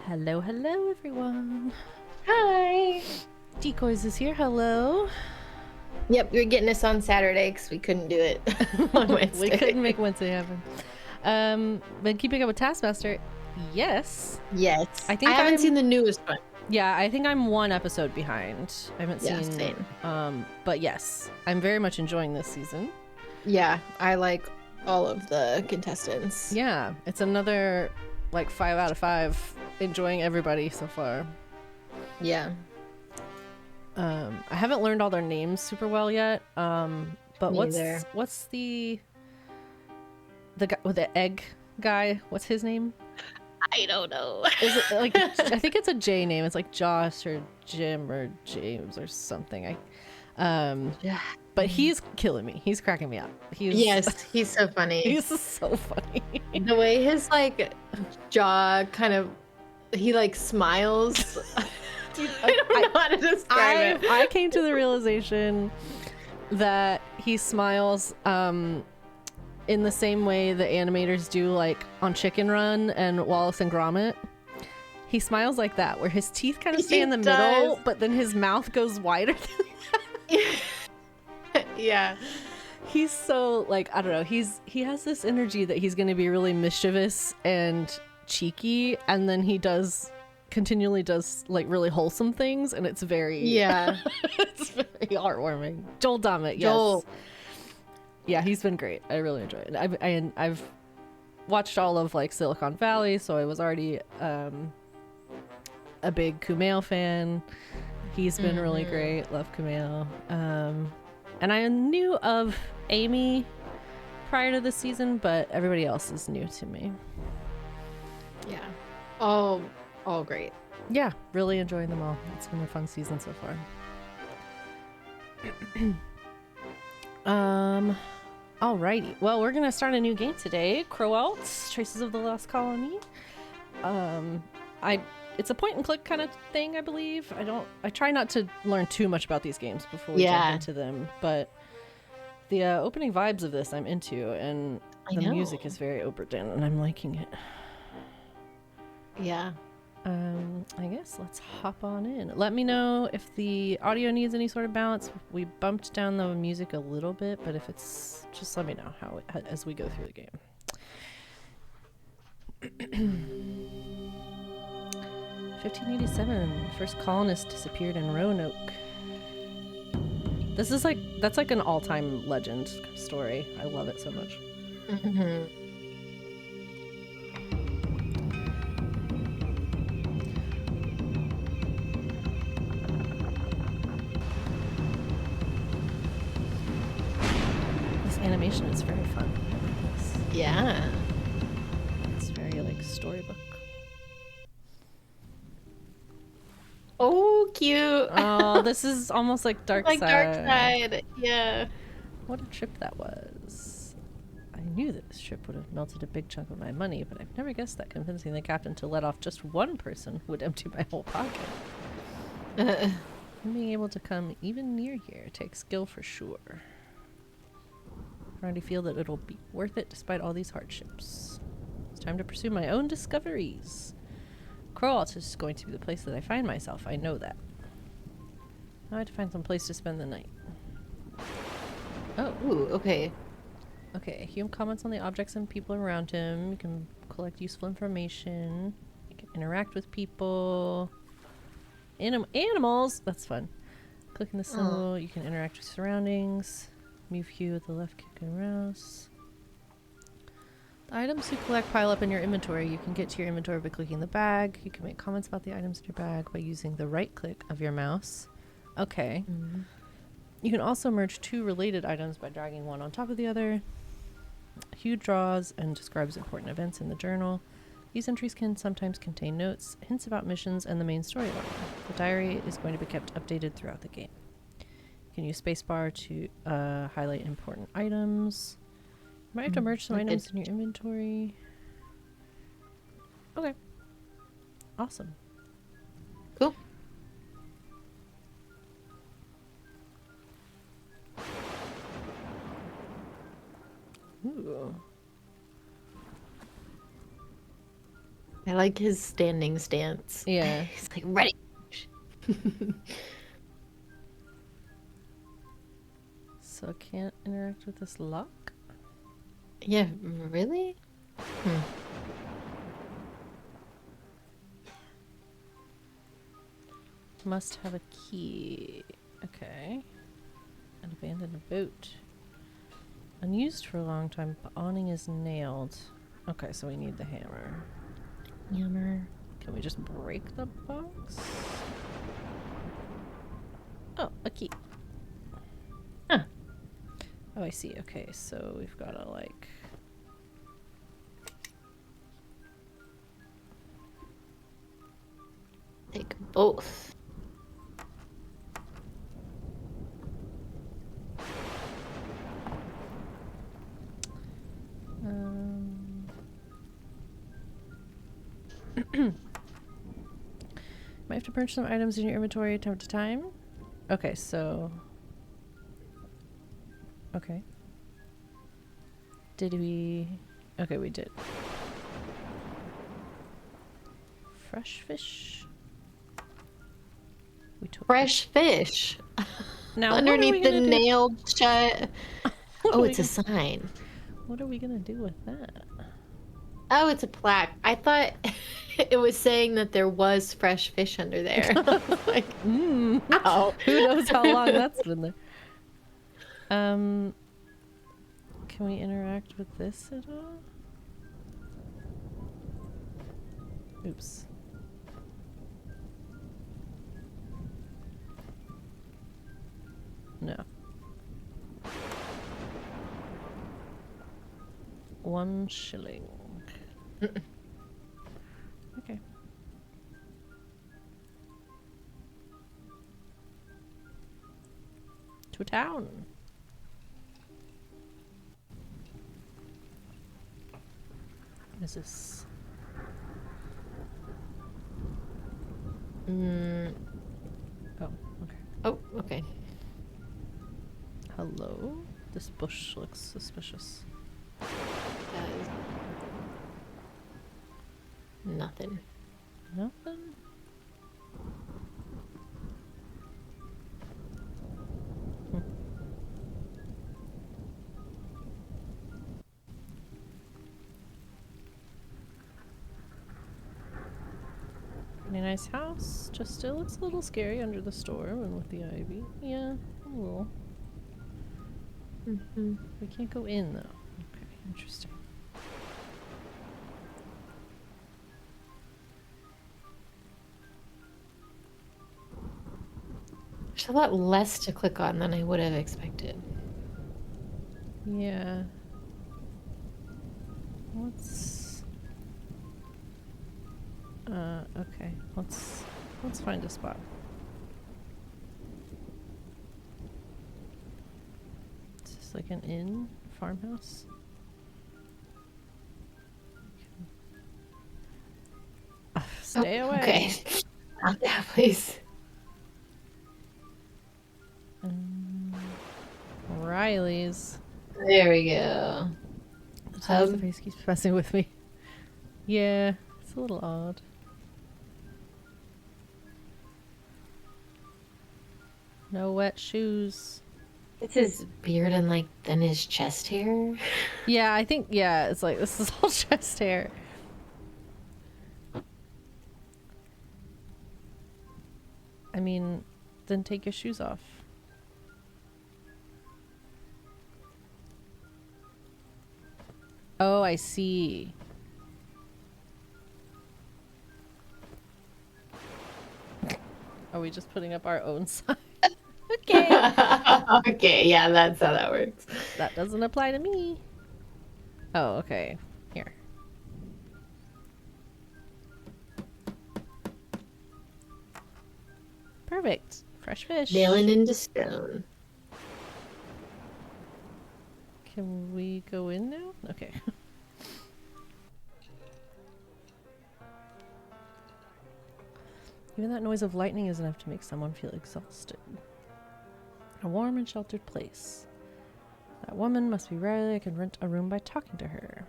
Hello, hello, everyone. Hi. Decoys is here. Hello. Yep, you're getting us on Saturday because we couldn't do it on Wednesday. We couldn't make Wednesday happen. Been keeping up with Taskmaster. Yes. Yes. I think I haven't I'm- seen the newest one. Yeah, I think I'm one episode behind. I haven't Yeah, seen. same. But yes, I'm very much enjoying this season. Yeah, I like all of the contestants. Yeah, it's another like 5 out of 5. Enjoying everybody so far. Yeah. I haven't learned all their names super well yet. But Me either. what's the guy with the egg guy? What's his name? I don't know. Is it like I think it's a J name. It's like Josh or Jim or James or something. Yeah. But he's killing me. He's cracking me up. Yes, he's so funny. He's so funny. The way his like jaw kind of he like smiles. Dude, I don't know how to describe it. I came to the realization that he smiles in the same way the animators do like on Chicken Run and Wallace and Gromit. He smiles like that, where his teeth kind of stay in the middle, but then his mouth goes wider than that. Yeah. He's so like, I don't know, he has this energy that he's gonna be really mischievous and cheeky, and then he continually does like really wholesome things, and it's very it's very heartwarming. Joel Dommett, yes. Joel. Yeah, he's been great. I really enjoy it. I've watched all of like Silicon Valley, so I was already a big Kumail fan. He's been really great. Love Kumail. And I knew of Amy prior to this season, but everybody else is new to me. Yeah. All great. Yeah, really enjoying them all. It's been a fun season so far. Alrighty. Well, we're gonna start a new game today. Crowalt, Traces of the Lost Colony. It's a point and click kind of thing, I believe. I try not to learn too much about these games before we jump into them, but the opening vibes of this I'm into, and the music is very overdone, and I'm liking it. Yeah. I guess let's hop on in. Let me know if the audio needs any sort of balance. We bumped down the music a little bit, but if it's, just let me know as we go through the game. 1587, first colonist disappeared in Roanoke. That's like an all-time legend story. I love it so much. Animation is very fun. Yeah. It's very like storybook. Oh, cute. Oh, this is almost like Dark like Side. Dark Side. Yeah. What a trip that was. I knew that this trip would have melted a big chunk of my money, but I've never guessed that convincing the captain to let off just one person would empty my whole pocket. And being able to come even near here takes skill for sure. I already feel that it'll be worth it despite all these hardships. It's time to pursue my own discoveries. Crowalt is going to be the place that I find myself. I know that. Now I have to find some place to spend the night. Oh. Ooh, okay. Okay, human comments on the objects and people around him. You can collect useful information. You can interact with people. Animals! That's fun. Clicking the symbol, you can interact with surroundings. Move Q with the left kick and mouse. The items you collect pile up in your inventory. You can get to your inventory by clicking the bag. You can make comments about the items in your bag by using the right click of your mouse. Okay. You can also merge two related items by dragging one on top of the other. Hugh draws and describes important events in the journal. These entries can sometimes contain notes, hints about missions, and the main storyline. The diary is going to be kept updated throughout the game. You can use spacebar to highlight important items. You might have to merge some items in your inventory. Okay. Awesome. Cool. Ooh. I like his standing stance. Yeah. He's like, ready. So I can't interact with this lock? Yeah, really? Hmm. Must have a key. Okay. An abandoned boat. Unused for a long time, but awning is nailed. Okay, so we need the hammer. Hammer. Can we just break the box? Oh, a key. Huh. Oh, I see. Okay, so we've got to like... Take both. Might have to purchase some items in your inventory time to time. Okay, so... Okay. Did we... Okay, we did. Fresh fish? We took Fresh fish. Now, what are we Underneath the gonna do? nailed shut. What Oh, are we it's a gonna, sign. what are we gonna do with that? Oh, it's a plaque. I thought it was saying that there was fresh fish under there. Like, ow. Who knows how long that's been there? Can we interact with this at all? Oops. No. 1 shilling. Okay. To town. What is this? Oh, okay. Oh, okay. Hello? This bush looks suspicious. Nothing. Nothing? Pretty nice house. Just still looks a little scary under the storm and with the ivy. Yeah, a little. We can't go in though. Okay, interesting. There's a lot less to click on than I would have expected. Yeah. Okay. Let's find a spot. Is this like an inn? Farmhouse? Stay away. Okay. Not that place. Riley's. There we go. The face keeps messing with me. Yeah, it's a little odd. No wet shoes. It's his beard and like then his chest hair. Yeah, I think, yeah, it's like, this is all chest hair. I mean, then take your shoes off. Oh, I see. Are we just putting up our own sign? Okay. Okay, yeah, that's how that works. That doesn't apply to me. Oh, okay. Here. Perfect. Fresh fish. Nailing into stone. Can we go in now? Okay. Even that noise of lightning is enough to make someone feel exhausted. A warm and sheltered place. That woman must be Riley. I can rent a room by talking to her.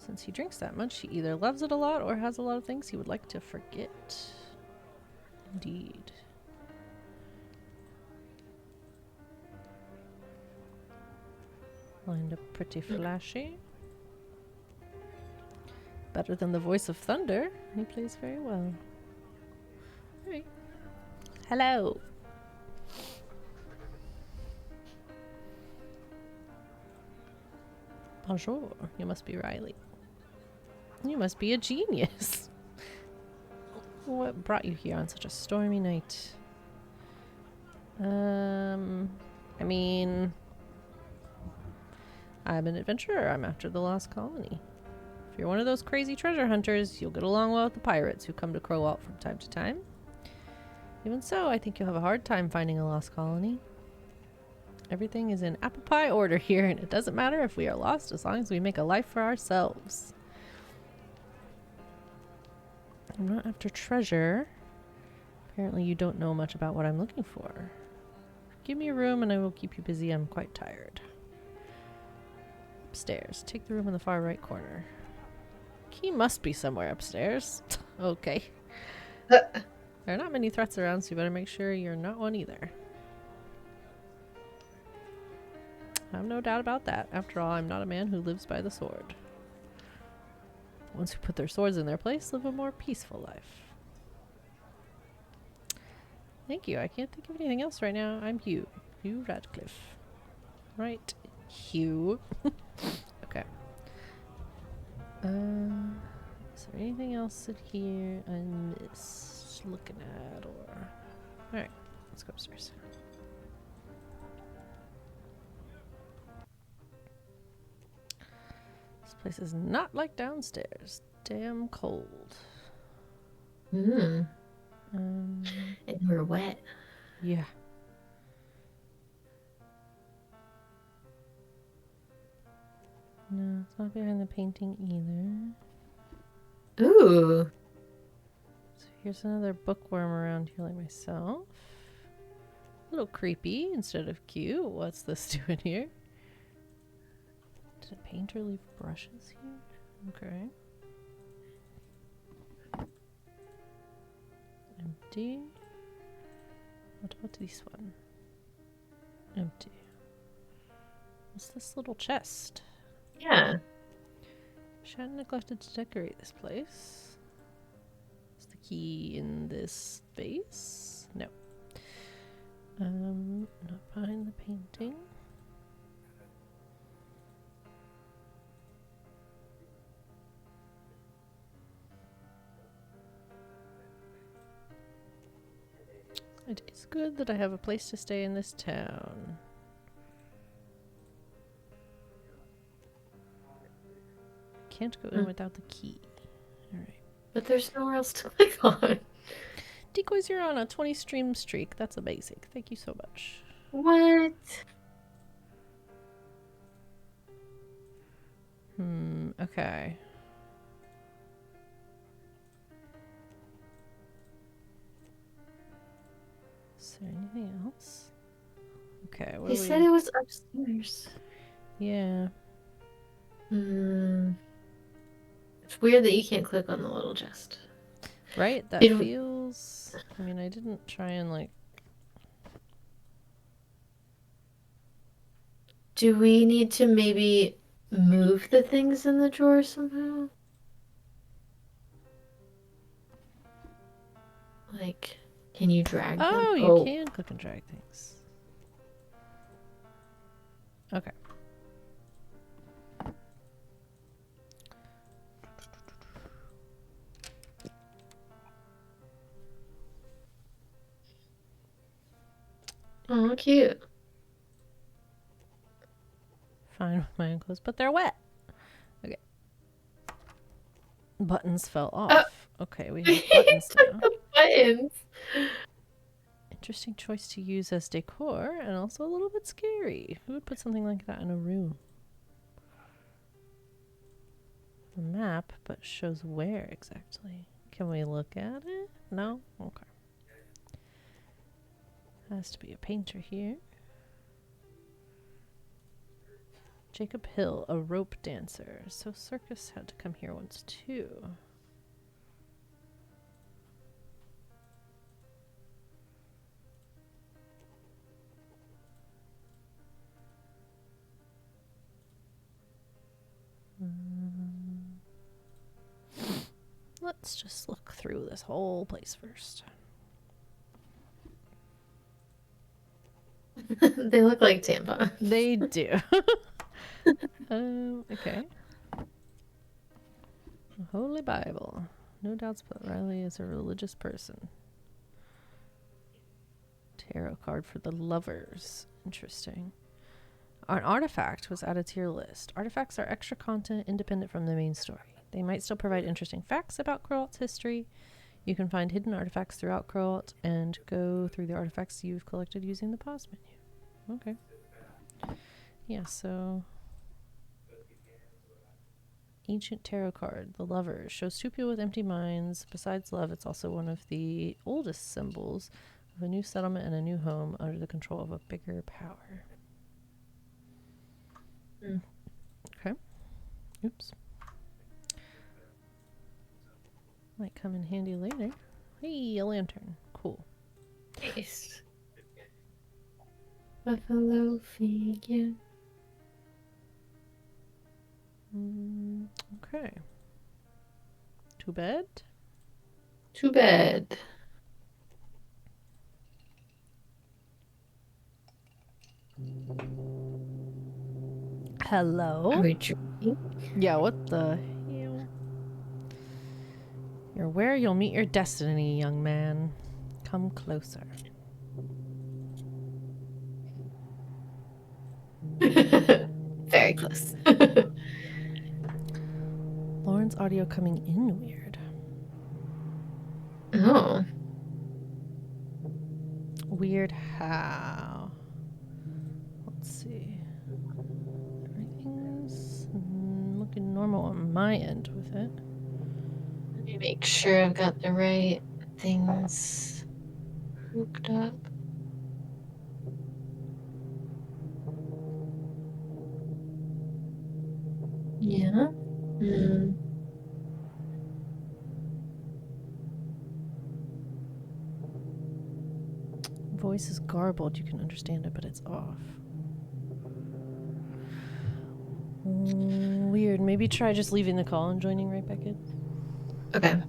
Since he drinks that much, he either loves it a lot or has a lot of things he would like to forget. Indeed. Lined up pretty flashy. Better than the voice of thunder. He plays very well. Alright. Hello. Bonjour. You must be Riley. You must be a genius. What brought you here on such a stormy night? I mean, I'm an adventurer. I'm after the lost colony. If you're one of those crazy treasure hunters, you'll get along well with the pirates who come to Crowalt from time to time. Even so, I think you'll have a hard time finding a lost colony. Everything is in apple pie order here, and it doesn't matter if we are lost as long as we make a life for ourselves. I'm not after treasure. Apparently you don't know much about what I'm looking for. Give me a room and I will keep you busy. I'm quite tired. Upstairs. Take the room in the far right corner. Key must be somewhere upstairs. Okay. There are not many threats around, so you better make sure you're not one either. I have no doubt about that. After all, I'm not a man who lives by the sword. The ones who put their swords in their place live a more peaceful life. Thank you. I can't think of anything else right now. I'm Hugh. Hugh Radcliffe. Right. Hugh. Okay. Is there anything else in here I missed looking at or... Alright. Let's go upstairs. This place is not like downstairs. Damn cold. And we're wet. Yeah. No, it's not behind the painting either. Ooh. So here's another bookworm around here like myself. A little creepy instead of cute. What's this doing here? Did a painter leave brushes here? Okay. Empty. What about this one? Empty. What's this little chest? Yeah. Wish I hadn't neglected to decorate this place. Is the key in this space? No. Not behind the painting. It is good that I have a place to stay in this town. Can't go in without the key. Alright. But there's nowhere else to click on. Decoys, you're on a 20 stream streak. That's a basic. Thank you so much. What? Okay. Is there anything else? Okay, what He said it was upstairs. Yeah. It's weird that you can't click on the little chest. Right? That feels... I mean, I didn't try and, like... Do we need to maybe move the things in the drawer somehow? Like, can you drag them? Oh, you can click and drag things. Okay. Oh, cute. Fine with my own clothes, but they're wet. Okay. Buttons fell off. Okay, we have buttons now. The buttons. Interesting choice to use as decor, and also a little bit scary. Who would put something like that in a room? A map, but shows where exactly. Can we look at it? No? Okay. Has to be a painter here. Jacob Hill, a rope dancer. So Circus had to come here once too. Let's just look through this whole place first. They look like tampons. They do. Okay. The Holy Bible. No doubts but Riley is a religious person. Tarot card for the lovers. Interesting. An artifact was added to your list. Artifacts are extra content independent from the main story. They might still provide interesting facts about Crowalt's history. You can find hidden artifacts throughout Crowalt and go through the artifacts you've collected using the pause menu. Okay. Yeah, so... Ancient tarot card, the lovers, shows two people with empty minds. Besides love, it's also one of the oldest symbols of a new settlement and a new home under the control of a bigger power. Okay. Oops. Might come in handy later. Hey, a lantern. Cool. Nice. Buffalo figure. Okay. To bed? To bed. Hello? Are we drinking? Yeah, what the hell? You're where you'll meet your destiny, young man. Come closer. Very close. Lauren's audio coming in weird. Oh. Weird how? Let's see. Everything's looking normal on my end with it. Let me make sure I've got the right things hooked up. Yeah. Voice is garbled. You can understand it, but it's off. Weird. Maybe try just leaving the call and joining right back in. Okay.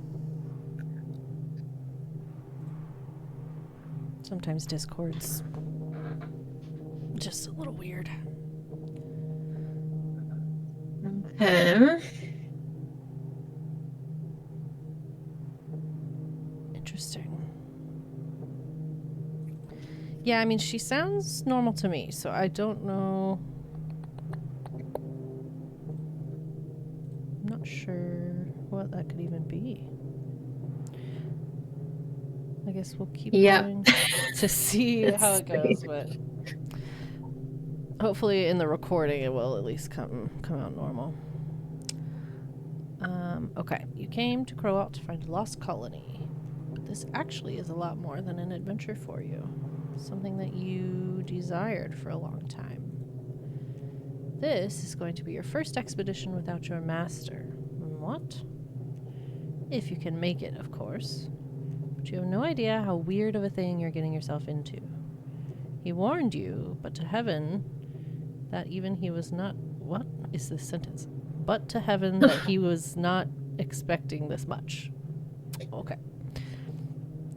Sometimes Discord's just a little weird. Okay. Interesting. Yeah, I mean, she sounds normal to me, so I don't know. I'm not sure what that could even be. I guess we'll keep going to see how it goes, but hopefully in the recording it will at least come out normal. Okay, you came to Crowalt to find a lost colony, but this actually is a lot more than an adventure for you. Something that you desired for a long time. This is going to be your first expedition without your master. What? If you can make it, of course. But you have no idea how weird of a thing you're getting yourself into. He warned you, but to heaven, that even he was not... What is this sentence? But to heaven that he was not expecting this much. Okay.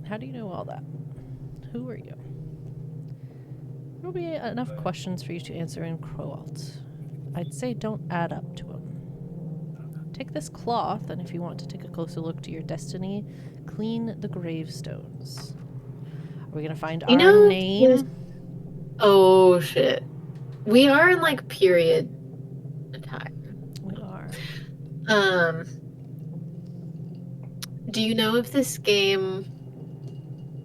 How do you know all that? Who are you? There will be enough questions for you to answer in Crowalt. I'd say don't add up to them. Take this cloth, and if you want to take a closer look to your destiny, clean the gravestones. Are we going to find our name? Oh, shit. We are in, like, period time. We are. Do you know if this game,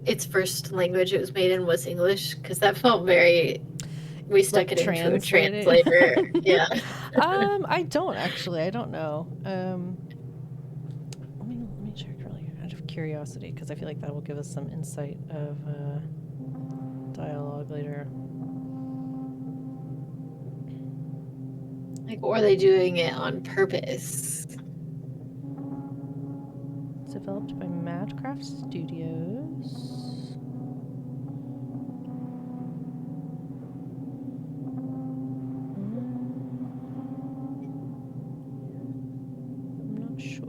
its first language it was made in was English? Because that felt very... We stuck it into a translator. Yeah. I don't actually. I don't know. Let me check really out of curiosity, because I feel like that will give us some insight of dialogue later. Like, or are they doing it on purpose? It's developed by Madcraft Studios. I'm not sure.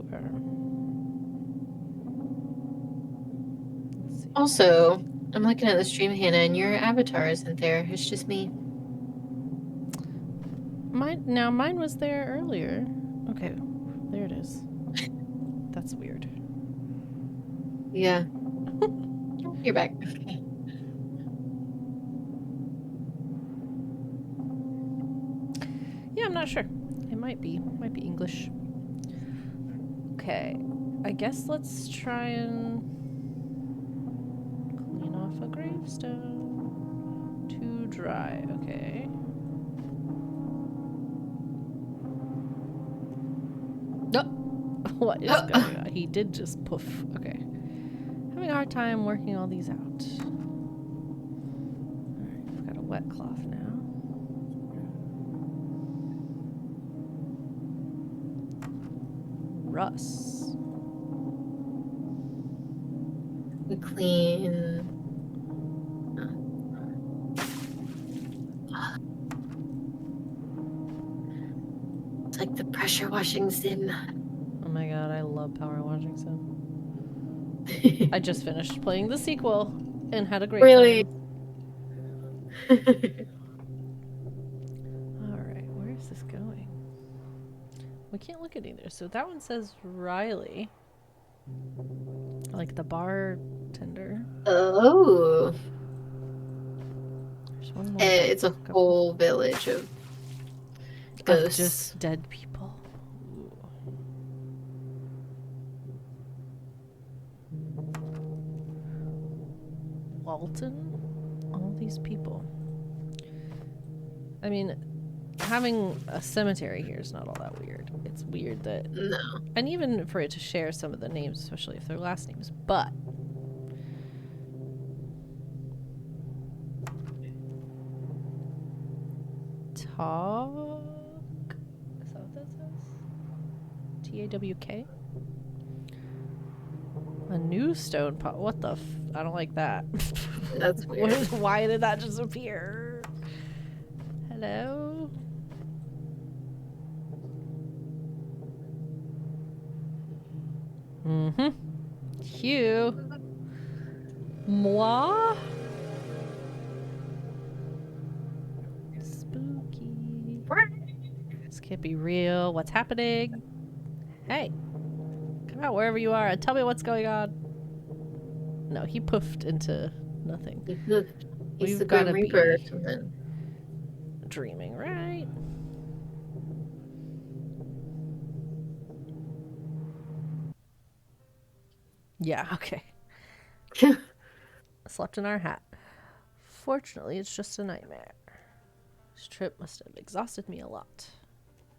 Let's see. Also, I'm looking at the stream, Hannah, and your avatar isn't there. It's just me. Mine was there earlier. Okay, there it is. That's weird. Yeah. You're back. Yeah, I'm not sure. It might be English. Okay, I guess let's try and clean off a gravestone. Too dry. Okay. No. What is going on? He did just poof. Okay. Having a hard time working all these out. Alright, we've got a wet cloth now. Russ. We clean. It's like the pressure washing sim. Oh my god, I love power washing sim. I just finished playing the sequel and had a great really? time. Alright, where is this going? We can't look at either. So that one says Riley. Like the bartender. Oh. There's one more. It's a whole village of ghosts. Just dead people. Walton? All these people. I mean, having a cemetery here is not all that weird. It's weird that... No. And even for it to share some of the names, especially if they're last names. But... Talk? Is that what that says? T-A-W-K? A new stone pot. What the I don't like that. That's weird. Why did that just appear? Hello? Mm-hmm. Hugh. Moi? Spooky. This can't be real. What's happening? Hey. Come out wherever you are and tell me what's going on. No, he poofed into nothing. He's the Grim Reaper or something. Dreaming, right? Yeah, okay. Slept in our hat. Fortunately, it's just a nightmare. This trip must have exhausted me a lot.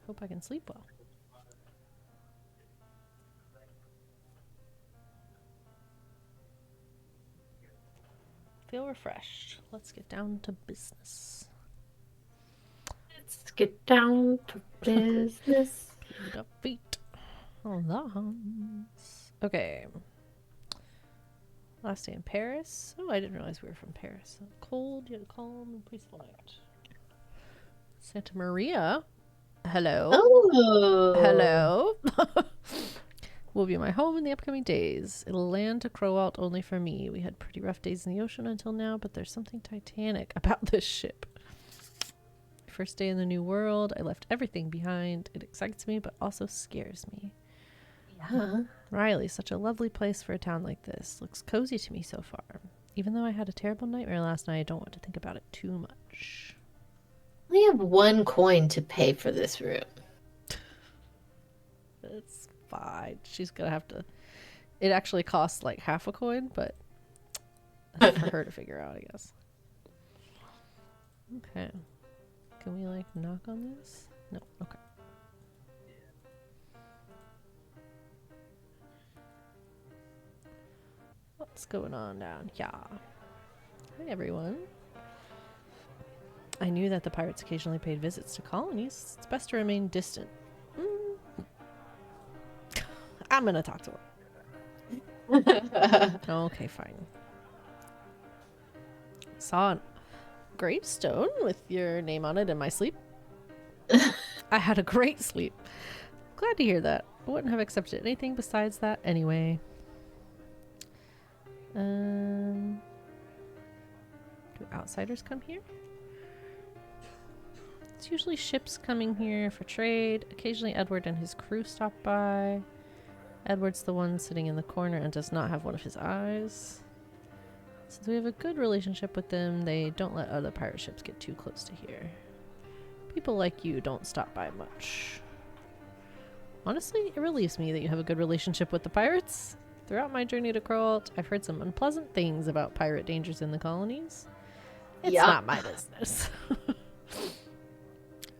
Hope I can sleep well. Feel refreshed. Let's get down to business. Let's get down to business. Feet up, feet on the humps. Okay. Last day in Paris. Oh, I didn't realize we were from Paris. Cold yet calm and peaceful night. Santa Maria. Hello. Oh. Hello. Will be my home in the upcoming days. It'll land to Crowalt only for me. We had pretty rough days in the ocean until now, but there's something titanic about this ship. First day in the new world. I left everything behind. It excites me, but also scares me. Yeah. Riley, such a lovely place for a town like this. Looks cozy to me so far. Even though I had a terrible nightmare last night, I don't want to think about it too much. We have 1 coin to pay for this room. It's fine. She's gonna have to... It actually costs like half a coin, but that's for her to figure out, I guess. Okay. Can we like knock on this? No. Okay. What's going on down here? Hi, everyone. I knew that the pirates occasionally paid visits to colonies. It's best to remain distant. I'm gonna talk to her. Okay, fine. Saw a gravestone with your name on it in my sleep. I had a great sleep. Glad to hear that. I wouldn't have accepted anything besides that anyway. Do outsiders come here? It's usually ships coming here for trade. Occasionally Edward and his crew stop by. Edward's the one sitting in the corner and does not have one of his eyes. Since we have a good relationship with them, they don't let other pirate ships get too close to here. People like you don't stop by much. Honestly, it relieves me that you have a good relationship with the pirates. Throughout my journey to Crowalt, I've heard some unpleasant things about pirate dangers in the colonies. It's not my business.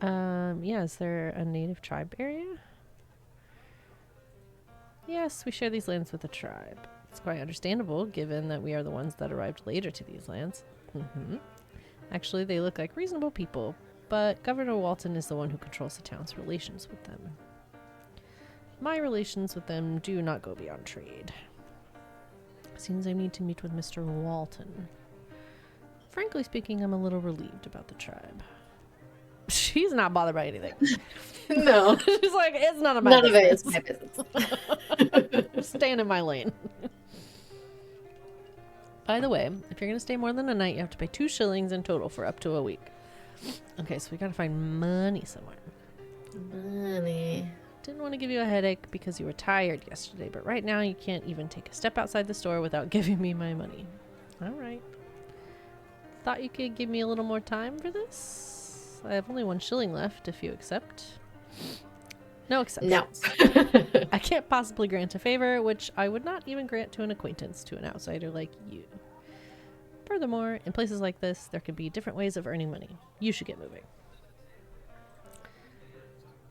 Yeah, is there a native tribe area? Yes, we share these lands with the tribe. It's quite understandable, given that we are the ones that arrived later to these lands. Actually, they look like reasonable people, but Governor Walton is the one who controls the town's relations with them. My relations with them do not go beyond trade. Seems I need to meet with Mr. Walton. Frankly speaking, I'm a little relieved about the tribe. She's not bothered by anything. No. She's like, it's none of my business. None of it is my business. Staying in my lane. By the way, if you're going to stay more than a night, you have to pay 2 shillings in total for up to a week. Okay, so we got to find money somewhere. Money. Didn't want to give you a headache because you were tired yesterday, but right now you can't even take a step outside the store without giving me my money. All right. Thought you could give me a little more time for this? I have only 1 shilling left if you accept. No exceptions. No. I can't possibly grant a favor, which I would not even grant to an acquaintance, to an outsider like you. Furthermore, in places like this, there can be different ways of earning money. You should get moving.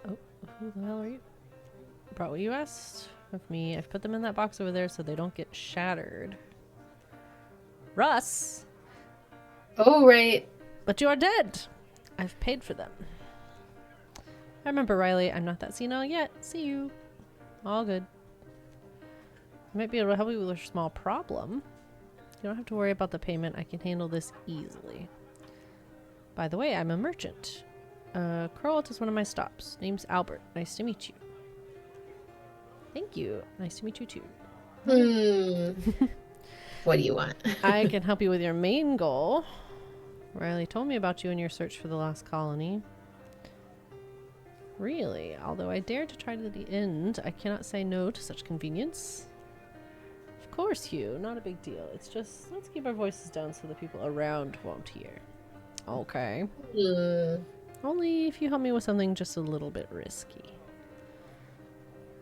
Oh, who the hell are you? Brought what you asked of me. I've put them in that box over there so they don't get shattered. Russ! Oh, right. But you are dead! I've paid for them. I remember, Riley. I'm not that senile yet. See you. All good. I might be able to help you with a small problem. You don't have to worry about the payment. I can handle this easily. By the way, I'm a merchant. Crowalt is one of my stops. Name's Albert. Nice to meet you. Thank you. Nice to meet you too. What do you want? I can help you with your main goal. Riley told me about you in your search for the lost colony. Really? Although I dare to try to the end, I cannot say no to such convenience. Of course, Hugh. Not a big deal. It's just, let's keep our voices down so the people around won't hear. Okay. Only if you help me with something just a little bit risky.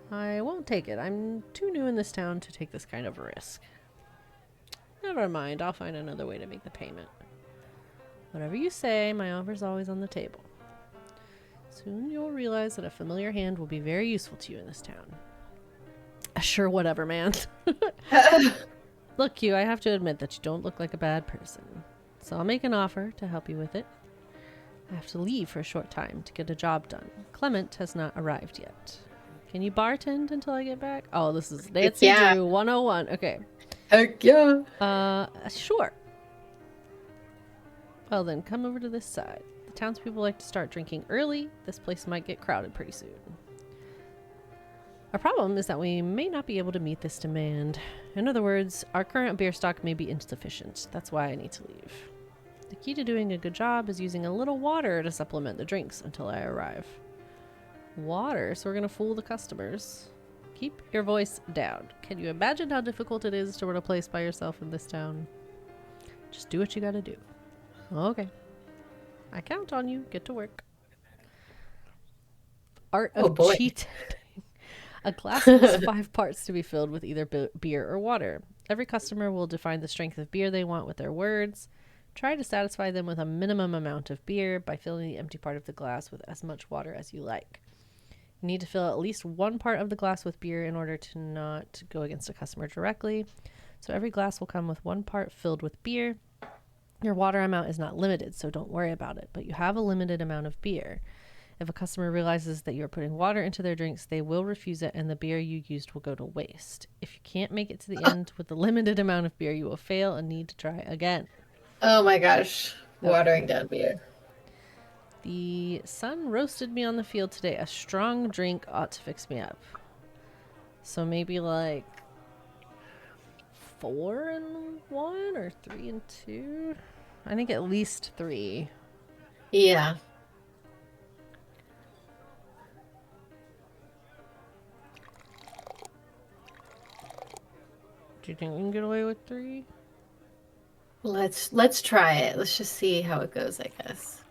I won't take it. I'm too new in this town to take this kind of risk. Never mind. I'll find another way to make the payment. Whatever you say, my offer's always on the table. Soon you'll realize that a familiar hand will be very useful to you in this town. Sure, whatever, man. Look, Hugh, I have to admit that you don't look like a bad person. So I'll make an offer to help you with it. I have to leave for a short time to get a job done. Clement has not arrived yet. Can you bartend until I get back? Oh, this is Nancy Drew 101. Okay. Heck yeah. Sure. Well then, come over to this side. The townspeople like to start drinking early. This place might get crowded pretty soon. Our problem is that we may not be able to meet this demand. In other words, our current beer stock may be insufficient. That's why I need to leave. The key to doing a good job is using a little water to supplement the drinks until I arrive. Water? So we're going to fool the customers. Keep your voice down. Can you imagine how difficult it is to run a place by yourself in this town? Just do what you gotta do. Okay. I count on you. Get to work. Art of cheating. A glass has 5 parts to be filled with either beer or water. Every customer will define the strength of beer they want with their words. Try to satisfy them with a minimum amount of beer by filling the empty part of the glass with as much water as you like. You need to fill at least 1 part of the glass with beer in order to not go against a customer directly. So every glass will come with 1 part filled with beer. Your water amount is not limited, so don't worry about it, but you have a limited amount of beer. If a customer realizes that you're putting water into their drinks, they will refuse it and the beer you used will go to waste. If you can't make it to the end with the limited amount of beer, you will fail and need to try again. Oh my gosh. Watering down beer. The sun roasted me on the field today. A strong drink ought to fix me up. So maybe like 4 and 1 or 3 and 2? I think at least 3. Yeah. Do you think we can get away with 3? Let's try it. Let's just see how it goes, I guess.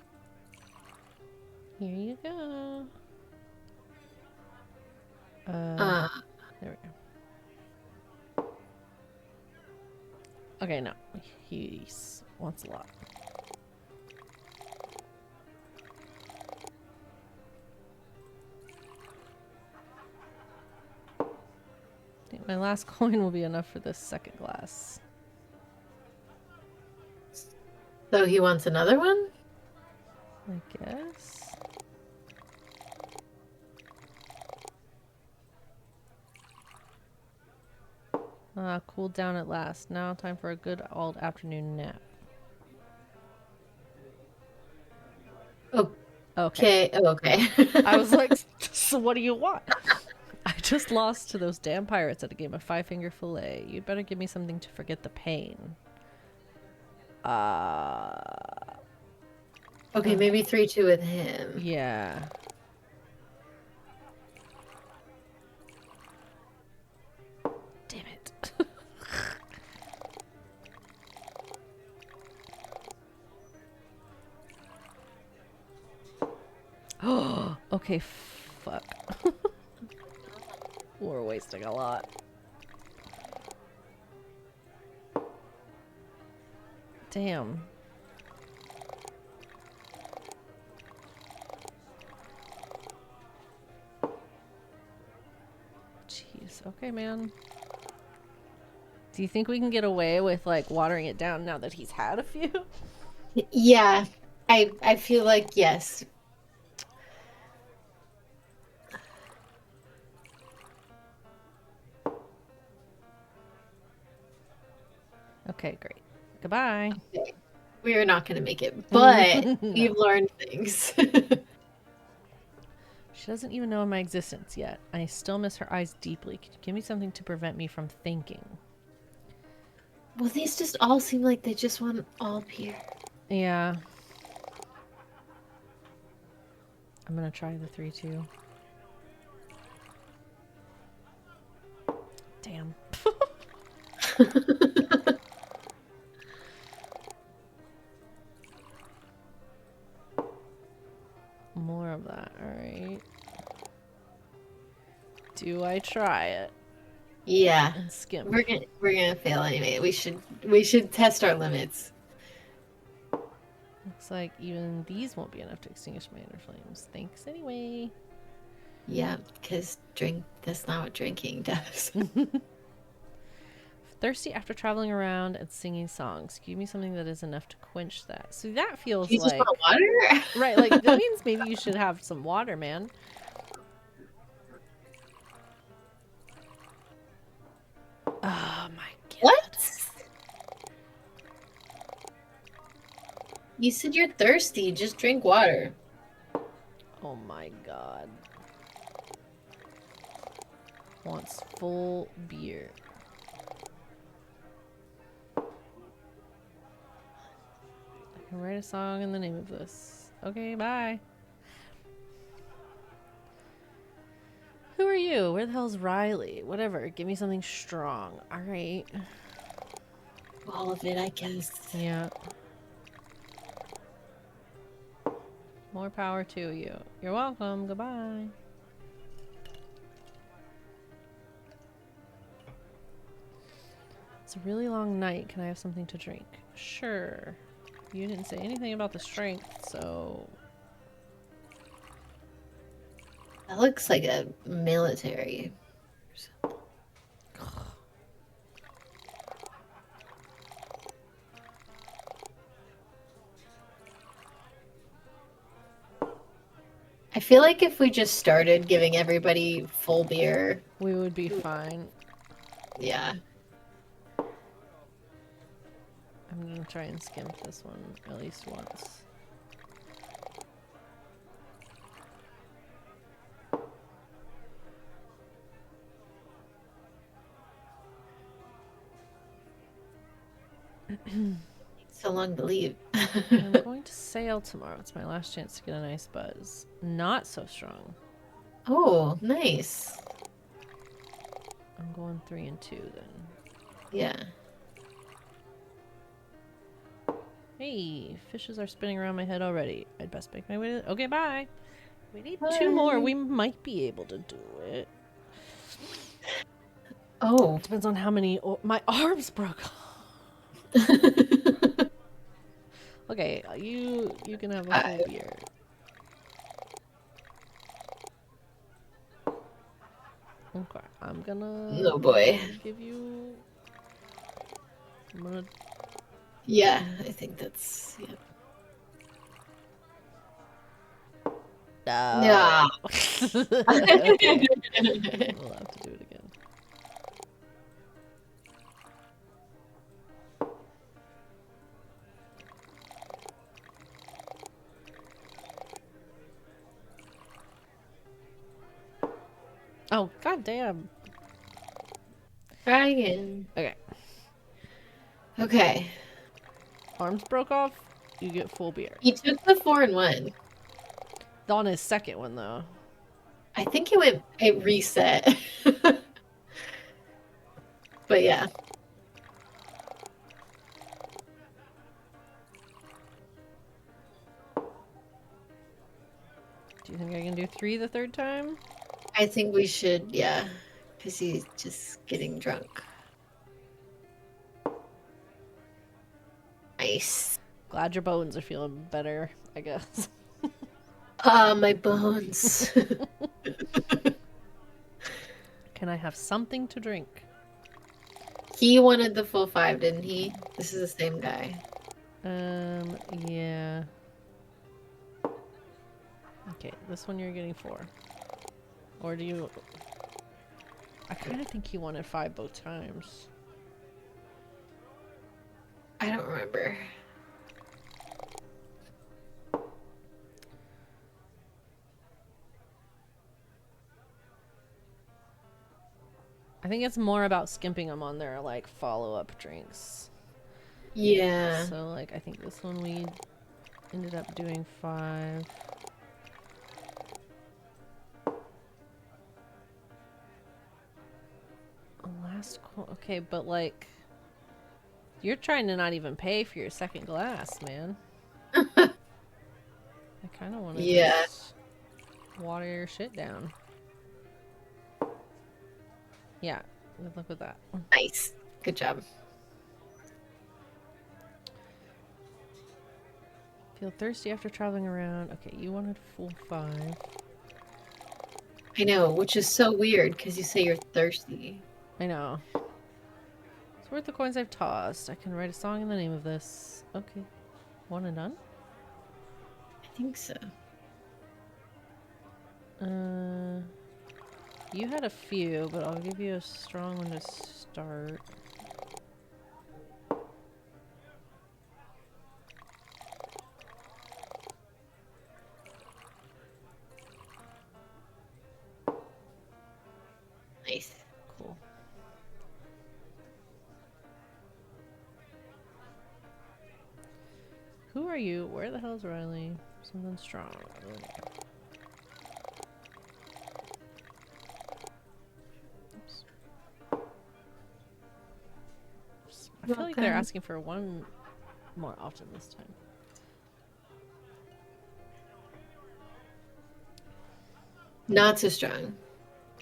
Here you go. There we go. Okay, no. He wants a lot. I think my last coin will be enough for this second glass. So he wants another one? I guess. Cooled down at last. Now time for a good old afternoon nap. Oh. Okay. Oh, okay. I was like, so what do you want? I just lost to those damn pirates at a game of Five-Finger Fillet. You'd better give me something to forget the pain. Okay, maybe 3-2 with him. Yeah. Damn it. Oh, okay, fuck. We're wasting a lot. Damn. Jeez. Okay, man. Do you think we can get away with, like, watering it down now that he's had a few? Yeah. I feel like yes. Okay, great. Goodbye. Okay. We are not going to make it, but no. We've learned things. She doesn't even know of my existence yet. I still miss her eyes deeply. Can you give me something to prevent me from thinking? Well, these just all seem like they just want all beer. Yeah. I'm gonna try the 3-2. Damn. More of that, alright. Do I try it? Yeah. And skimp. We're gonna fail anyway. We should test our limits. Looks like even these won't be enough to extinguish my inner flames. Thanks anyway. Yeah, because that's not what drinking does. Thirsty after traveling around and singing songs. Give me something that is enough to quench that. So that feels you like... just want water? Right, like that means maybe you should have some water, man. Oh my god. What? You said you're thirsty. Just drink water. Oh my god. Wants full beer. I can write a song in the name of this. Okay, bye. Who are you? Where the hell's Riley? Whatever. Give me something strong. Alright. All of it, I guess. Yeah. More power to you. You're welcome. Goodbye. It's a really long night. Can I have something to drink? Sure. You didn't say anything about the strength, so... That looks like a military. I feel like if we just started giving everybody full beer, we would be fine. Yeah. I'm gonna try and skimp this one at least once. So long to leave. I'm going to sail tomorrow. It's my last chance to get a nice buzz. Not so strong. Oh, nice. I'm going 3 and 2 then. Yeah. Hey, fishes are spinning around my head already. I'd best make my way to... Okay, bye. We need Bye. 2 more. We might be able to do it. Oh. Depends on how many... my arms broke. Okay, you can have a full beer. Okay, I'm gonna... Oh boy. Give you... I'm gonna... Yeah, I think that's... Yeah. No. Yeah. Okay. We'll have to do it again. Oh, goddamn. Try again. Okay. Okay. Arms broke off, you get full beer. He took the 4 and 1. On his second one, though. I think it reset. But yeah. Do you think I can do 3 the third time? I think we should, yeah. Because he's just getting drunk. Nice. Glad your bones are feeling better, I guess. My bones. Can I have something to drink? He wanted the full 5, didn't he? This is the same guy. Yeah. Okay, this one you're getting 4. Or do you... I kind of think he wanted 5 both times. I don't remember. I think it's more about skimping them on their, like, follow-up drinks. Yeah. So, like, I think this one we ended up doing 5. Last call. Okay, but, like, you're trying to not even pay for your second glass, man. I kind of want to just water your shit down. Yeah, good luck with that. Nice. Good job. Feel thirsty after traveling around. Okay, you wanted full 5. I know, which is so weird because you say you're thirsty. I know. It's worth the coins I've tossed. I can write a song in the name of this. Okay. 1 and done? I think so. You had a few, but I'll give you a strong one to start. Nice. Cool. Who are you? Where the hell's Riley? Something strong. Oops. I feel like they're asking for 1 more often this time. Not so strong.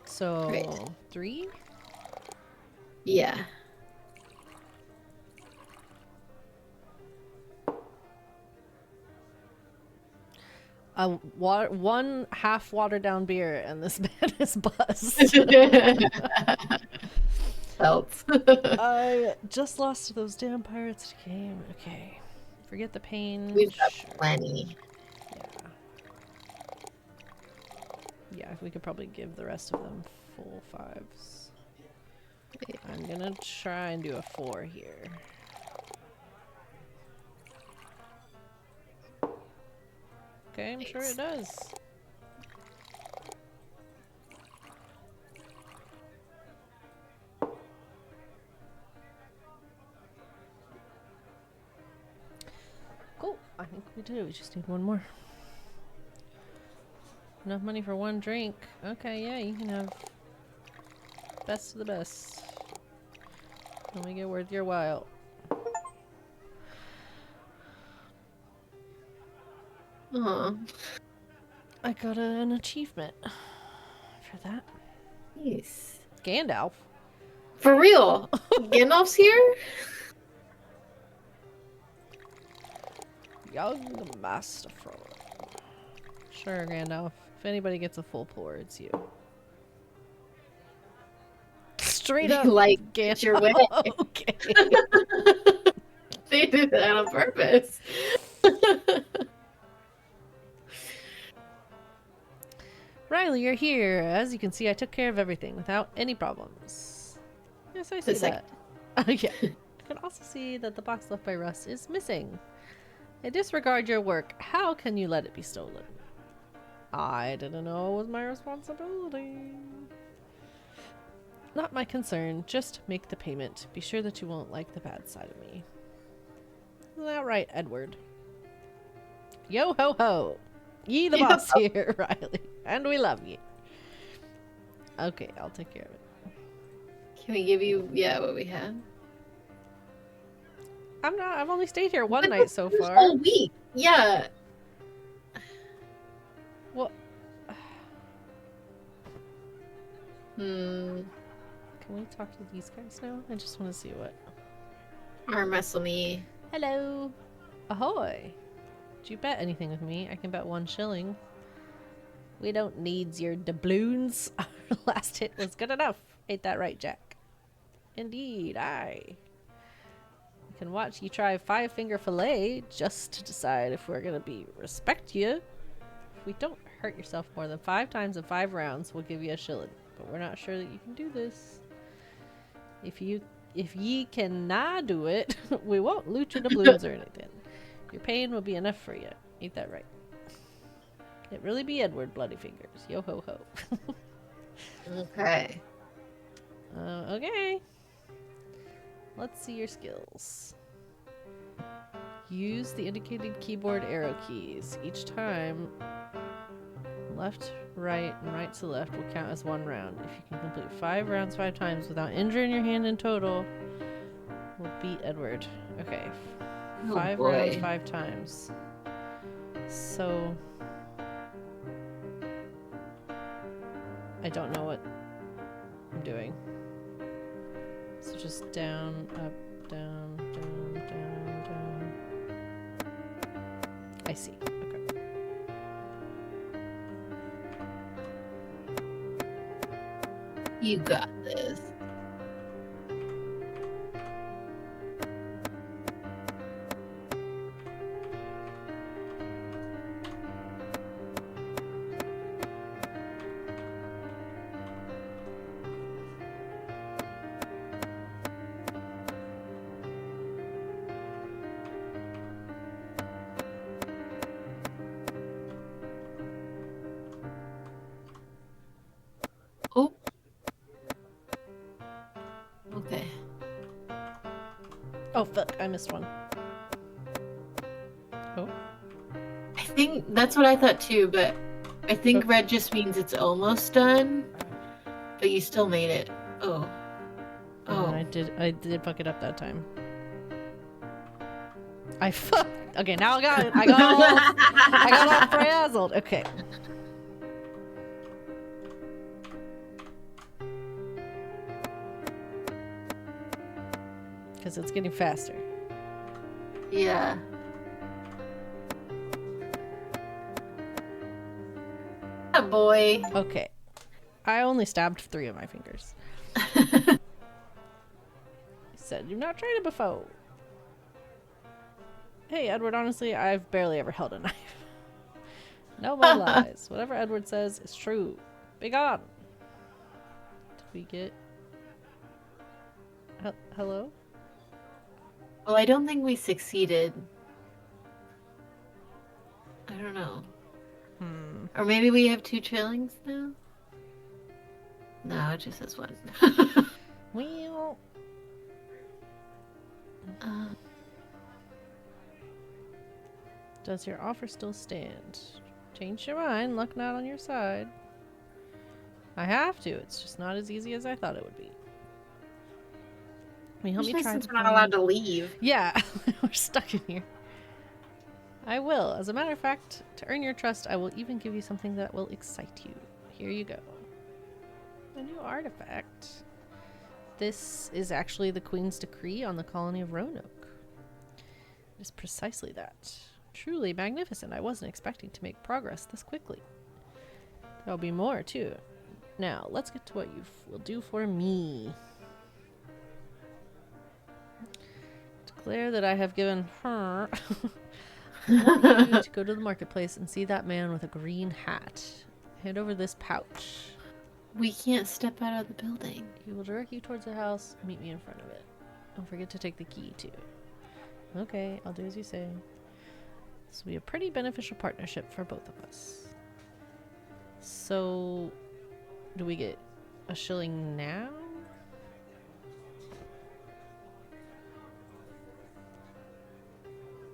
So, Right. 3? Yeah. One half watered down beer, and this man is buzzed. Felt. I just lost to those damn pirates game. Okay. Forget the pain. We've got plenty. Yeah. Yeah, we could probably give the rest of them full 5s. I'm gonna try and do a 4 here. Okay, I'm sure it does. Cool. I think we did it. We just need one more. Enough money for one drink. Okay, yeah, you can have best of the best. Let me get worth your while. I got an achievement for that. Nice. Gandalf. For real? Gandalf's here? Young Master Frodo. Sure, Gandalf. If anybody gets a full pour, it's you. Straight up, like Gandalf. Your way. Okay. They did that on purpose. Riley, you're here. As you can see, I took care of everything without any problems. Yes, I see that. Yeah. I can also see that the box left by Russ is missing. I disregard your work. How can you let it be stolen? I didn't know it was my responsibility. Not my concern. Just make the payment. Be sure that you won't like the bad side of me. Isn't that right, Edward? Yo ho ho! Ye the boss here, Riley. And we love you. Okay, I'll take care of it. Can we give you, what we have? I've only stayed here one night so far. Whole week. Yeah. What? Can we talk to these guys now? I just want to see what. Arm wrestle me. Hello. Ahoy. Did you bet anything with me? I can bet 1 shilling. We don't need your doubloons. Our last hit was good enough. Ain't that right, Jack? Indeed, aye. We can watch you try 5-finger fillet just to decide if we're gonna respect you. If we don't hurt yourself more than 5 times in 5 rounds, we'll give you a shilling. But we're not sure that you can do this. If ye cannot do it, we won't loot your doubloons or anything. Your pain will be enough for you. Ain't that right? It really be Edward Bloody Fingers. Yo ho ho. Okay. Okay. Let's see your skills. Use the indicated keyboard arrow keys. Each time, left, right, and right to left will count as 1 round. If you can complete 5 rounds 5 times without injuring your hand in total, we'll beat Edward. Okay. 5 rounds 5 times. So I don't know what I'm doing. So just down, up, down, down, down, down. I see. Okay. You got this. Oh. Okay. Oh, fuck. I missed one. Oh. I think that's what I thought too, but I think red just means it's almost done. But you still made it. Oh. Oh. I did fuck it up that time. Okay, now I got it. I got all frazzled. Okay. Because it's getting faster. Yeah. Yeah, boy. Okay. I only stabbed 3 of my fingers. Said you've not tried it before. Hey, Edward, honestly, I've barely ever held a knife. No more lies. Whatever Edward says is true. Be gone. Did we get... hello? Well, I don't think we succeeded. I don't know. Or maybe we have 2 trillings now? No, it just says 1. Well... Does your offer still stand? Change your mind. Luck not on your side. I have to. It's just not as easy as I thought it would be. Help me try since we're not allowed to leave. Yeah, we're stuck in here. I will. As a matter of fact, to earn your trust, I will even give you something that will excite you. Here you go. A new artifact. This is actually the Queen's decree on the colony of Roanoke. It is precisely that. Truly magnificent. I wasn't expecting to make progress this quickly. There'll be more, too. Now, let's get to what you will do for me. Declare that I have given her... I want you to go to the marketplace and see that man with a green hat. Hand over this pouch. We can't step out of the building. He will direct you towards the house. Meet me in front of it. Don't forget to take the key, too. Okay, I'll do as you say. This will be a pretty beneficial partnership for both of us. So, do we get a shilling now?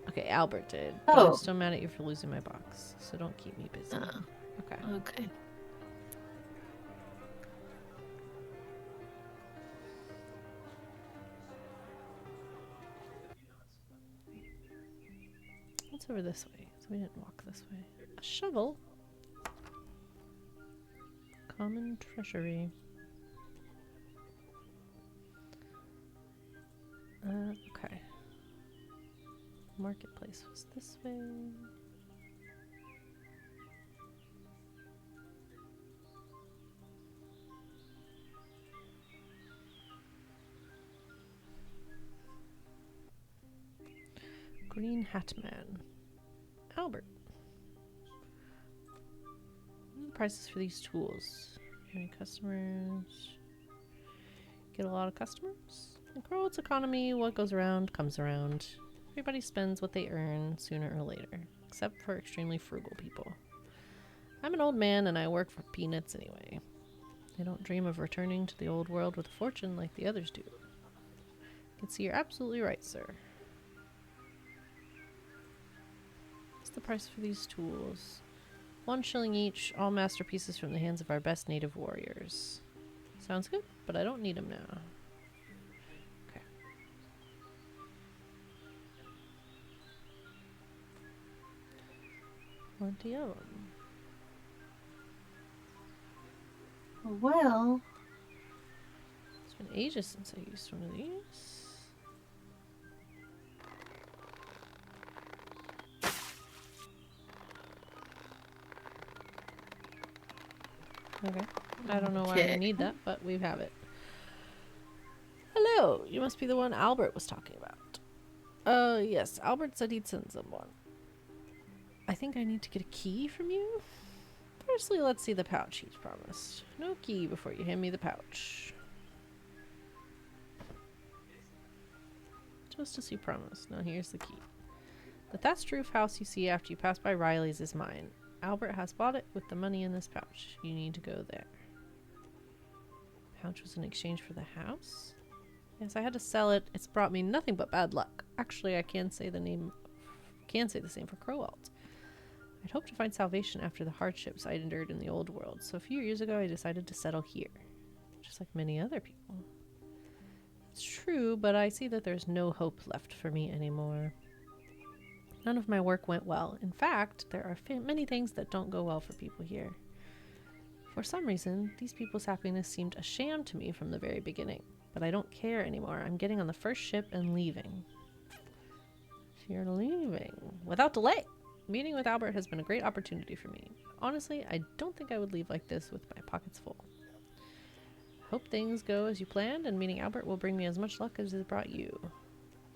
Okay, Albert did. But I'm still mad at you for losing my box, so don't keep me busy. Okay. Okay. What's over this way? So we didn't walk this way. A shovel? Common treasury. Okay. Marketplace was this way. Green Hat Man. Albert. What are the prices for these tools? Any customers? Get a lot of customers? In Crowalt's economy, what goes around comes around. Everybody spends what they earn sooner or later, except for extremely frugal people. I'm an old man and I work for peanuts anyway. I don't dream of returning to the old world with a fortune like the others do. I can see you're absolutely right, sir. What's the price for these tools? 1 shilling each, all masterpieces from the hands of our best native warriors. Sounds good, but I don't need them now. 20 of them. Well, It's been ages since I used one of these. Okay. I don't know why we need that, but we have it. Hello, you must be the one Albert was talking about. Yes, Albert said he'd send someone. I think I need to get a key from you. Firstly, let's see the pouch he's promised. No key before you hand me the pouch. Just as you promised. Now here's the key. The thatched roof house you see after you pass by Riley's is mine. Albert has bought it with the money in this pouch. You need to go there. Pouch was in exchange for the house? Yes, I had to sell it. It's brought me nothing but bad luck. Actually, I can say the same for Crowalt. I'd hoped to find salvation after the hardships I'd endured in the old world, so a few years ago I decided to settle here, just like many other people. It's true, but I see that there's no hope left for me anymore. None of my work went well. In fact, there are many things that don't go well for people here. For some reason, these people's happiness seemed a sham to me from the very beginning, but I don't care anymore. I'm getting on the first ship and leaving. You're leaving without delay. Meeting with Albert has been a great opportunity for me. Honestly, I don't think I would leave like this with my pockets full. Hope things go as you planned, and meeting Albert will bring me as much luck as it brought you.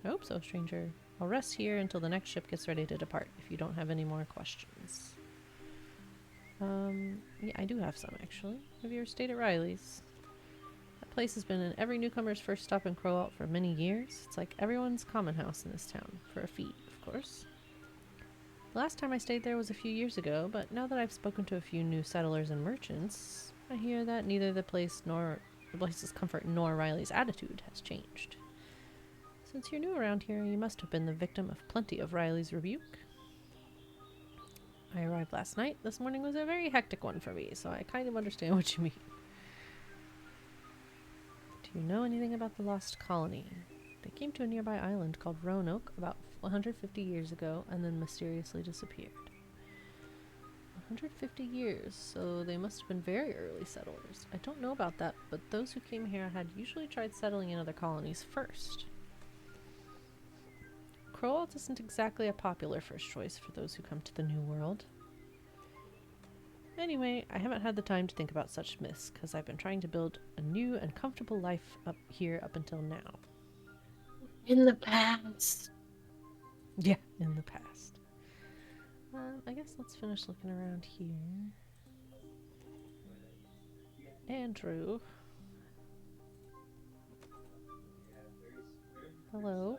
I hope so, stranger. I'll rest here until the next ship gets ready to depart, if you don't have any more questions. Yeah, I do have some, actually. Have you ever stayed at Riley's? That place has been in every newcomer's first stop in Crowalt for many years. It's like everyone's common house in this town, for a fee, of course. The last time I stayed there was a few years ago, but now that I've spoken to a few new settlers and merchants, I hear that neither the place's comfort nor Riley's attitude has changed. Since you're new around here, you must have been the victim of plenty of Riley's rebuke. I arrived last night. This morning was a very hectic one for me, so I kind of understand what you mean. Do you know anything about the Lost Colony? They came to a nearby island called Roanoke about 150 years ago and then mysteriously disappeared. 150 years, so they must have been very early settlers. I don't know about that, but those who came here had usually tried settling in other colonies first. Crowalt isn't exactly a popular first choice for those who come to the New World. Anyway, I haven't had the time to think about such myths because I've been trying to build a new and comfortable life up here up until now. In the past. Yeah, in the past. I guess let's finish looking around here. Andrew. Hello.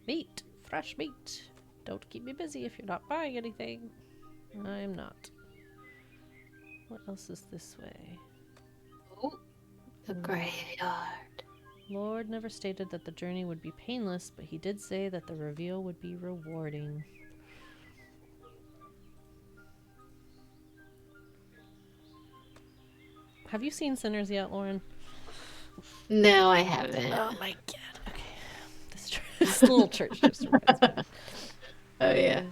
Meat. Fresh meat. Don't keep me busy if you're not buying anything. I'm not. What else is this way? Oh, the graveyard. Lord never stated that the journey would be painless, but he did say that the reveal would be rewarding. Have you seen Sinners yet, Lauren? No, I haven't. Oh my god. Okay. This little church just reminds me. Oh, yeah.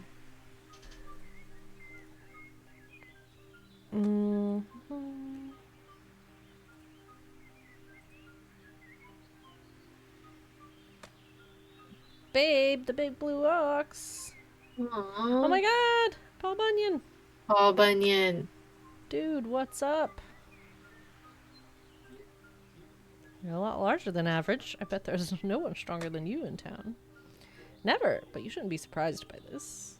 Mm-hmm. Babe, the big blue ox. Aww. Oh my god! Paul Bunyan! Paul Bunyan. Dude, what's up? You're a lot larger than average. I bet there's no one stronger than you in town. Never, but you shouldn't be surprised by this.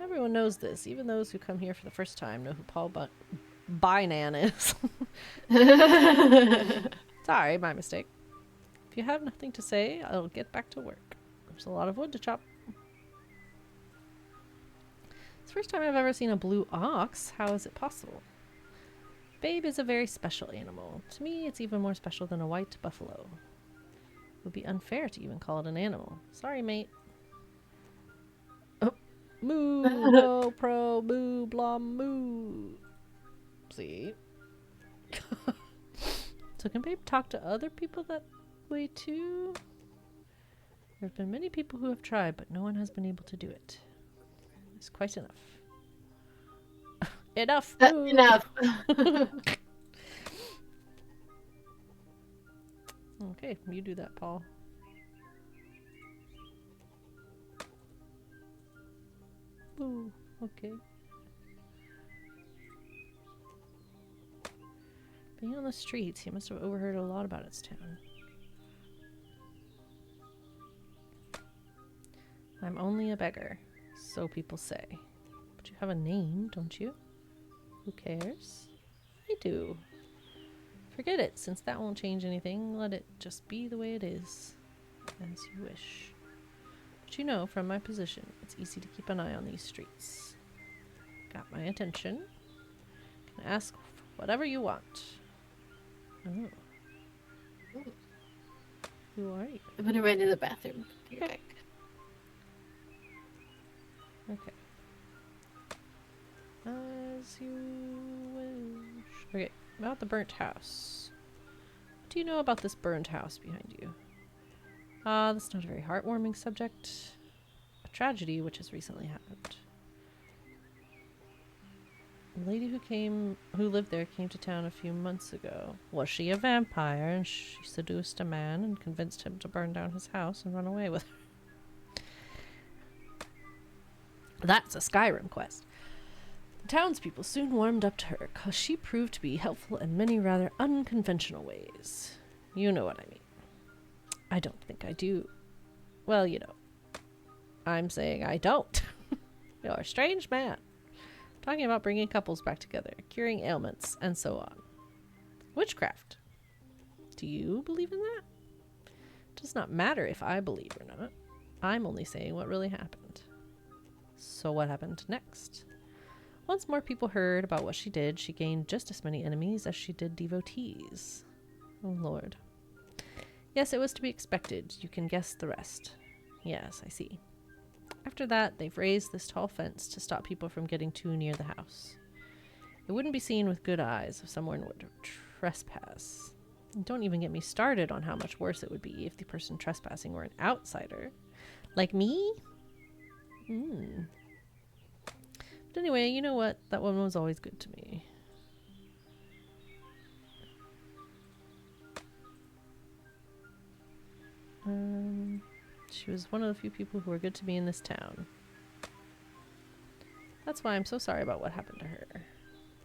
Everyone knows this. Even those who come here for the first time know who Paul Bynan is. Sorry, my mistake. If you have nothing to say, I'll get back to work. There's a lot of wood to chop. It's the first time I've ever seen a blue ox. How is it possible? Babe is a very special animal. To me, it's even more special than a white buffalo. It would be unfair to even call it an animal. Sorry, mate. Oh. Moo, no, pro, moo, blom, moo. See? So can Babe talk to other people that way too? There have been many people who have tried, but no one has been able to do it. It's quite enough. Enough! Enough! Okay, you do that, Paul. Ooh, okay. Being on the streets, he must have overheard a lot about its town. I'm only a beggar, so people say. But you have a name, don't you? Who cares? I do. Forget it, since that won't change anything. Let it just be the way it is. As you wish. But you know, from my position, it's easy to keep an eye on these streets. Got my attention. Can ask for whatever you want. Oh. Who are you? I'm gonna run to the bathroom. Be right back. Okay. As you wish. Okay, about the burnt house. What do you know about this burnt house behind you? That's not a very heartwarming subject. A tragedy which has recently happened. The lady who lived there came to town a few months ago. Was she a vampire, and she seduced a man and convinced him to burn down his house and run away with her? That's a Skyrim quest. The townspeople soon warmed up to her, cause she proved to be helpful in many rather unconventional ways. You know what I mean. I don't think I do. Well, you know. I'm saying I don't. You're a strange man. Talking about bringing couples back together, curing ailments, and so on. Witchcraft. Do you believe in that? It does not matter if I believe or not. I'm only saying what really happened. So what happened next? Once more people heard about what she did, she gained just as many enemies as she did devotees. Oh, Lord. Yes, it was to be expected. You can guess the rest. Yes, I see. After that, they've raised this tall fence to stop people from getting too near the house. It wouldn't be seen with good eyes if someone would trespass. And don't even get me started on how much worse it would be if the person trespassing were an outsider. Like me? But anyway, you know what? That woman was always good to me. She was one of the few people who were good to me in this town. That's why I'm so sorry about what happened to her.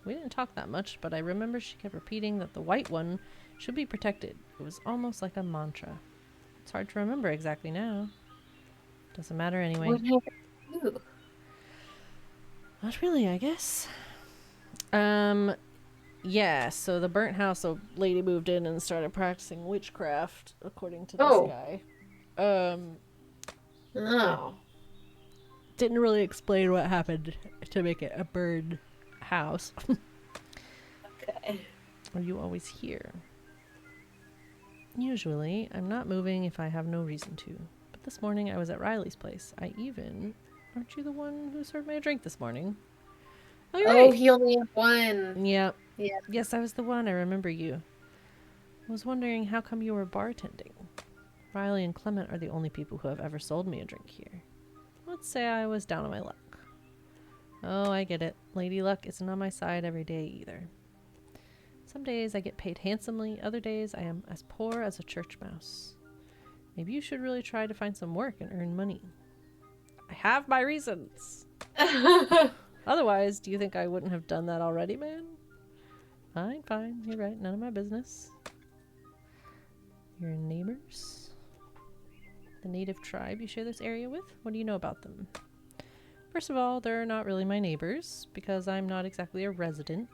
We didn't talk that much, but I remember she kept repeating that the white one should be protected. It was almost like a mantra. It's hard to remember exactly now. Doesn't matter anyway. What happened to you? Not really, I guess. Yeah, so the burnt house, a lady moved in and started practicing witchcraft, according to this guy. Didn't really explain what happened to make it a burned house. Okay. Are you always here? Usually, I'm not moving if I have no reason to. But this morning I was at Riley's place. Aren't you the one who served me a drink this morning? Oh, you're right. He only had one. Yeah. Yeah. Yes, I was the one. I remember you. I was wondering how come you were bartending. Riley and Clement are the only people who have ever sold me a drink here. Let's say I was down on my luck. Oh, I get it. Lady Luck isn't on my side every day either. Some days I get paid handsomely, other days I am as poor as a church mouse. Maybe you should really try to find some work and earn money. I have my reasons. Otherwise, do you think I wouldn't have done that already, man? Fine. You're right. None of my business. Your neighbors? The native tribe you share this area with? What do you know about them? First of all, they're not really my neighbors, because I'm not exactly a resident.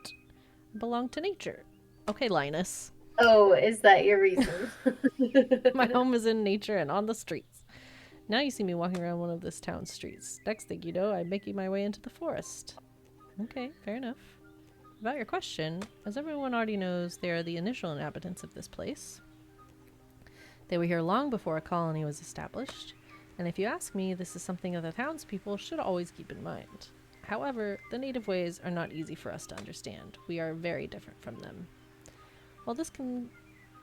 I belong to nature. Okay, Linus. Oh, is that your reason? My home is in nature and on the streets. Now you see me walking around one of this town's streets. Next thing you know, I'm making my way into the forest. Okay, fair enough. About your question, as everyone already knows, they are the initial inhabitants of this place. They were here long before a colony was established, and if you ask me, this is something that the townspeople should always keep in mind. However, the native ways are not easy for us to understand. We are very different from them. While this can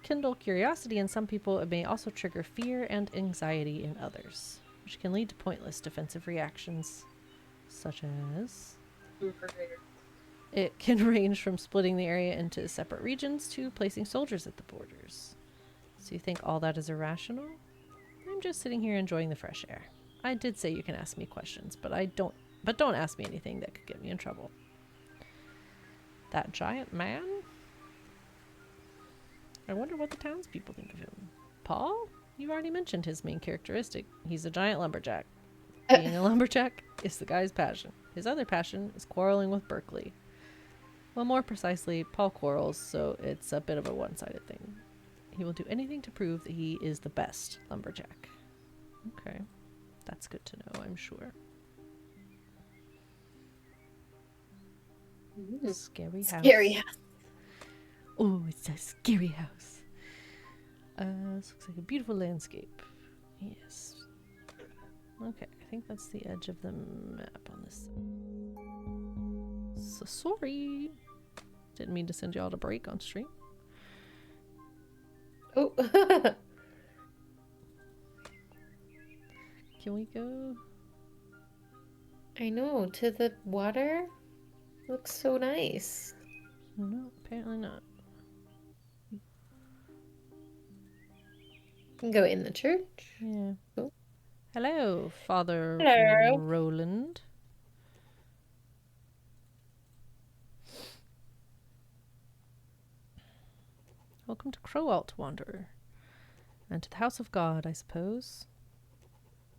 kindle curiosity in some people, it may also trigger fear and anxiety in others, which can lead to pointless defensive reactions, such as... It can range from splitting the area into separate regions to placing soldiers at the borders. So you think all that is irrational? I'm just sitting here enjoying the fresh air. I did say you can ask me questions, but don't ask me anything that could get me in trouble. That giant man? I wonder what the townspeople think of him. Paul? You already mentioned his main characteristic. He's a giant lumberjack. Being a lumberjack is the guy's passion. His other passion is quarreling with Berkeley. Well, more precisely, Paul quarrels, so it's a bit of a one-sided thing. He will do anything to prove that he is the best lumberjack. Okay. That's good to know, I'm sure. Scary house. Scary house. Oh, it's a scary house. This looks like a beautiful landscape. Yes. Okay, I think that's the edge of the map on this. So sorry. Didn't mean to send y'all to break on stream. Oh. Can we go? I know, to the water? Looks so nice. No, apparently not. Can go in the church. Yeah. Oh. Hello, Father Hello. Roland. Welcome to Crowalt, Wanderer. And to the House of God, I suppose.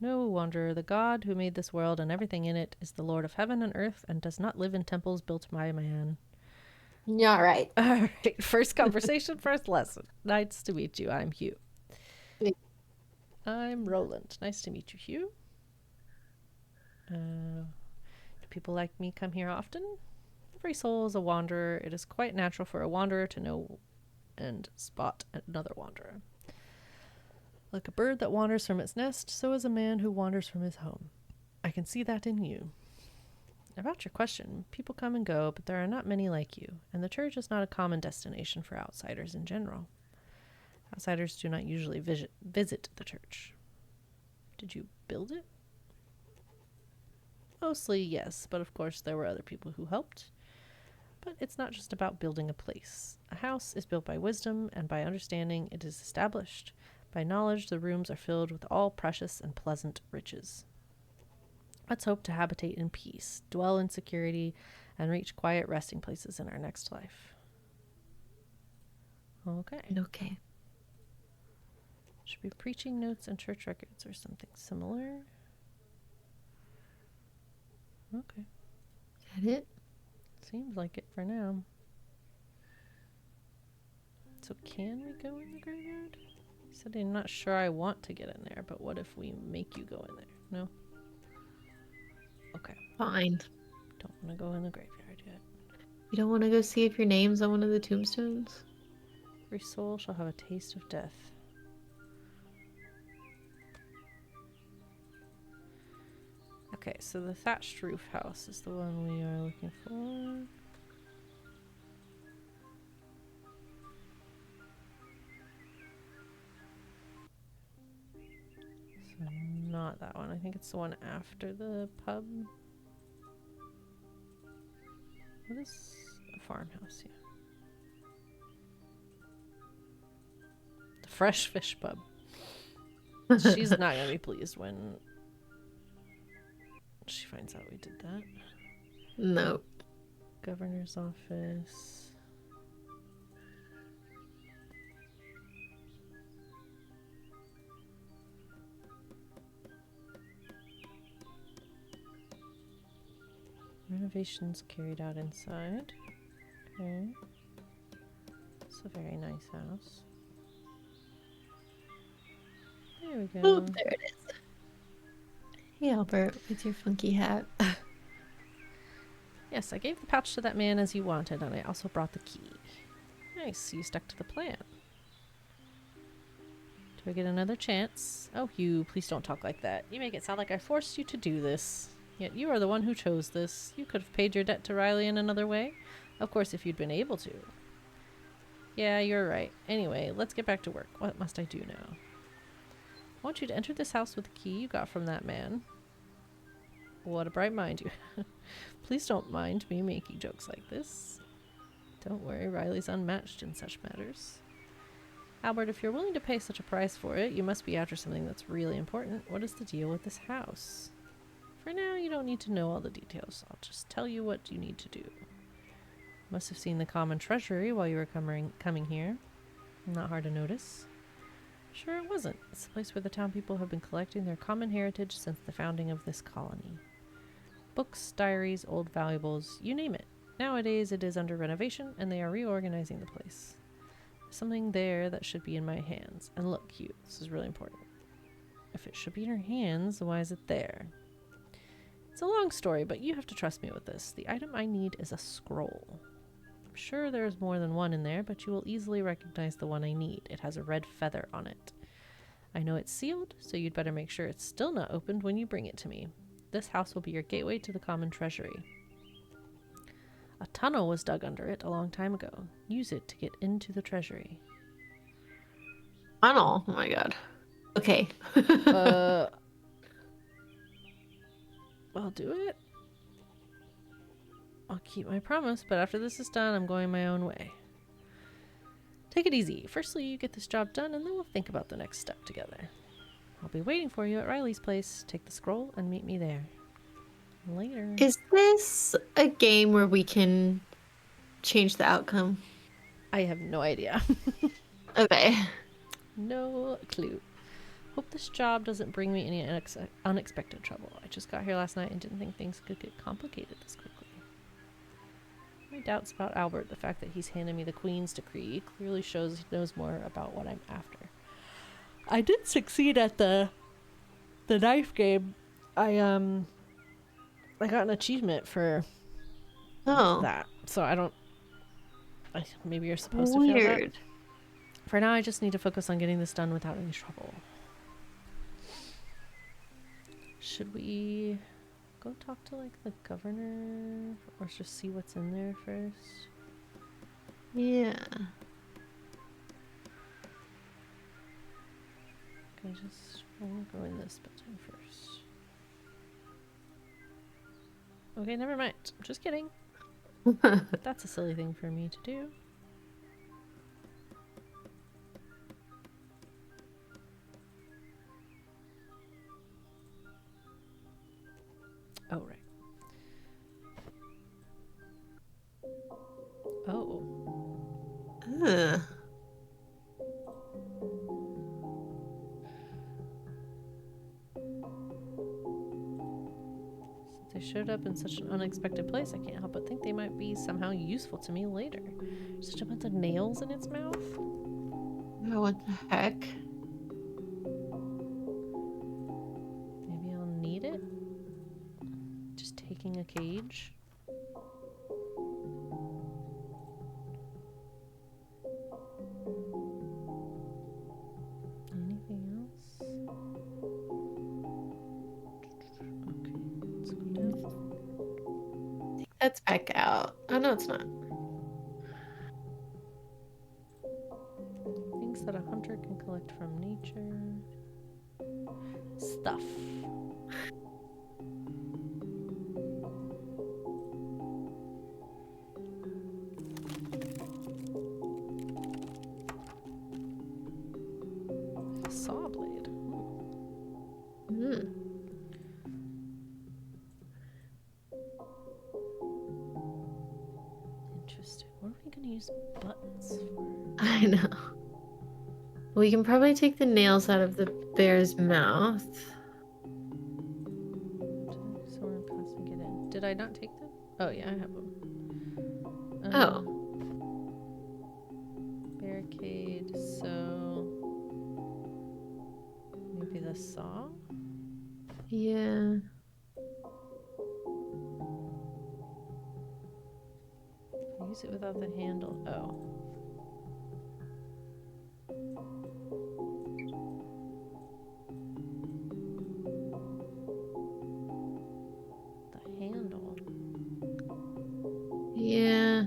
No, wanderer, the God who made this world and everything in it is the Lord of heaven and earth and does not live in temples built by man. Yeah, all right. All right. First conversation, first lesson. Nice to meet you. I'm Hugh. I'm Roland. Nice to meet you, Hugh. Do people like me come here often? Every soul is a wanderer. It is quite natural for a wanderer to know and spot another wanderer. Like a bird that wanders from its nest, so is a man who wanders from his home. I can see that in you. About your question, people come and go, but there are not many like you, and the church is not a common destination for outsiders in general. Outsiders do not usually visit the church. Did you build it? Mostly, yes, but of course there were other people who helped. But it's not just about building a place. A house is built by wisdom, and by understanding it is established. By knowledge, the rooms are filled with all precious and pleasant riches. Let's hope to habitate in peace, dwell in security, and reach quiet resting places in our next life. Okay. Okay. Should be preaching notes and church records or something similar. Okay. Is that it? Seems like it for now. So can we go in the graveyard? He said I'm not sure I want to get in there, but what if we make you go in there? No? Okay. Fine. Don't want to go in the graveyard yet. You don't want to go see if your name's on one of the tombstones? Every soul shall have a taste of death. Okay, so the thatched roof house is the one we are looking for. So not that one. I think it's the one after the pub. What is a farmhouse here? The Fresh Fish Pub. She's not going to be pleased when she finds out we did that. Nope. Governor's office. Renovations carried out inside. Okay. It's a very nice house. There we go. Oh, there it is. Hey, Albert, with your funky hat. Yes, I gave the pouch to that man as you wanted, and I also brought the key. Nice, you stuck to the plan. Do I get another chance? Oh, Hugh, please don't talk like that. You make it sound like I forced you to do this. Yet you are the one who chose this. You could have paid your debt to Riley in another way. Of course, if you'd been able to. Yeah, you're right. Anyway, let's get back to work. What must I do now? I want you to enter this house with the key you got from that man. What a bright mind you. Please don't mind me making jokes like this. Don't worry, Riley's unmatched in such matters. Albert, if you're willing to pay such a price for it, you must be after something that's really important. What is the deal with this house? For now, you don't need to know all the details. I'll just tell you what you need to do. You must have seen the common treasury while you were coming here. Not hard to notice. Sure it wasn't. It's the place where the town people have been collecting their common heritage since the founding of this colony. Books, diaries, old valuables, you name it. Nowadays it is under renovation and they are reorganizing the place. There's something there that should be in my hands. And look, Hugh, this is really important. If it should be in your hands, why is it there? It's a long story, but you have to trust me with this. The item I need is a scroll. I'm sure there's more than one in there, but you will easily recognize the one I need. It has a red feather on it. I know it's sealed, so you'd better make sure it's still not opened when you bring it to me. This house will be your gateway to the common treasury. A tunnel was dug under it a long time ago. Use it to get into the treasury. Tunnel? Oh my god. Okay. I'll do it. I'll keep my promise, but after this is done, I'm going my own way. Take it easy. Firstly, you get this job done, and then we'll think about the next step together. I'll be waiting for you at Riley's place. Take the scroll and meet me there. Later. Is this a game where we can change the outcome? I have no idea. Okay. No clue. Hope this job doesn't bring me any unexpected trouble. I just got here last night and didn't think things could get complicated this quickly. My doubts about Albert, the fact that he's handed me the Queen's decree, clearly shows he knows more about what I'm after. I did succeed at the knife game. I got an achievement for that. So I don't... maybe you're supposed to feel that. For now, I just need to focus on getting this done without any trouble. Should we go talk to, like, the governor? Or just see what's in there first? Yeah. I want to go in this building first. Okay, never mind. I'm just kidding. That's a silly thing for me to do. Oh, right. Oh. Since they showed up in such an unexpected place, I can't help but think they might be somehow useful to me later. Such a bunch of nails in its mouth. Oh, what the heck? Maybe I'll need it. Just taking a cage. Anything else? Okay, let's go down. I think that's back out. Oh, no, it's not. Things that a hunter can collect from nature. Stuff. Saw blade. Interesting. What are we gonna use buttons for? I know. We can probably take the nails out of the bear's mouth. Someone passing it in. Did I not take them? Oh yeah, I have them. Barricade. So maybe the saw. Yeah. Use it without the handle. Oh. The handle. Yeah.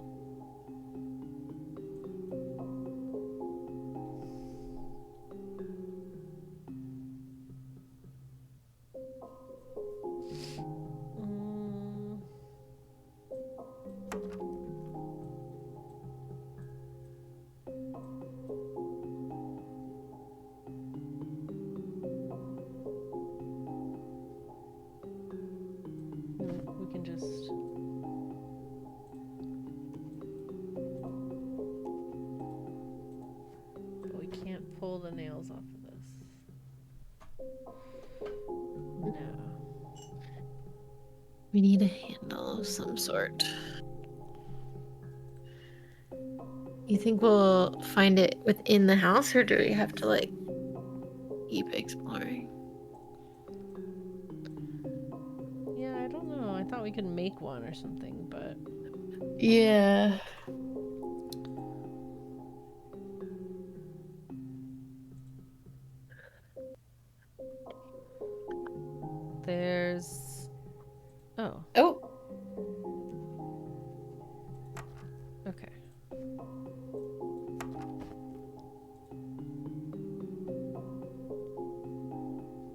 Pull the nails off of this. No. We need a handle of some sort. You think we'll find it within the house, or do we have to, like, keep exploring? Yeah, I don't know. I thought we could make one or something, but... Yeah. There's... Oh. Oh. Okay.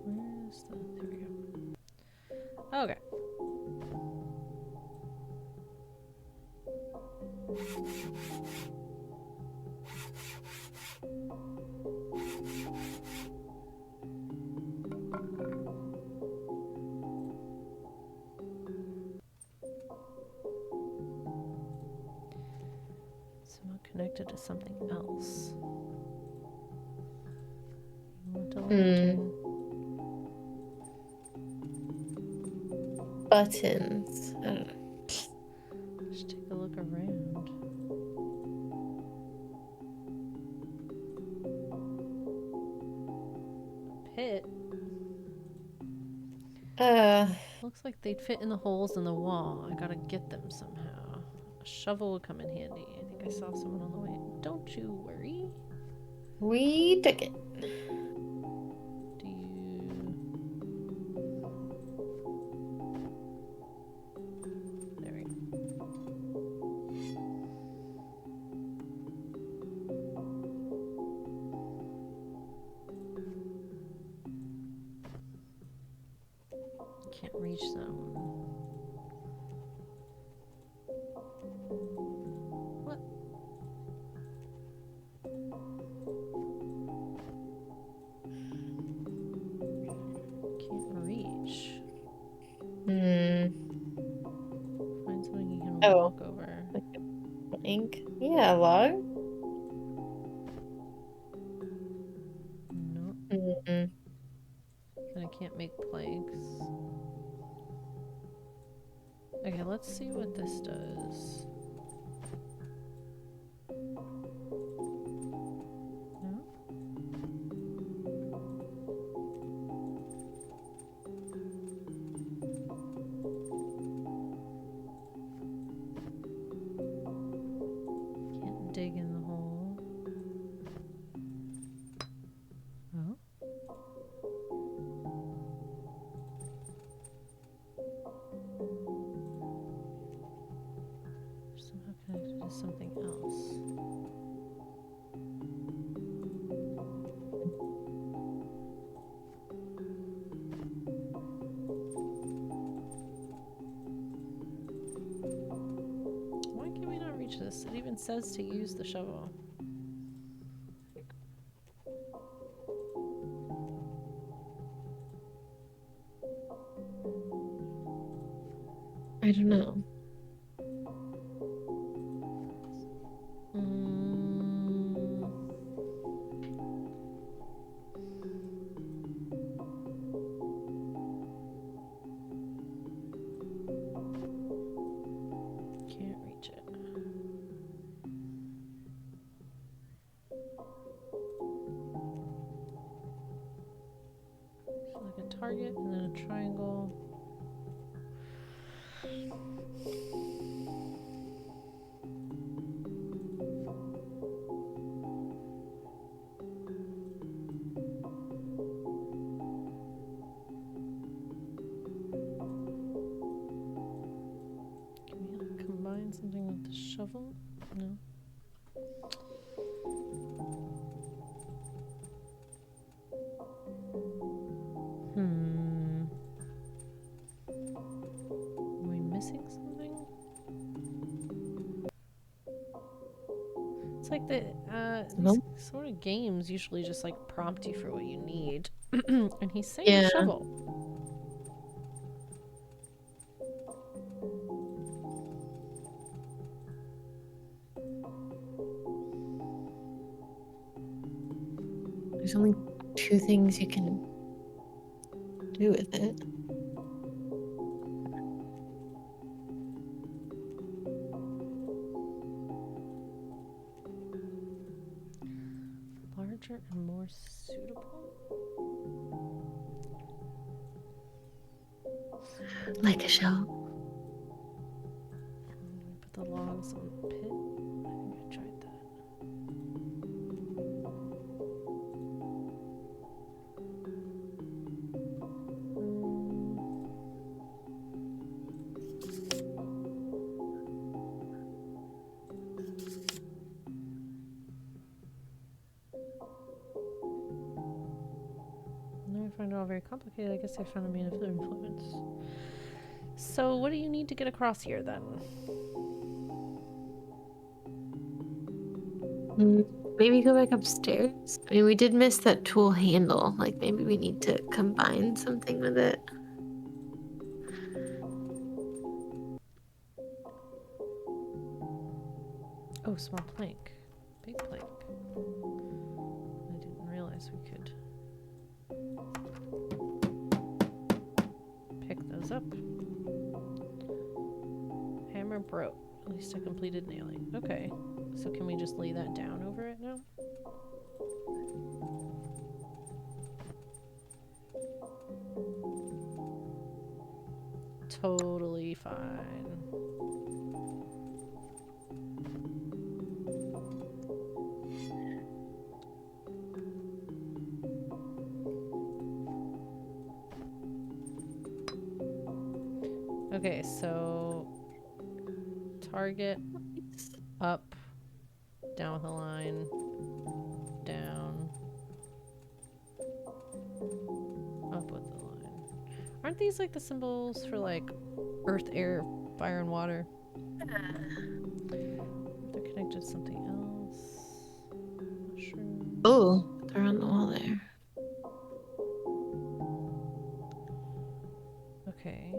Where's the... There we go. Okay. Somehow connected to something else. want a lantern. Buttons. I don't know. Just take a look around. Pit. Looks like they'd fit in the holes in the wall. I gotta get them somehow. A shovel would come in handy. I think I saw someone on the way. Don't you worry. We took it. Do you... There we go. Can't reach that one. What? Can't reach. Find something you can walk over. Ink? Yeah, log? No. And I can't make planks. Okay, let's see what this does. No? Can't dig in the hole. Oh? Somehow connected to something else. Why can we not reach this? It even says to use the shovel. I don't know. Can't reach it. So like a target and then a triangle. Can we like combine something with the shovel? No. Are we missing something? It's like the these sort of games usually just like prompt you for what you need. And he's saying shovel. There's only 2 things you can do with it. Larger and more suitable? Like a shell. Put the logs on the pit. I think I tried that. Now I find it all very complicated. I guess I found a man of influence. So what do you need to get across here then? Maybe go back upstairs. I mean, we did miss that tool handle. Like, maybe we need to combine something with it. Oh, small plank. Big plank. I didn't realize we could. these up. Hammer broke. At least I completed nailing. Okay. So can we just lay that down over it now? Totally fine. Okay, so target up, down with a line, down, up with the line. Aren't these like the symbols for like earth, air, fire, and water? They're connected to something else. Not sure. Oh, they're on the wall there. Okay.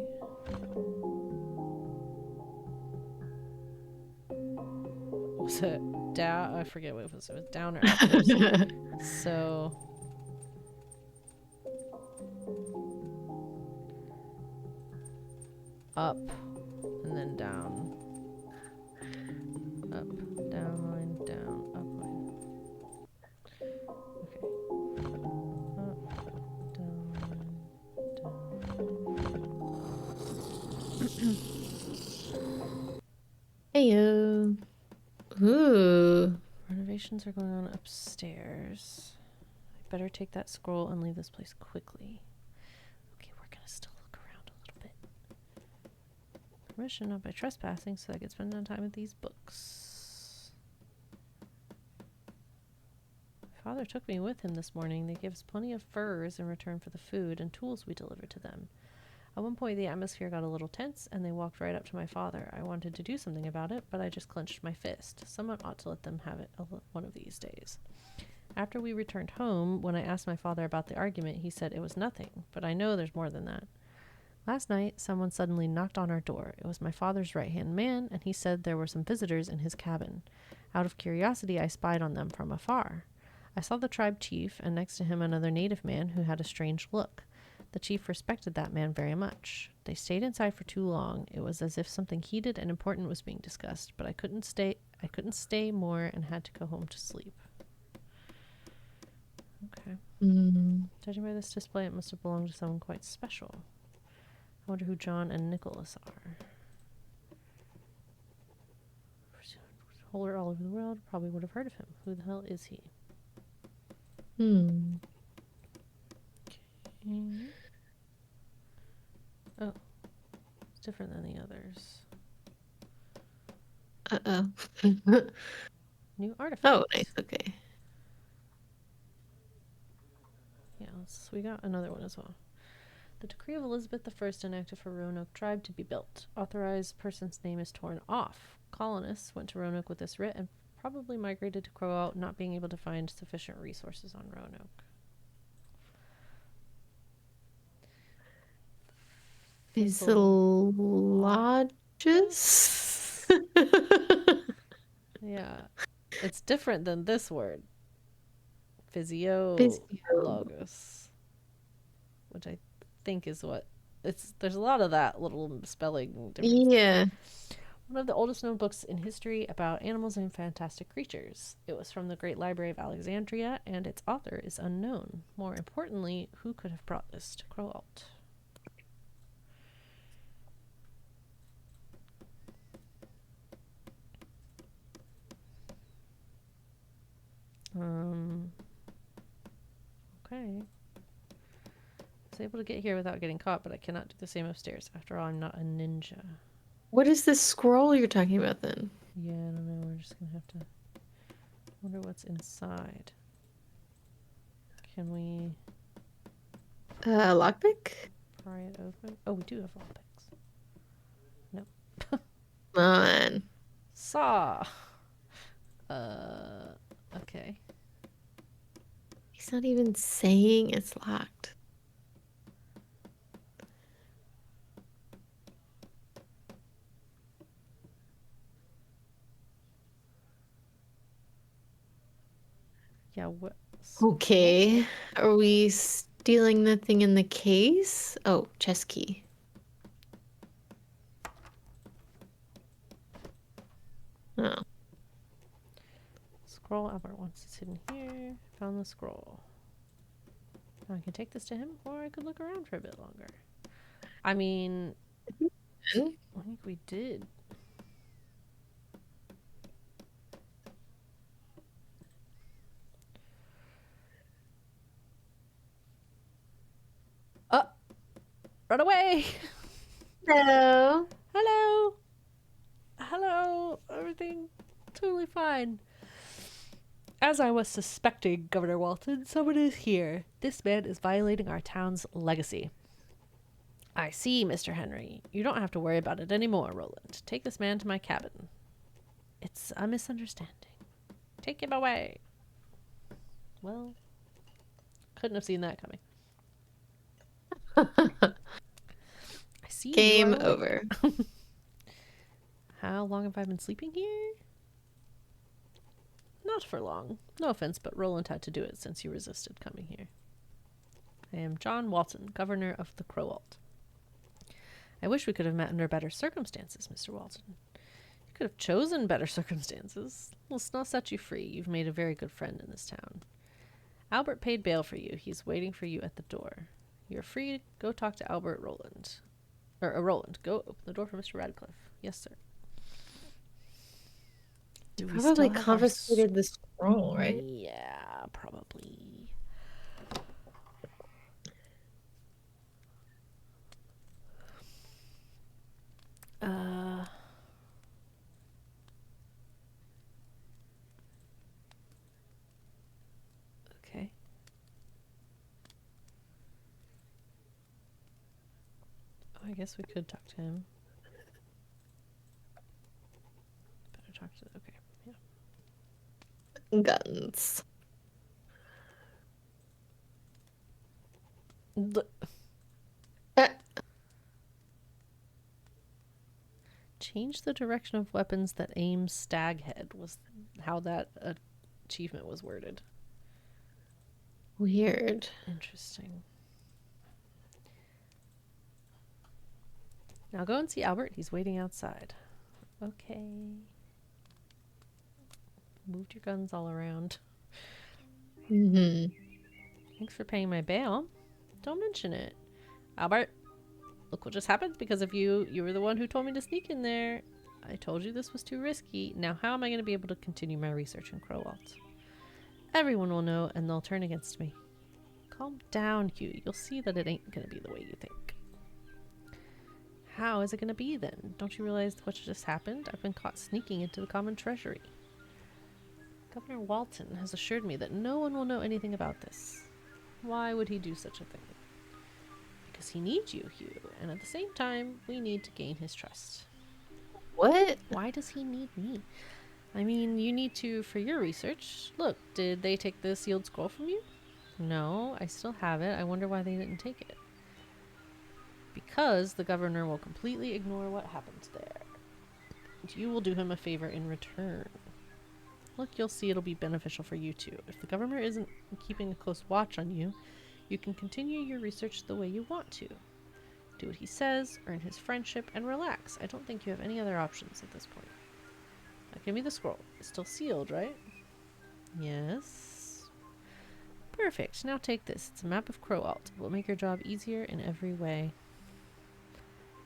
Was it down? I forget what it was. It was down or upwards. So up and then down. Up, down line, down, up line. Okay. Up, down line, down. Heyo. Ooh. Renovations are going on upstairs. I better take that scroll and leave this place quickly. Okay, we're gonna still look around a little bit. Permission not by trespassing, so I can spend some time with these books. My father took me with him this morning. They gave us plenty of furs in return for the food and tools we delivered to them. At one point, the atmosphere got a little tense, and they walked right up to my father. I wanted to do something about it, but I just clenched my fist. Someone ought to let them have it one of these days. After we returned home, when I asked my father about the argument, he said it was nothing, but I know there's more than that. Last night, someone suddenly knocked on our door. It was my father's right-hand man, and he said there were some visitors in his cabin. Out of curiosity, I spied on them from afar. I saw the tribe chief, and next to him another native man who had a strange look. The chief respected that man very much. They stayed inside for too long. It was as if something heated and important was being discussed, but I couldn't stay more and had to go home to sleep. Okay. Judging by this display, it must have belonged to someone quite special. I wonder who John and Nicholas are. Holder all over the world, probably would have heard of him. Who the hell is he? Okay. Oh. It's different than the others. Uh-oh. New artifact. Oh, nice. Okay. Yeah, we got another one as well. The decree of Elizabeth I enacted for Roanoke tribe to be built. Authorized person's name is torn off. Colonists went to Roanoke with this writ and probably migrated to Crowalt, not being able to find sufficient resources on Roanoke. Physiologus? Yeah. It's different than this word. Physiologus. Which I think is what there's a lot of that little spelling difference. Yeah. One of the oldest known books in history about animals and fantastic creatures. It was from the Great Library of Alexandria, and its author is unknown. More importantly, who could have brought this to Crowalt? Okay. I was able to get here without getting caught, but I cannot do the same upstairs. After all, I'm not a ninja. What is this scroll you're talking about then? Yeah, I don't know. We're just gonna have to wonder what's inside. Can we lockpick? pry it open? Oh, we do have lockpicks. Nope. Come on. Saw. Okay. He's not even saying it's locked. Yeah, what? Okay. Are we stealing the thing in the case? Oh, chess key. Oh. Scroll. Albert wants it's hidden here. Found the scroll. Now I can take this to him, or I could look around for a bit longer. I mean, I think we did. Oh! Run away! Hello. Hello! Hello! Everything totally fine. As I was suspecting, Governor Walton, someone is here. This man is violating our town's legacy. I see, Mr. Henry. You don't have to worry about it anymore, Roland. Take this man to my cabin. It's a misunderstanding. Take him away. Well, couldn't have seen that coming. I see. Game over. How long have I been sleeping here? Not for long. No offense, but Roland had to do it since you resisted coming here. I am John Walton, Governor of the Crowalt. I wish we could have met under better circumstances, Mr. Walton. You could have chosen better circumstances. We'll not set you free. You've made a very good friend in this town. Albert paid bail for you. He's waiting for you at the door. You're free to go talk to Albert Roland. Roland, go open the door for Mr. Radcliffe. Yes, sir. You probably confiscated the scroll, right? Yeah, probably. Okay. Oh, I guess we could talk to him. Better talk to... Okay, yeah. Guns. Change the direction of weapons that aim staghead was how that achievement was worded. Weird. Interesting. Now go and see Albert. He's waiting outside. Okay. Moved your guns all around. Mm-hmm. Thanks for paying my bail. Don't mention it. Albert, look what just happened because of you. You were the one who told me to sneak in there. I told you this was too risky. Now how am I going to be able to continue my research in Crowalt? Everyone will know and they'll turn against me. Calm down, Hugh. You'll see that it ain't going to be the way you think. How is it going to be then? Don't you realize what just happened? I've been caught sneaking into the common treasury. Governor Walton has assured me that no one will know anything about this. Why would he do such a thing? Because he needs you, Hugh, and at the same time, we need to gain his trust. What? Why does he need me? I mean, you need to for your research. Look, did they take the sealed scroll from you? No, I still have it. I wonder why they didn't take it. Because the governor will completely ignore what happened there. And you will do him a favor in return. Look, you'll see it'll be beneficial for you too. If the governor isn't keeping a close watch on you, you can continue your research the way you want to. Do what he says, earn his friendship, and relax. I don't think you have any other options at this point. Now give me the scroll. It's still sealed, right? Yes. Perfect. Now take this. It's a map of Crowalt. It will make your job easier in every way.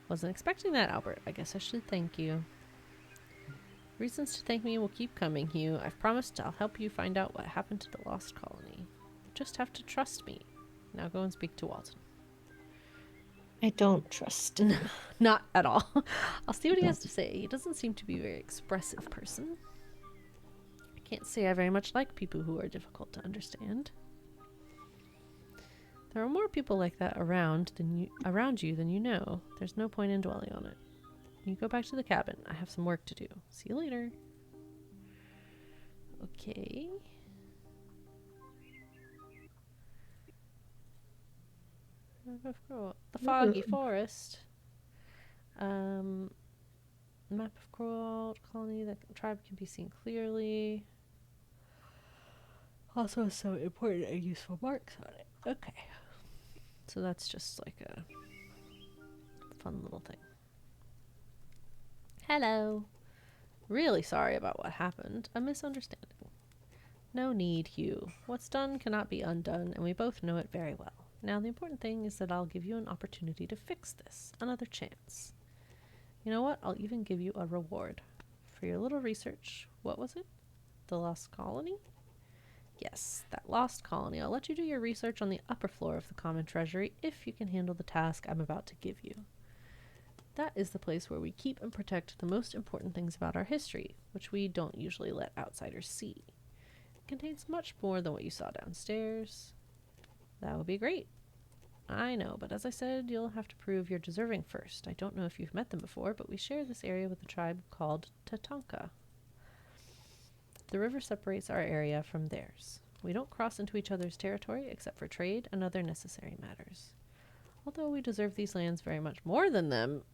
Wasn't expecting that, Albert. I guess I should thank you. Reasons to thank me will keep coming, Hugh. I've promised I'll help you find out what happened to the lost colony. You just have to trust me. Now go and speak to Walton. I don't trust him. Not at all. I'll see what he has to say. He doesn't seem to be a very expressive person. I can't say I very much like people who are difficult to understand. There are more people like that around you than you know. There's no point in dwelling on it. You go back to the cabin. I have some work to do. See you later. Okay. The foggy forest. Map of Crowalt colony. The tribe can be seen clearly. Also has some important and useful marks on it. Okay. So that's just like a fun little thing. Hello. Really sorry about what happened. A misunderstanding. No need, Hugh. What's done cannot be undone, and we both know it very well. Now, the important thing is that I'll give you an opportunity to fix this. Another chance. You know what? I'll even give you a reward. For your little research. What was it? The Lost Colony? Yes, that Lost Colony. I'll let you do your research on the upper floor of the Common Treasury if you can handle the task I'm about to give you. That is the place where we keep and protect the most important things about our history, which we don't usually let outsiders see. It contains much more than what you saw downstairs. That would be great. I know, but as I said, you'll have to prove you're deserving first. I don't know if you've met them before, but we share this area with a tribe called Tatanka. The river separates our area from theirs. We don't cross into each other's territory except for trade and other necessary matters. Although we deserve these lands very much more than them,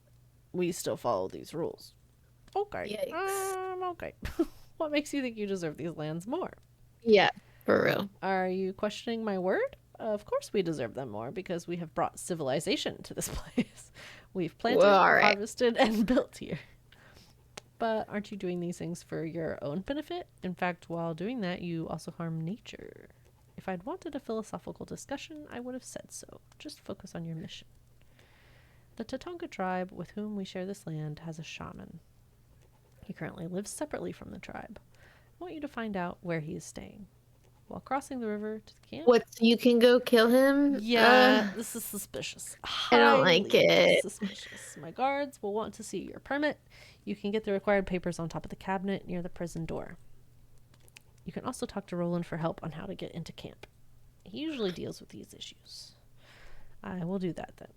we still follow these rules. Okay. Yikes. Okay. What makes you think you deserve these lands more? Yeah, for real. Are you questioning my word? Of course we deserve them more because we have brought civilization to this place. We've planted, harvested, and built here. But aren't you doing these things for your own benefit? In fact, while doing that, you also harm nature. If I'd wanted a philosophical discussion, I would have said so. Just focus on your mission. The Tatanka tribe with whom we share this land has a shaman. He currently lives separately from the tribe. I want you to find out where he is staying. While crossing the river to the camp... What, you can go kill him? Yeah, this is suspicious. I don't like it. Suspicious. My guards will want to see your permit. You can get the required papers on top of the cabinet near the prison door. You can also talk to Roland for help on how to get into camp. He usually deals with these issues. I will do that then.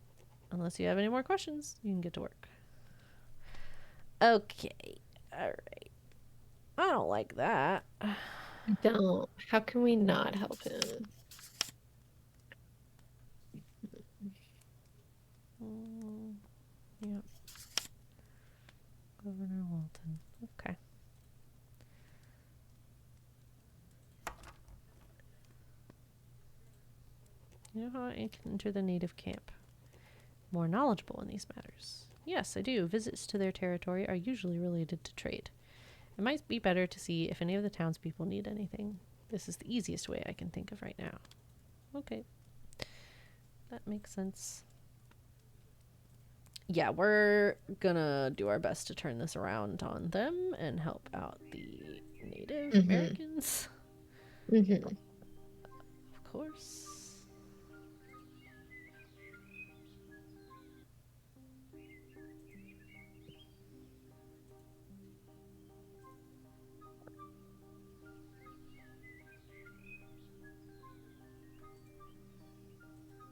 Unless you have any more questions, you can get to work. Okay. Alright. I don't like that. I don't. How can we not help him? Yep. Governor Walton. Okay. You know how I can enter the native camp? More knowledgeable in these matters. Yes, I do. Visits to their territory are usually related to trade. It might be better to see if any of the townspeople need anything. This is the easiest way I can think of right now. Okay. That makes sense. Yeah, we're gonna do our best to turn this around on them and help out the Native Americans. Of course.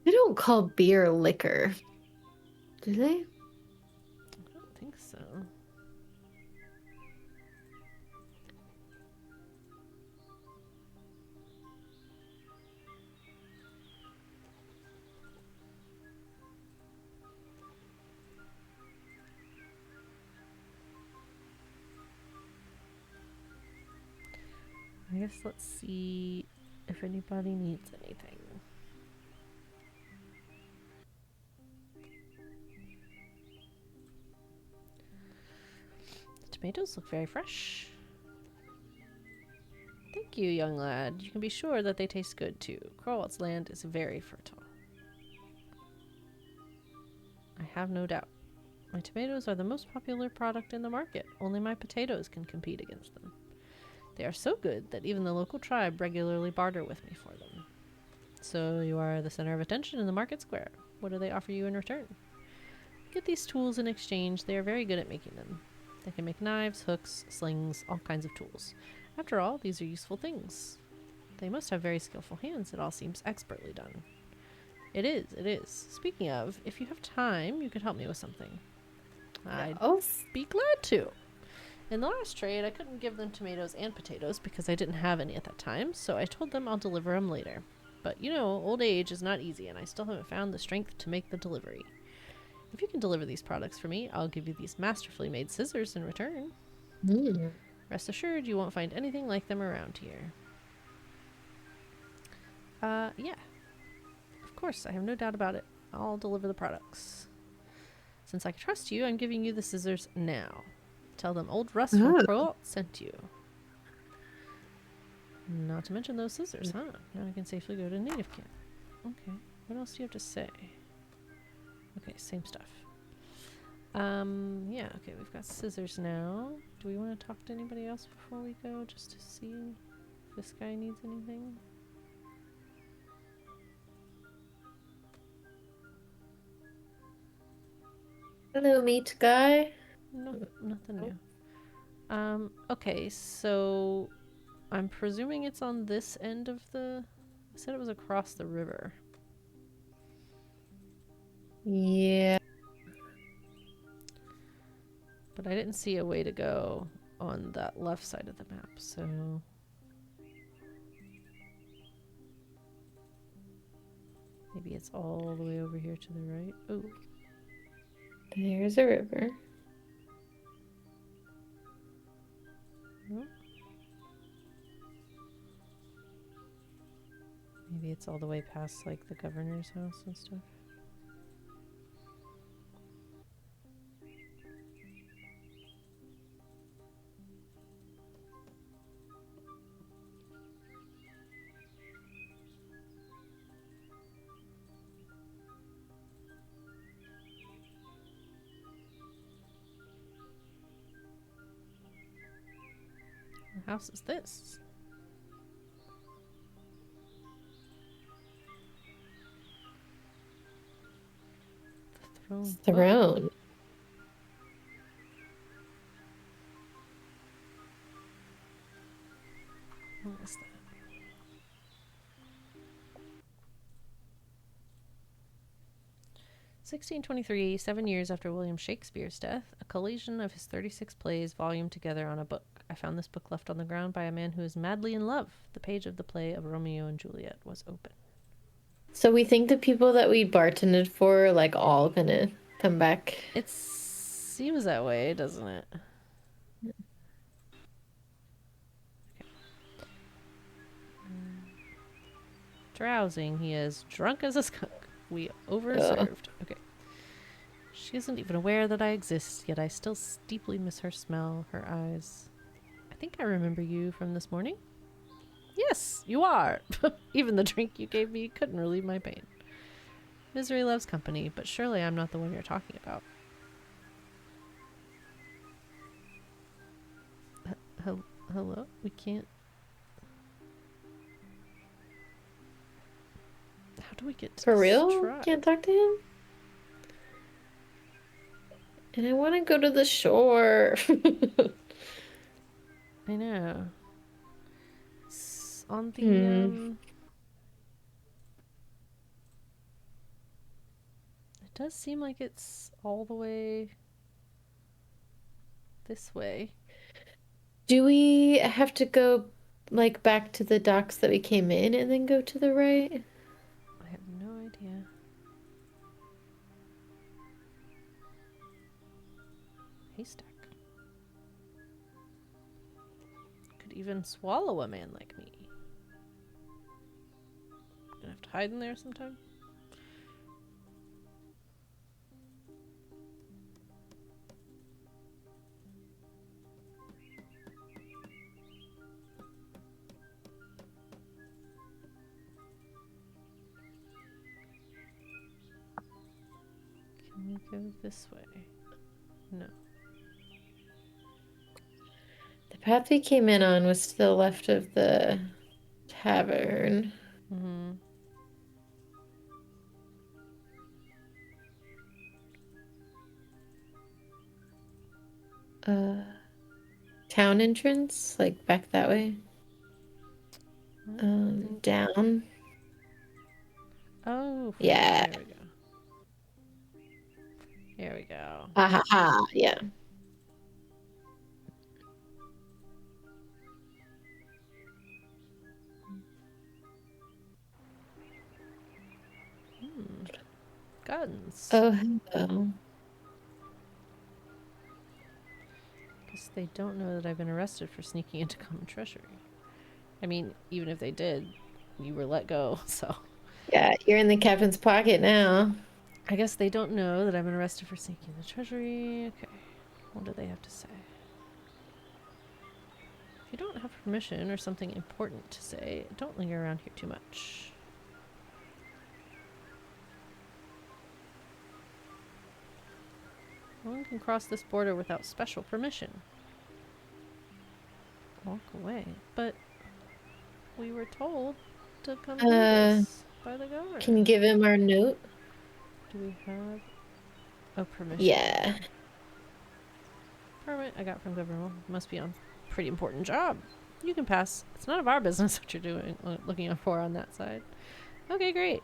They don't call beer liquor, do they? I don't think so. I guess let's see if anybody needs anything. The tomatoes look very fresh. Thank you, young lad. You can be sure that they taste good too. Crowalt's land is very fertile. I have no doubt. My tomatoes are the most popular product in the market. Only my potatoes can compete against them. They are so good that even the local tribe regularly barter with me for them. So you are the center of attention in the market square. What do they offer you in return? Get these tools in exchange. They are very good at making them. They can make knives, hooks, slings, all kinds of tools. After all, these are useful things. They must have very skillful hands. It all seems expertly done. It is, it is. Speaking of, if you have time, you could help me with something. I'd be glad to. In the last trade, I couldn't give them tomatoes and potatoes because I didn't have any at that time, so I told them I'll deliver them later. But, you know, old age is not easy, and I still haven't found the strength to make the delivery. If you can deliver these products for me, I'll give you these masterfully made scissors in return. Rest assured, you won't find anything like them around here. Yeah. Of course, I have no doubt about it. I'll deliver the products. Since I can trust you, I'm giving you the scissors now. Tell them old Russ from Crowalt sent you. Not to mention those scissors, huh? Now I can safely go to native camp. Okay. What else do you have to say? Okay, same stuff. Yeah, okay, we've got scissors now. Do we want to talk to anybody else before we go, just to see if this guy needs anything? Hello, meat guy. No, nothing new. Okay, so I'm presuming it's on this end of the... I said it was across the river. Yeah. But I didn't see a way to go on that left side of the map, so... Maybe it's all the way over here to the right. Oh. There's a river. No. Maybe it's all the way past, like, the governor's house and stuff. What house is this? The throne. What is that? "1623, 7 years after William Shakespeare's death, a collation of his 36 plays volumed together on a book. I found this book left on the ground by a man who is madly in love. The page of the play of Romeo and Juliet was open." So we think the people that we bartended for are, like, all gonna come back. It seems that way, doesn't it? Okay. Drowsing, he is drunk as a skunk. We overserved. Okay. She isn't even aware that I exist, yet I still deeply miss her smell, her eyes. I think I remember you from this morning. Yes, you are. Even the drink you gave me couldn't relieve my pain. Misery loves company, but surely I'm not the one you're talking about. Hello? We can't... How do we get to For real? tribe? Can't talk to him? And I want to go to the shore. I know. It's on the, It does seem like it's all the way this way. Do we have to go, like, back to the docks that we came in and then go to the right? I have no idea. Haystack. Could even swallow a man like me. Gonna have to hide in there sometime? Can we go this way? No. The path we came in on was to the left of the tavern. Mm-hmm. Town entrance, like back that way. Down. Oh, yeah. There we go. Here we go. Ha ha ha, yeah. Guns. Oh, hello. Guess they don't know that I've been arrested for sneaking into common treasury. I mean, even if they did, you were let go, so... Yeah, you're in the captain's pocket now. I guess they don't know that I've been arrested for sneaking into treasury. Okay. What do they have to say? If you don't have permission or something important to say, don't linger around here too much. No one can cross this border without special permission. Walk away. But we were told to come do this by the governor. Can you give him our note? Do we have a permission? Yeah. Permit I got from governor. Must be on pretty important job. You can pass. It's none of our business what you're doing, looking for on that side. Okay, great.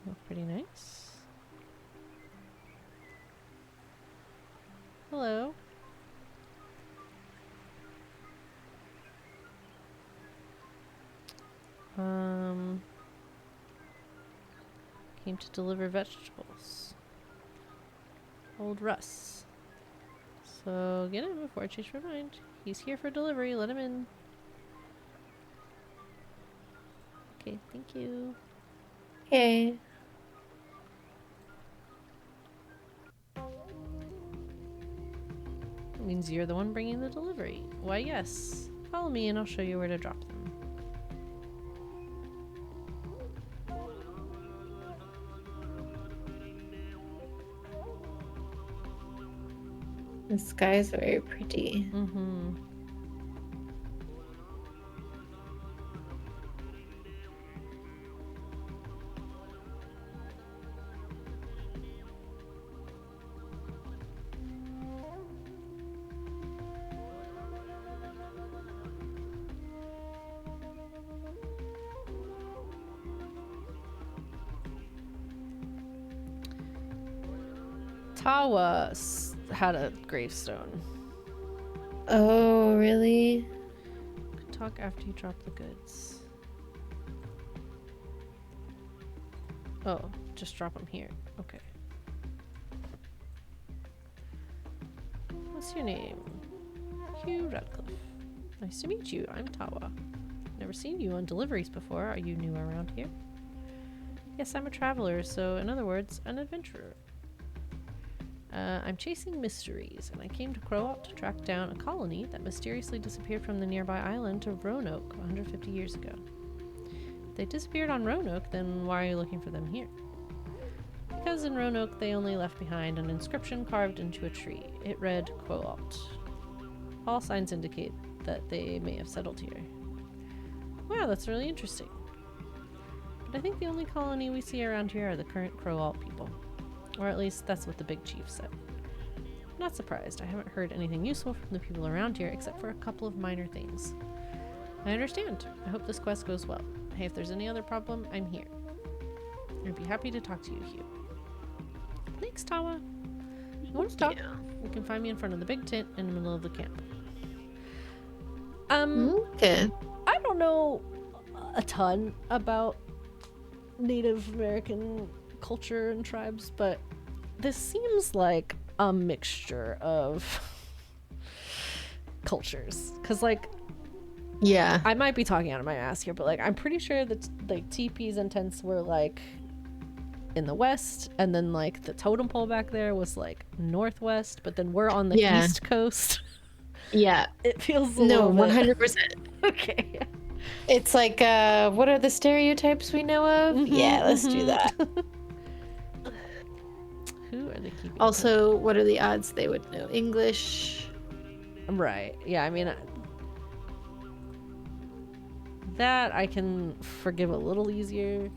Look pretty nice. Hello. Came to deliver vegetables. Old Russ. So get him before I change my mind. He's here for delivery. Let him in. Okay, thank you. Okay. That means you're the one bringing the delivery. Why, yes. Follow me and I'll show you where to drop them. The sky is very pretty. Mm-hmm. Tawa had a gravestone. Oh, really? Could talk after you drop the goods. Oh, just drop them here. Okay. What's your name? Hugh Radcliffe. Nice to meet you. I'm Tawa. Never seen you on deliveries before. Are you new around here? Yes, I'm a traveler, so in other words, an adventurer. I'm chasing mysteries, and I came to Crowalt to track down a colony that mysteriously disappeared from the nearby island of Roanoke 150 years ago. If they disappeared on Roanoke, then why are you looking for them here? Because in Roanoke they only left behind an inscription carved into a tree. It read, Crowalt. All signs indicate that they may have settled here. Wow, that's really interesting. But I think the only colony we see around here are the current Crowalt people. Or at least that's what the big chief said. I'm not surprised. I haven't heard anything useful from the people around here except for a couple of minor things. I understand. I hope this quest goes well. Hey, if there's any other problem, I'm here. I'd be happy to talk to you, Hugh. Thanks, Tawa. You want to talk? Yeah. You can find me in front of the big tent in the middle of the camp. Okay. I don't know a ton about Native American culture and tribes, but this seems like a mixture of cultures. Because, like, yeah, I might be talking out of my ass here, but, like, I'm pretty sure that, like, teepees and tents were, like, in the west, and then, like, the totem pole back there was, like, northwest, but then we're on the east coast. Yeah. It feels a no, little bit... 100%. Okay. It's like, what are the stereotypes we know of? Mm-hmm, yeah, let's do that. Who are they keeping? Also, what are the odds they would know English? Right. Yeah, I mean, that I can forgive a little easier,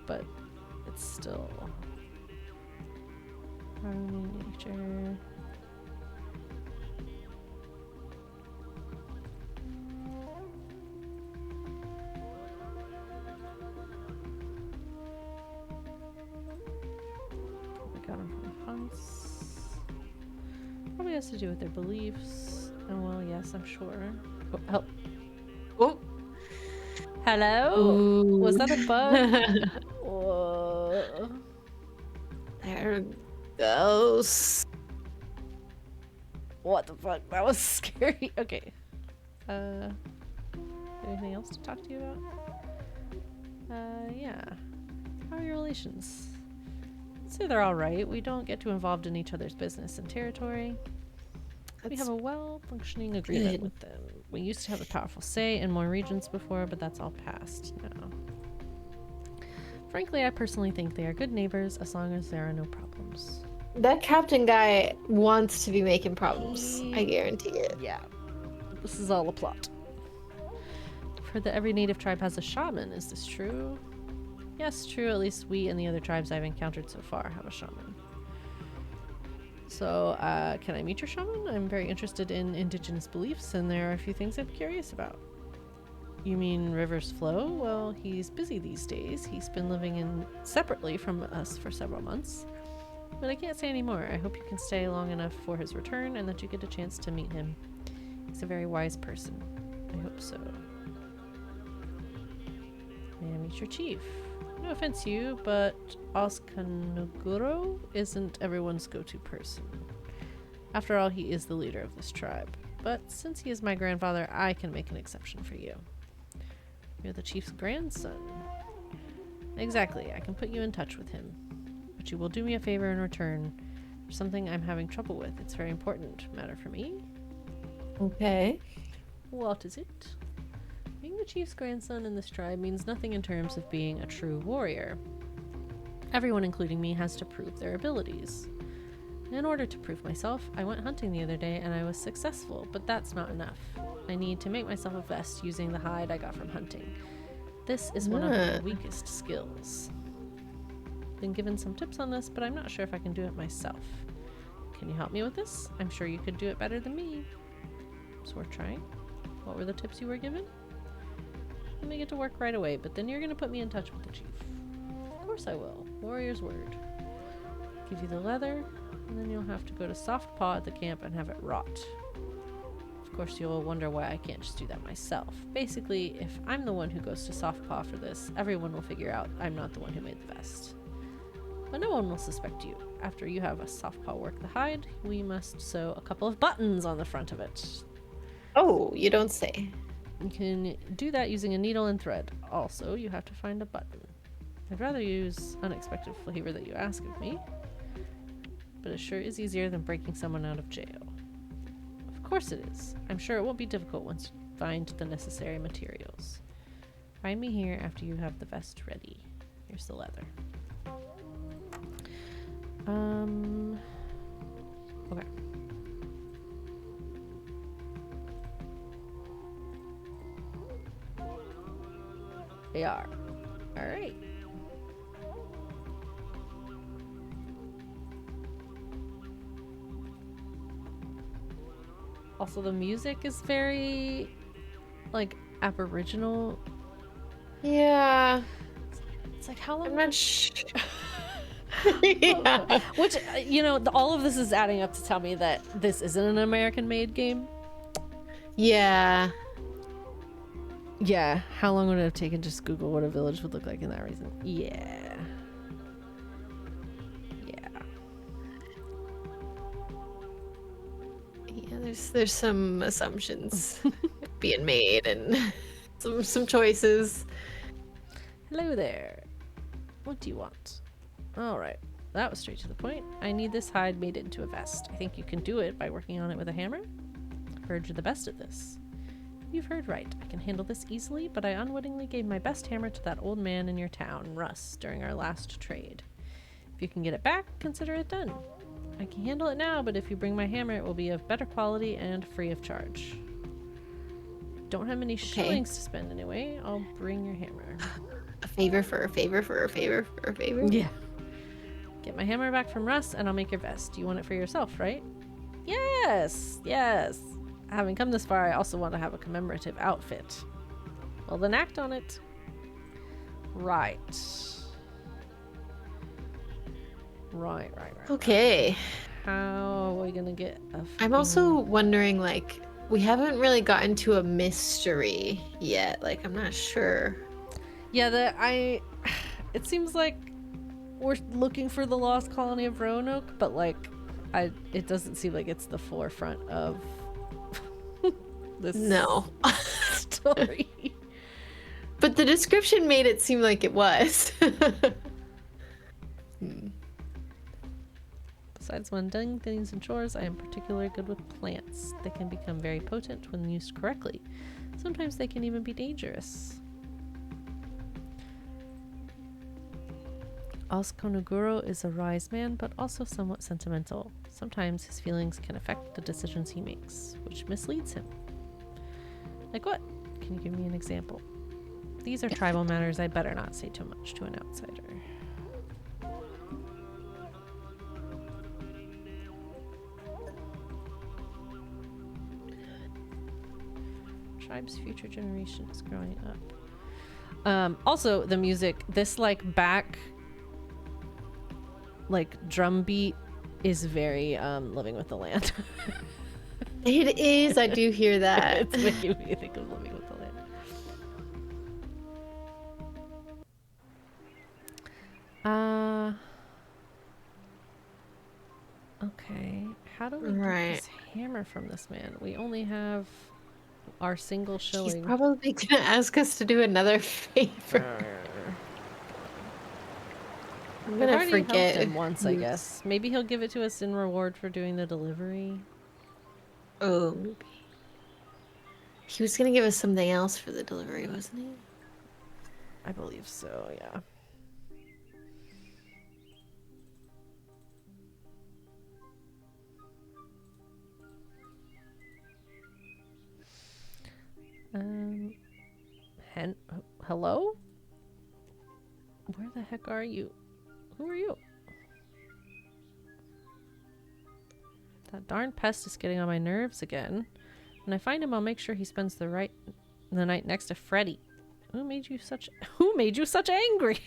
but it's still harmony, nature. Got them from hunts. Probably has to do with their beliefs. Oh, well, yes, I'm sure. Oh, help. Oh. Hello? Ooh. Was that a bug? Whoa. There goes. What the fuck? That was scary. Okay. Anything else to talk to you about? Yeah. How are your relations? I'd say they're alright. We don't get too involved in each other's business and territory. We have a well-functioning agreement with them. We used to have a powerful say in more regions before, but that's all past now. Frankly, I personally think they are good neighbors as long as there are no problems. That captain guy wants to be making problems. I guarantee it. Yeah. This is all a plot. I've heard that every native tribe has a shaman. Is this true? Yes, true. At least we and the other tribes I've encountered so far have a shaman. So, can I meet your shaman? I'm very interested in indigenous beliefs, and there are a few things I'm curious about. You mean River's Flow? Well, he's busy these days. He's been living separately from us for several months. But I can't say any more. I hope you can stay long enough for his return and that you get a chance to meet him. He's a very wise person. I hope so. May I meet your chief? No offense to you, but Oskanoguro isn't everyone's go-to person. After all, he is the leader of this tribe. But since he is my grandfather, I can make an exception for you. You're the chief's grandson. Exactly, I can put you in touch with him. But you will do me a favor in return. There's something I'm having trouble with. It's very important matter for me. Okay. What is it? Being the chief's grandson in this tribe means nothing in terms of being a true warrior. Everyone, including me, has to prove their abilities. In order to prove myself, I went hunting the other day and I was successful, but that's not enough. I need to make myself a vest using the hide I got from hunting. This is one of my weakest skills. Been given some tips on this, but I'm not sure if I can do it myself. Can you help me with this? I'm sure you could do it better than me. It's worth trying. What were the tips you were given? Let me get to work right away, but then you're going to put me in touch with the chief. Of course I will. Warrior's word. Give you the leather, and then you'll have to go to Soft Paw at the camp and have it wrought. Of course, you'll wonder why I can't just do that myself. Basically, if I'm the one who goes to Soft Paw for this, everyone will figure out I'm not the one who made the vest. But no one will suspect you. After you have a Soft Paw work the hide, we must sew a couple of buttons on the front of it. Oh, you don't say. You can do that using a needle and thread. Also, you have to find a button. I'd rather use unexpected flavor that you ask of me, but it sure is easier than breaking someone out of jail. Of course it is. I'm sure it won't be difficult once you find the necessary materials. Find me here after you have the vest ready. Here's the leather. Okay. They are. Alright. Also, the music is very, like, Aboriginal. Yeah. It's like, how long? I'm not sure. Yeah. Which, you know, all of this is adding up to tell me that this isn't an American-made game. Yeah. Yeah. How long would it have taken just Google what a village would look like in that region? Yeah. Yeah. Yeah, there's some assumptions being made and some choices. Hello there. What do you want? Alright. That was straight to the point. I need this hide made into a vest. I think you can do it by working on it with a hammer. I've heard you're the best at this. You've heard right. I can handle this easily, but I unwittingly gave my best hammer to that old man in your town, Russ, during our last trade. If you can get it back, consider it done. I can handle it now, but if you bring my hammer, it will be of better quality and free of charge. Don't have many shillings to spend anyway. I'll bring your hammer. A favor for a favor for a favor for a favor? Yeah. Get my hammer back from Russ, and I'll make your vest. You want it for yourself, right? Yes! Yes! Having come this far, I also want to have a commemorative outfit. Well, then act on it. Right. Right. Okay. How are we gonna get a I'm also wondering, like, we haven't really gotten to a mystery yet. Like, I'm not sure. Yeah, it seems like we're looking for the lost colony of Roanoke, but like it doesn't seem like it's the forefront of this No. story. But the description made it seem like it was. Besides mundane things and chores, I am particularly good with plants. They can become very potent when used correctly. Sometimes they can even be dangerous. Oskonuguro is a wise man, but also somewhat sentimental. Sometimes his feelings can affect the decisions he makes, which misleads him. Like what? Can you give me an example? These are tribal matters. I better not say too much to an outsider. Tribe's future generation is growing up. Also, the music, this like back like drum beat is very Living with the Land. It is. I do hear that. It's making me think of Living with the Land. Okay. How do we get this hammer from this man? We only have our single shilling. He's probably gonna ask us to do another favor. I'm gonna forget him once, I guess. Maybe he'll give it to us in reward for doing the delivery. Oh, maybe. He was gonna give us something else for the delivery, wasn't he? I believe so, yeah. Hello? Where the heck are you? Who are you? That darn pest is getting on my nerves again. When I find him, I'll make sure he spends the night next to Freddy. Who made you such angry?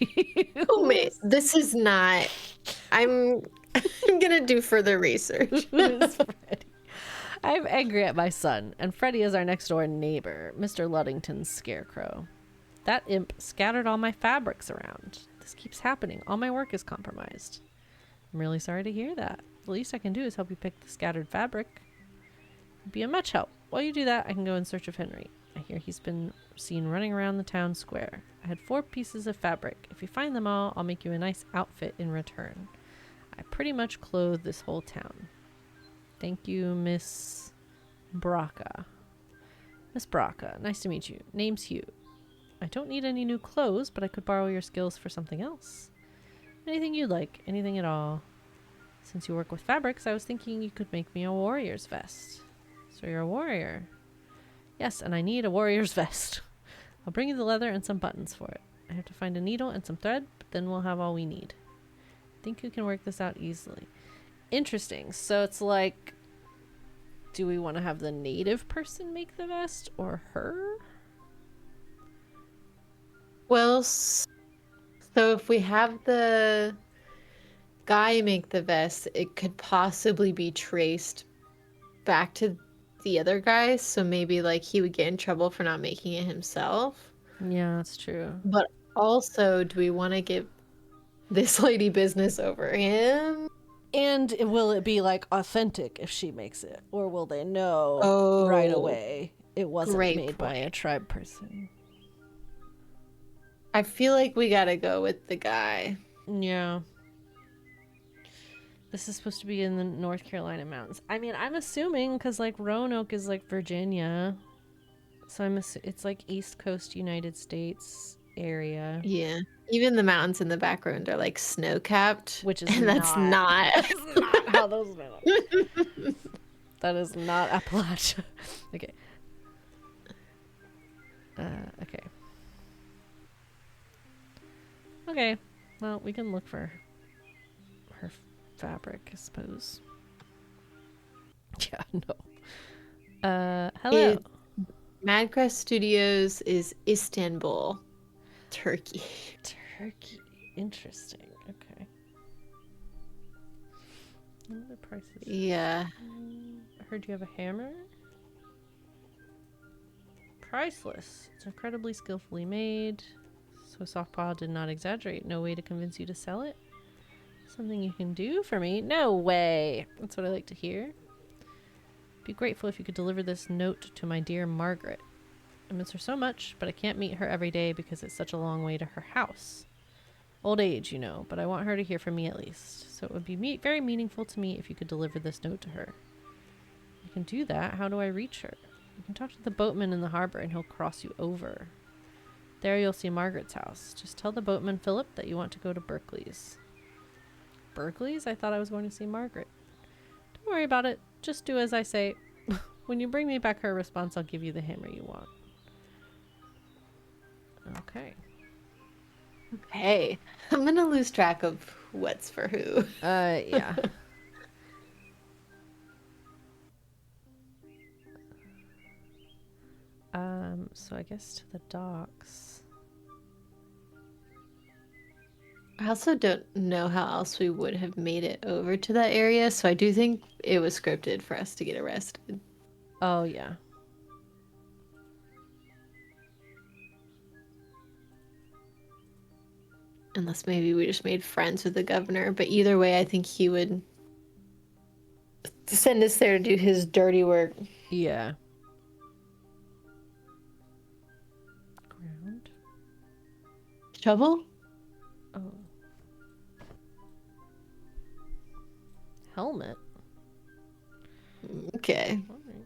This is not. I'm gonna do further research. Who is Freddy? I'm angry at my son, and Freddy is our next door neighbor, Mr. Luddington's scarecrow. That imp scattered all my fabrics around. This keeps happening. All my work is compromised. I'm really sorry to hear that. The least I can do is help you pick the scattered fabric. It'd be a much help. While you do that, I can go in search of Henry. I hear he's been seen running around the town square. I had 4 pieces of fabric. If you find them all, I'll make you a nice outfit in return. I pretty much clothe this whole town. Thank you, Miss Braca. Miss Braca, nice to meet you. Name's Hugh. I don't need any new clothes, but I could borrow your skills for something else. Anything you'd like, anything at all. Since you work with fabrics, I was thinking you could make me a warrior's vest. So you're a warrior. Yes, and I need a warrior's vest. I'll bring you the leather and some buttons for it. I have to find a needle and some thread, but then we'll have all we need. I think you can work this out easily. Interesting. So it's like, do we want to have the native person make the vest or her? Well, so if we have the guy make the vest, it could possibly be traced back to the other guy. So maybe like he would get in trouble for not making it himself. Yeah, that's true. But also, do we want to give this lady business over him? And will it be like authentic if she makes it? Or will they know right away it wasn't made by a tribe person? I feel like we gotta go with the guy. Yeah. This is supposed to be in the North Carolina mountains. I mean, I'm assuming because like Roanoke is like Virginia. So it's like East Coast United States area. Yeah. Even the mountains in the background are like snow-capped. Which is that's not how those mountains. That is not Appalachia. Okay. Okay. Okay. Well, we can look for her fabric, I suppose. Yeah, no. Hello. Madcrest Studios is Istanbul, Turkey. Turkey. Interesting. Okay. What are the prices? Yeah. I heard you have a hammer. Priceless. It's incredibly skillfully made. So Softpaw did not exaggerate. No way to convince you to sell it? Something you can do for me? No way. That's what I like to hear. Be grateful if you could deliver this note to my dear Margaret. I miss her so much, but I can't meet her every day because it's such a long way to her house. Old age, you know, but I want her to hear from me at least. So it would be very meaningful to me if you could deliver this note to her. You can do that. How do I reach her? You can talk to the boatman in the harbor and he'll cross you over. There you'll see Margaret's house. Just tell the boatman, Philip, that you want to go to Berkeley's. Berkeley's? I thought I was going to see Margaret. Don't worry about it. Just do as I say. When you bring me back her response, I'll give you the hammer you want. Okay. Okay. I'm gonna lose track of what's for who. Yeah. So I guess to the docks. I also don't know how else we would have made it over to that area, so I do think it was scripted for us to get arrested. Oh, yeah. Unless maybe we just made friends with the governor, but either way, I think he would send us there to do his dirty work. Yeah. Ground. Shovel? Oh. Helmet. Okay. All right.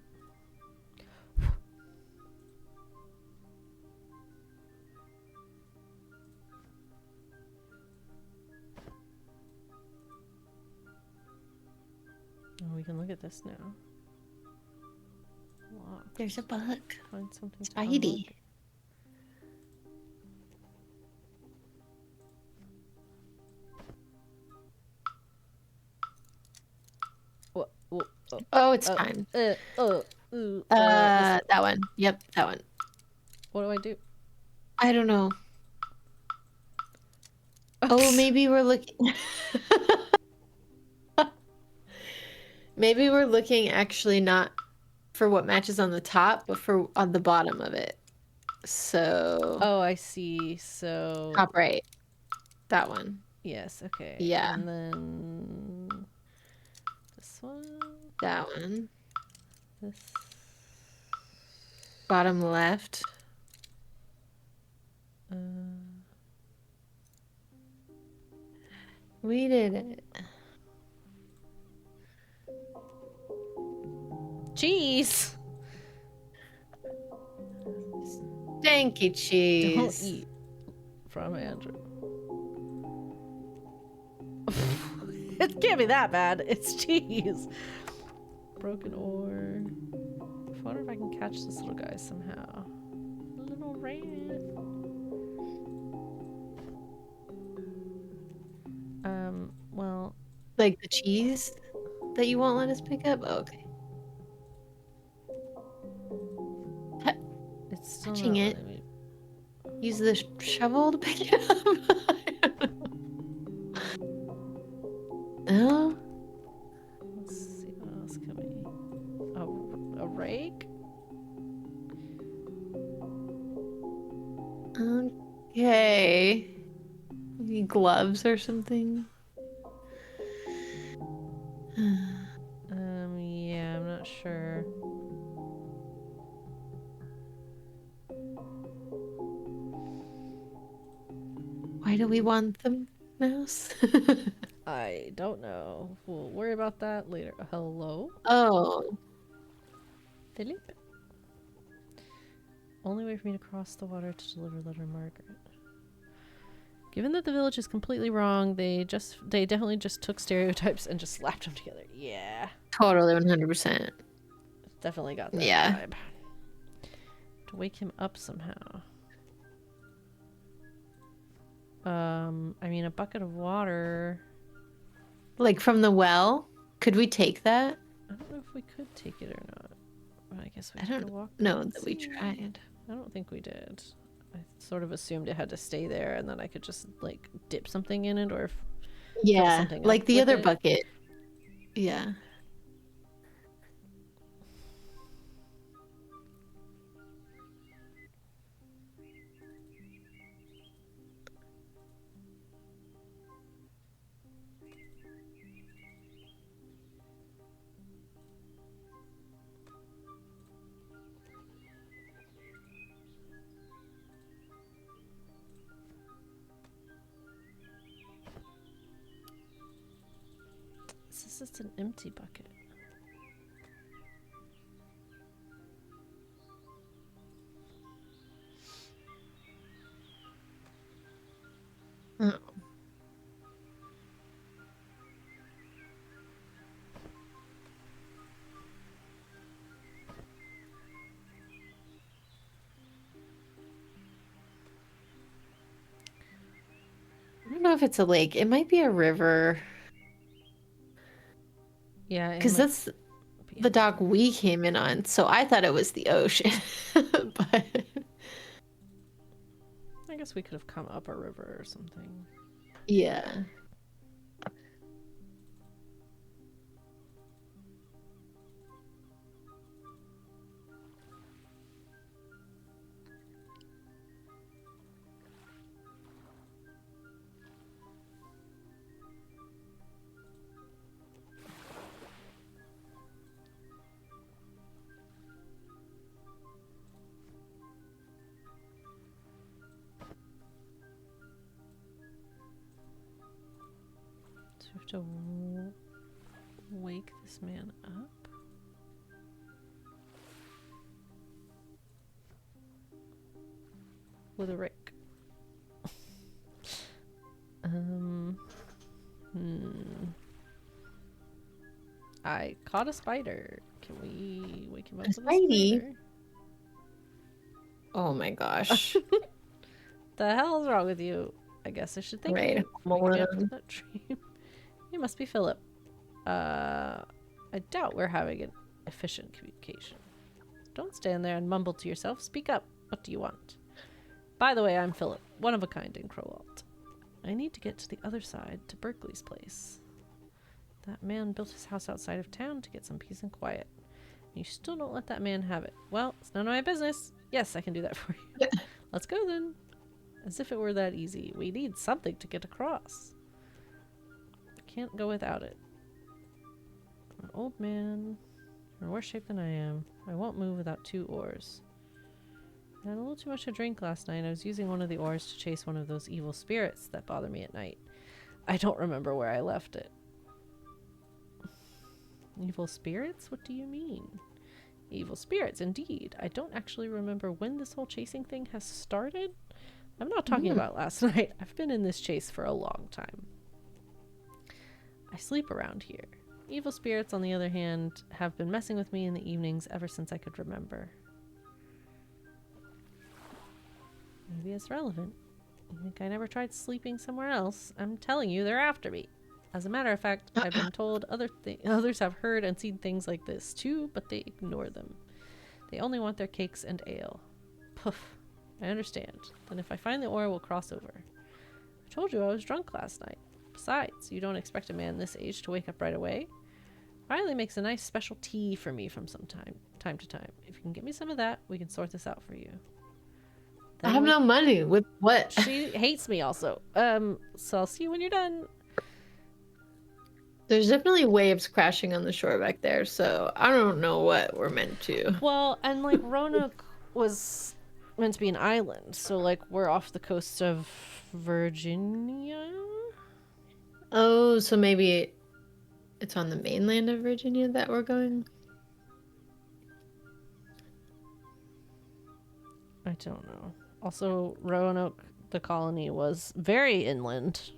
Oh, we can look at this now. Locked. There's a bug. Find something to Spidey. unlock. Oh, it's time. That one. Yep, that one. What do I do? I don't know. Oh, maybe we're looking. Maybe we're looking actually not for what matches on the top, but for on the bottom of it. So. Oh, I see. So. Top right. That one. Yes. Okay. Yeah. And then this one. That one. This. Bottom left. We did it. Cheese. Stanky cheese. Don't eat from Andrew. It can't be that bad. It's cheese. Broken ore. I wonder if I can catch this little guy somehow. Little rat. Well. Like the cheese that you won't let us pick up? Oh, okay. It's still touching not it. letting me... Use the shovel to pick it up. Oh. Let's see what else can we... A rake? Okay. Maybe gloves or something. Yeah, I'm not sure. Why do we want the mouse? I don't know. We'll worry about that later. Hello? Oh. Philip? Only way for me to cross the water to deliver letter to Margaret. Given that the village is completely wrong, they definitely just took stereotypes and just slapped them together. Yeah. Totally 100%. Definitely got that vibe. To wake him up somehow. I mean, a bucket of water. Like from the well? Could we take that? I don't know if we could take it or not. But I guess we I could don't walk know and that we see. tried. I don't think we did. I sort of assumed it had to stay there and then I could just like dip something in it or fill something like up the with other it. bucket. Yeah. This is an empty bucket. Oh. I don't know if it's a lake. It might be a river. Yeah, because that's the dock we came in on. So I thought it was the ocean, but I guess we could have come up a river or something. Yeah. So we have to wake this man up. With a rake. I caught a spider. Can we wake him up with a spider? Oh my gosh. The hell is wrong with you? I guess I should think Right. that dream. You must be Philip. I doubt we're having an efficient communication. Don't stand there and mumble to yourself. Speak up. What do you want? By the way, I'm Philip, one of a kind in Crowalt. I need to get to the other side, to Berkeley's place. That man built his house outside of town to get some peace and quiet. And you still don't let that man have it. Well, it's none of my business. Yes, I can do that for you. Let's go then. As if it were that easy. We need something to get across. I can't go without it. I'm an old man. You're in worse shape than I am. I won't move without 2 oars. I had a little too much to drink last night. I was using one of the oars to chase one of those evil spirits that bother me at night. I don't remember where I left it. Evil spirits? What do you mean? Evil spirits, indeed. I don't actually remember when this whole chasing thing has started. I'm not talking about last night. I've been in this chase for a long time. I sleep around here. Evil spirits, on the other hand, have been messing with me in the evenings ever since I could remember. Maybe it's relevant. You think I never tried sleeping somewhere else? I'm telling you, they're after me. As a matter of fact, I've been told others have heard and seen things like this too, but they ignore them. They only want their cakes and ale. Poof. I understand. Then if I find the oar, we'll cross over. I told you I was drunk last night. Besides, you don't expect a man this age to wake up right away. Riley makes a nice special tea for me from time to time. If you can get me some of that, we can sort this out for you. Then I have no money. With what? She hates me also. So I'll see you when you're done. There's definitely waves crashing on the shore back there, so I don't know what we're meant to. Well, and like Roanoke was meant to be an island, so like we're off the coast of Virginia. Oh, so maybe it's on the mainland of Virginia that we're going? I don't know. Also, Roanoke, the colony, was very inland.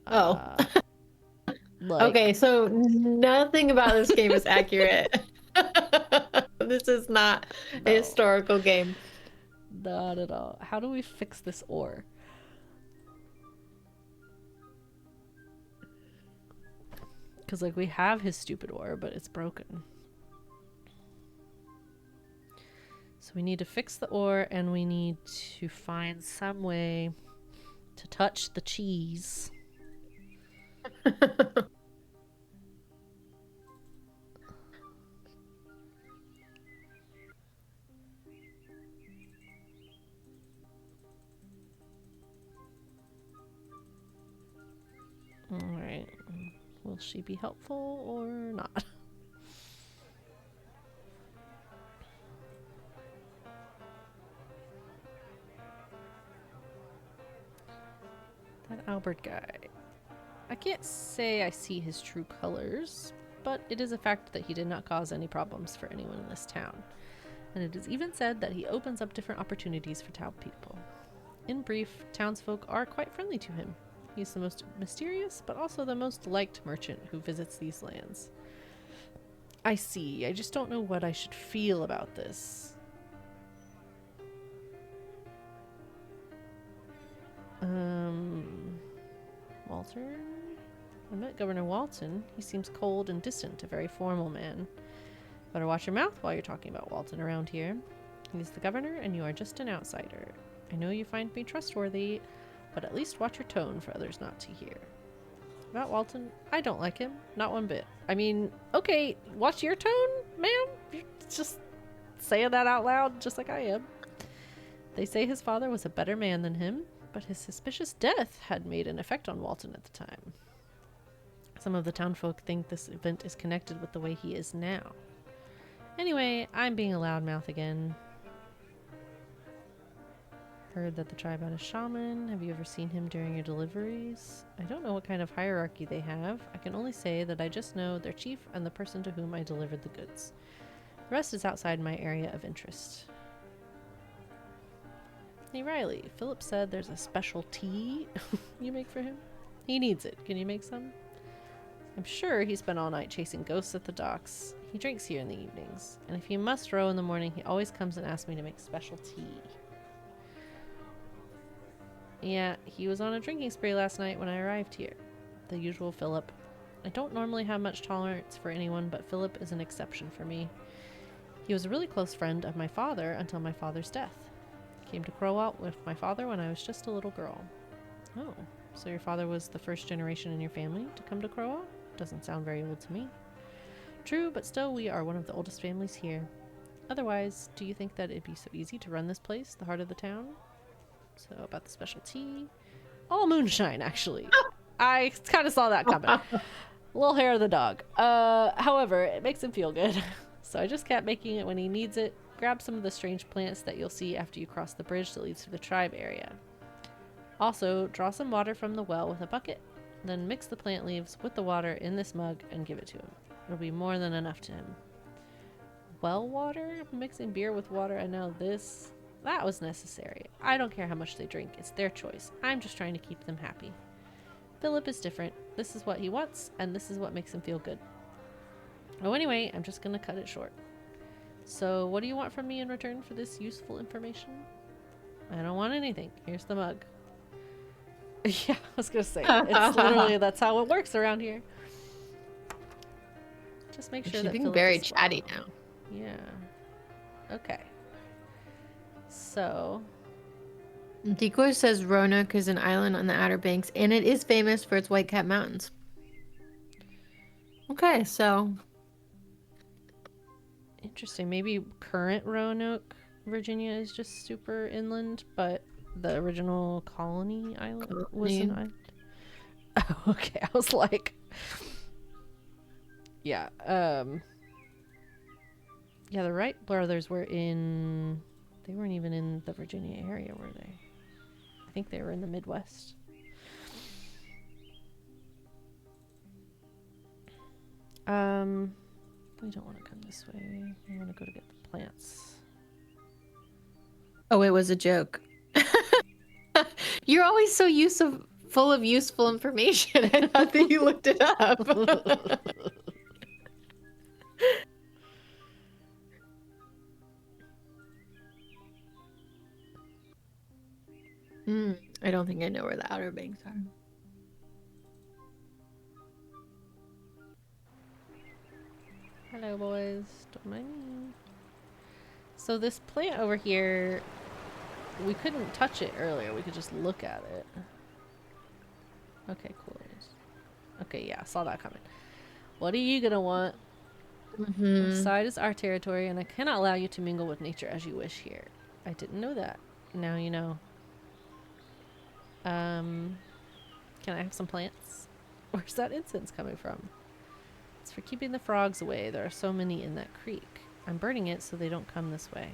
Oh. Okay, so nothing about this game is accurate. This is not a historical game. Not at all. How do we fix this oar? Because, like, we have his stupid oar, but it's broken. So we need to fix the oar, and we need to find some way to touch the cheese. Alright. Will she be helpful or not? That Albert guy. I can't say I see his true colors, but it is a fact that he did not cause any problems for anyone in this town. And it is even said that he opens up different opportunities for town people. In brief, townsfolk are quite friendly to him. He's the most mysterious, but also the most liked merchant who visits these lands. I see. I just don't know what I should feel about this. Walter? I met Governor Walton. He seems cold and distant, a very formal man. Better watch your mouth while you're talking about Walton around here. He's the governor, and you are just an outsider. I know you find me trustworthy, but at least watch your tone for others not to hear. About Walton, I don't like him. Not one bit. I mean, okay, watch your tone, ma'am? You're just saying that out loud, just like I am. They say his father was a better man than him, but his suspicious death had made an effect on Walton at the time. Some of the townfolk think this event is connected with the way he is now. Anyway, I'm being a loudmouth again. Heard that the tribe had a shaman. Have you ever seen him during your deliveries? I don't know what kind of hierarchy they have. I can only say that I just know their chief and the person to whom I delivered the goods. The rest is outside my area of interest. Hey Riley, Philip said there's a special tea you make for him. He needs it. Can you make some? I'm sure he spent all night chasing ghosts at the docks. He drinks here in the evenings, and if he must row in the morning, he always comes and asks me to make special tea. Yeah, he was on a drinking spree last night when I arrived here. The usual Philip. I don't normally have much tolerance for anyone, but Philip is an exception for me. He was a really close friend of my father until my father's death. Came to Crowalt with my father when I was just a little girl. Oh, so your father was the first generation in your family to come to Crowalt? Doesn't sound very old to me. True, but still we are one of the oldest families here. Otherwise, do you think that it'd be so easy to run this place, the heart of the town? So about the special tea. All moonshine, actually. I kind of saw that coming. Little hair of the dog. However, it makes him feel good. So I just kept making it when he needs it. Grab some of the strange plants that you'll see after you cross the bridge that leads to the tribe area. Also, draw some water from the well with a bucket. Then mix the plant leaves with the water in this mug and give it to him. It'll be more than enough to him. Well water? Mixing beer with water and now this? That was necessary. I don't care how much they drink. It's their choice. I'm just trying to keep them happy. Philip is different. This is what he wants, and this is what makes him feel good. Oh, anyway, I'm just going to cut it short. So, what do you want from me in return for this useful information? I don't want anything. Here's the mug. Yeah, I was going to say. It's literally, that's how it works around here. Just make sure that being Philip very is chatty now. Yeah. Okay. So. Decoy says Roanoke is an island on the Outer Banks, and it is famous for its White-Cap Mountains. Okay, so. Interesting. Maybe current Roanoke, Virginia is just super inland, but the original colony island was an island. Oh, okay. I was like, yeah. Yeah, the Wright brothers were in. They weren't even in the Virginia area, were they? I think they were in the Midwest. We don't want to come this way. We want to go to get the plants. Oh, it was a joke. You're always so full of useful information. I thought that you looked it up. I don't think I know where the Outer Banks are. Hello, boys. Don't mind me. So this plant over here, we couldn't touch it earlier. We could just look at it. Okay, cool. Okay, yeah, saw that coming. What are you gonna want? This side is our territory, and I cannot allow you to mingle with nature as you wish here. I didn't know that. Now you know. Can I have some plants? Where's that incense coming from? It's for keeping the frogs away. There are so many in that creek. I'm burning it so they don't come this way.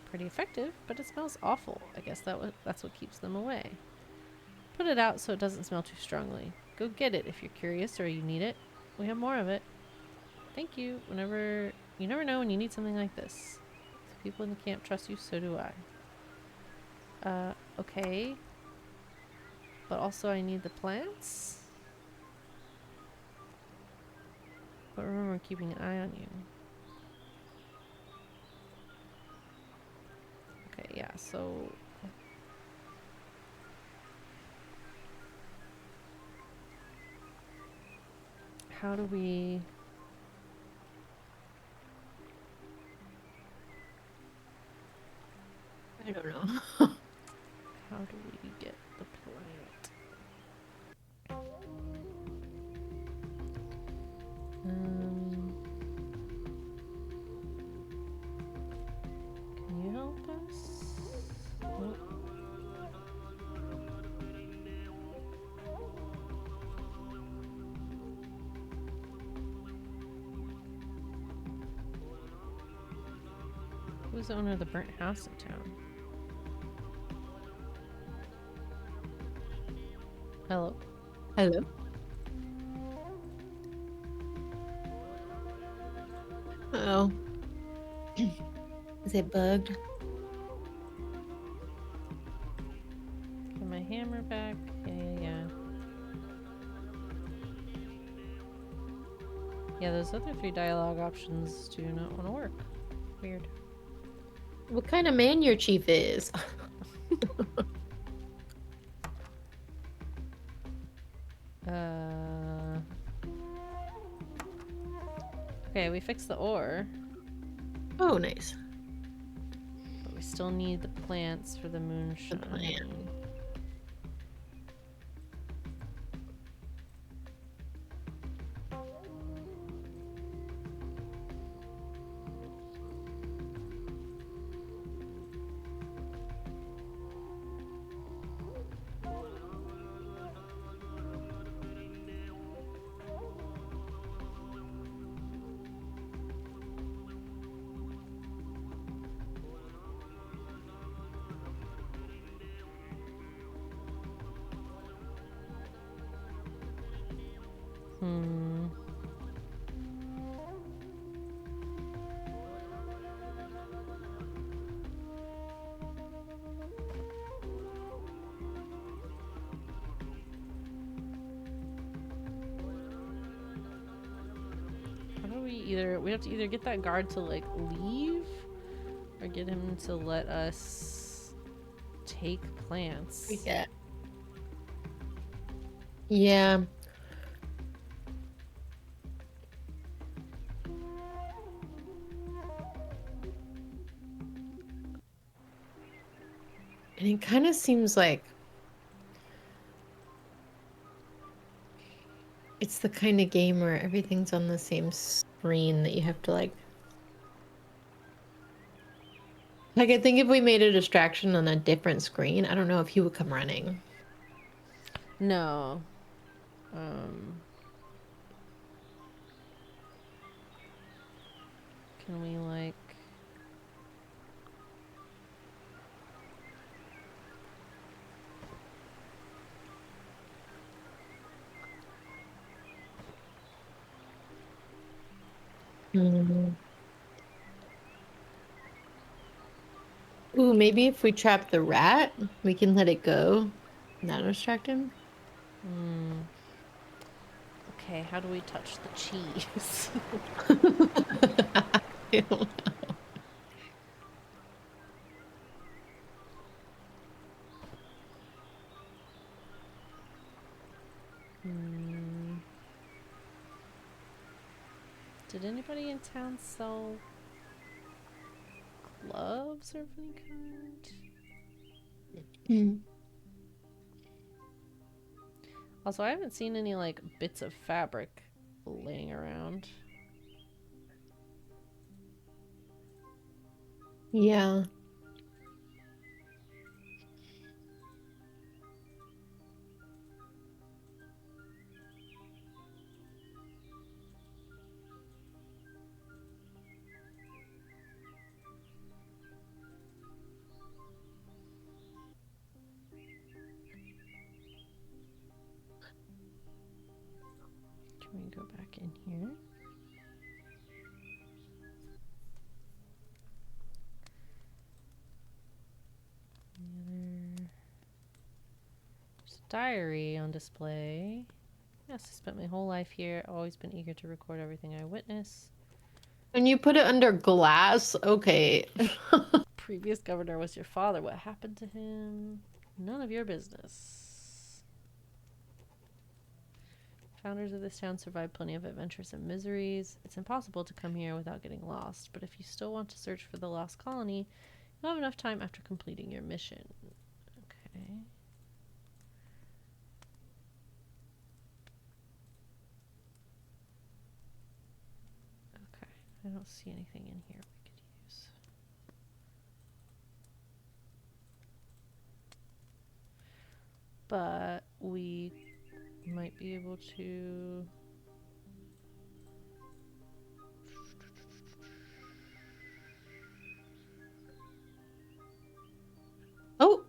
Pretty effective, but it smells awful. I guess that's what keeps them away. Put it out so it doesn't smell too strongly. Go get it if you're curious or you need it. We have more of it. Thank you. You never know when you need something like this. If people in the camp trust you, so do I. Okay. But also I need the plants. But remember, I'm keeping an eye on you. Okay, yeah, so... How do we... I don't know. How do we get the plant? Can you help us? Nope. Who's the owner of the burnt house in town? Hello? Hello? Uh-oh. Is it bugged? Get my hammer back. Yeah. Yeah, those other 3 dialogue options do not want to work. Weird. What kind of man your chief is? Okay, we fixed the ore. Oh, nice. But we still need the plants for the moonshine. The plant. We have to either get that guard to like leave or get him to let us take plants. Yeah. And it kind of seems like it's the kind of game where everything's on the same screen that you have to like I think if we made a distraction on a different screen, I don't know if he would come running. No. Can we like Ooh, maybe if we trap the rat, we can let it go. Not distract him. Okay, how do we touch the cheese? I don't know. Did anybody in town sell gloves of any kind? Also, I haven't seen any like bits of fabric laying around. Yeah. Let me go back in here. There's a diary on display. Yes, I spent my whole life here. Always been eager to record everything I witness. And you put it under glass? Okay. Previous governor was your father. What happened to him? None of your business. Founders of this town survived plenty of adventures and miseries. It's impossible to come here without getting lost, but if you still want to search for the lost colony, you'll have enough time after completing your mission. Okay. Okay. I don't see anything in here we could use. But we might be able to... Oh!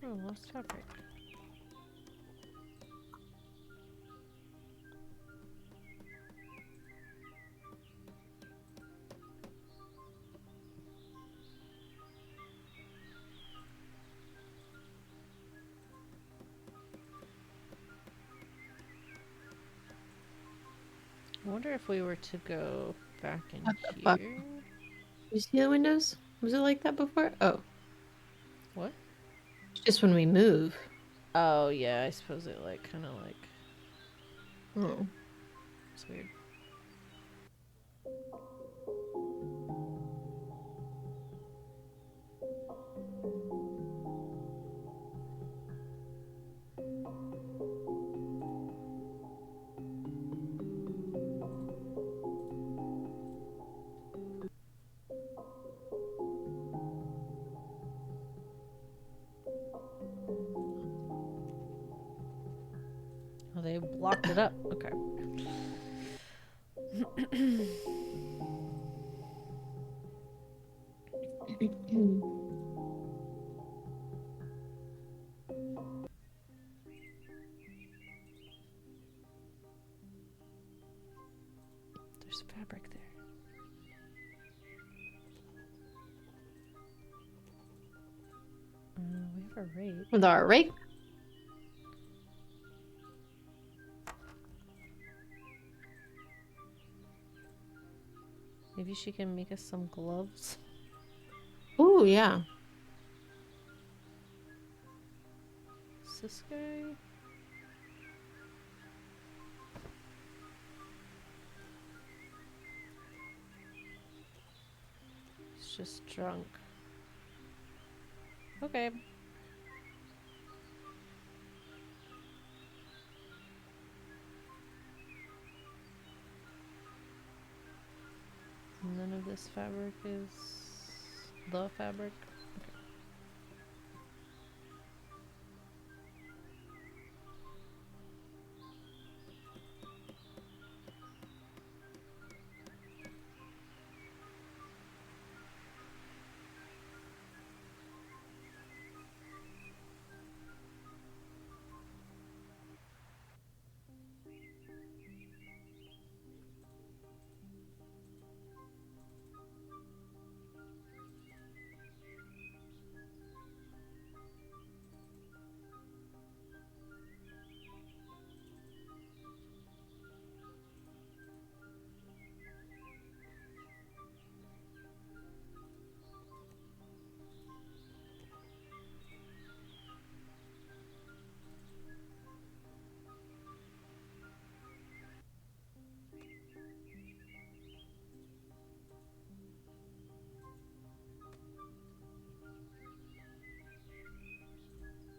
Oh, lost fabric. I wonder if we were to go back in here. Fuck? You see the windows? Was it like that before? Oh. What? Just when we move. Oh, yeah, I suppose it, like, kind of like... Oh. It's weird. Oh, they blocked it up. Okay. There's fabric there. We have a rake. With our rake? Maybe she can make us some gloves. Ooh, yeah. Is this guy? He's just drunk. Okay. None of this fabric is the fabric. Okay.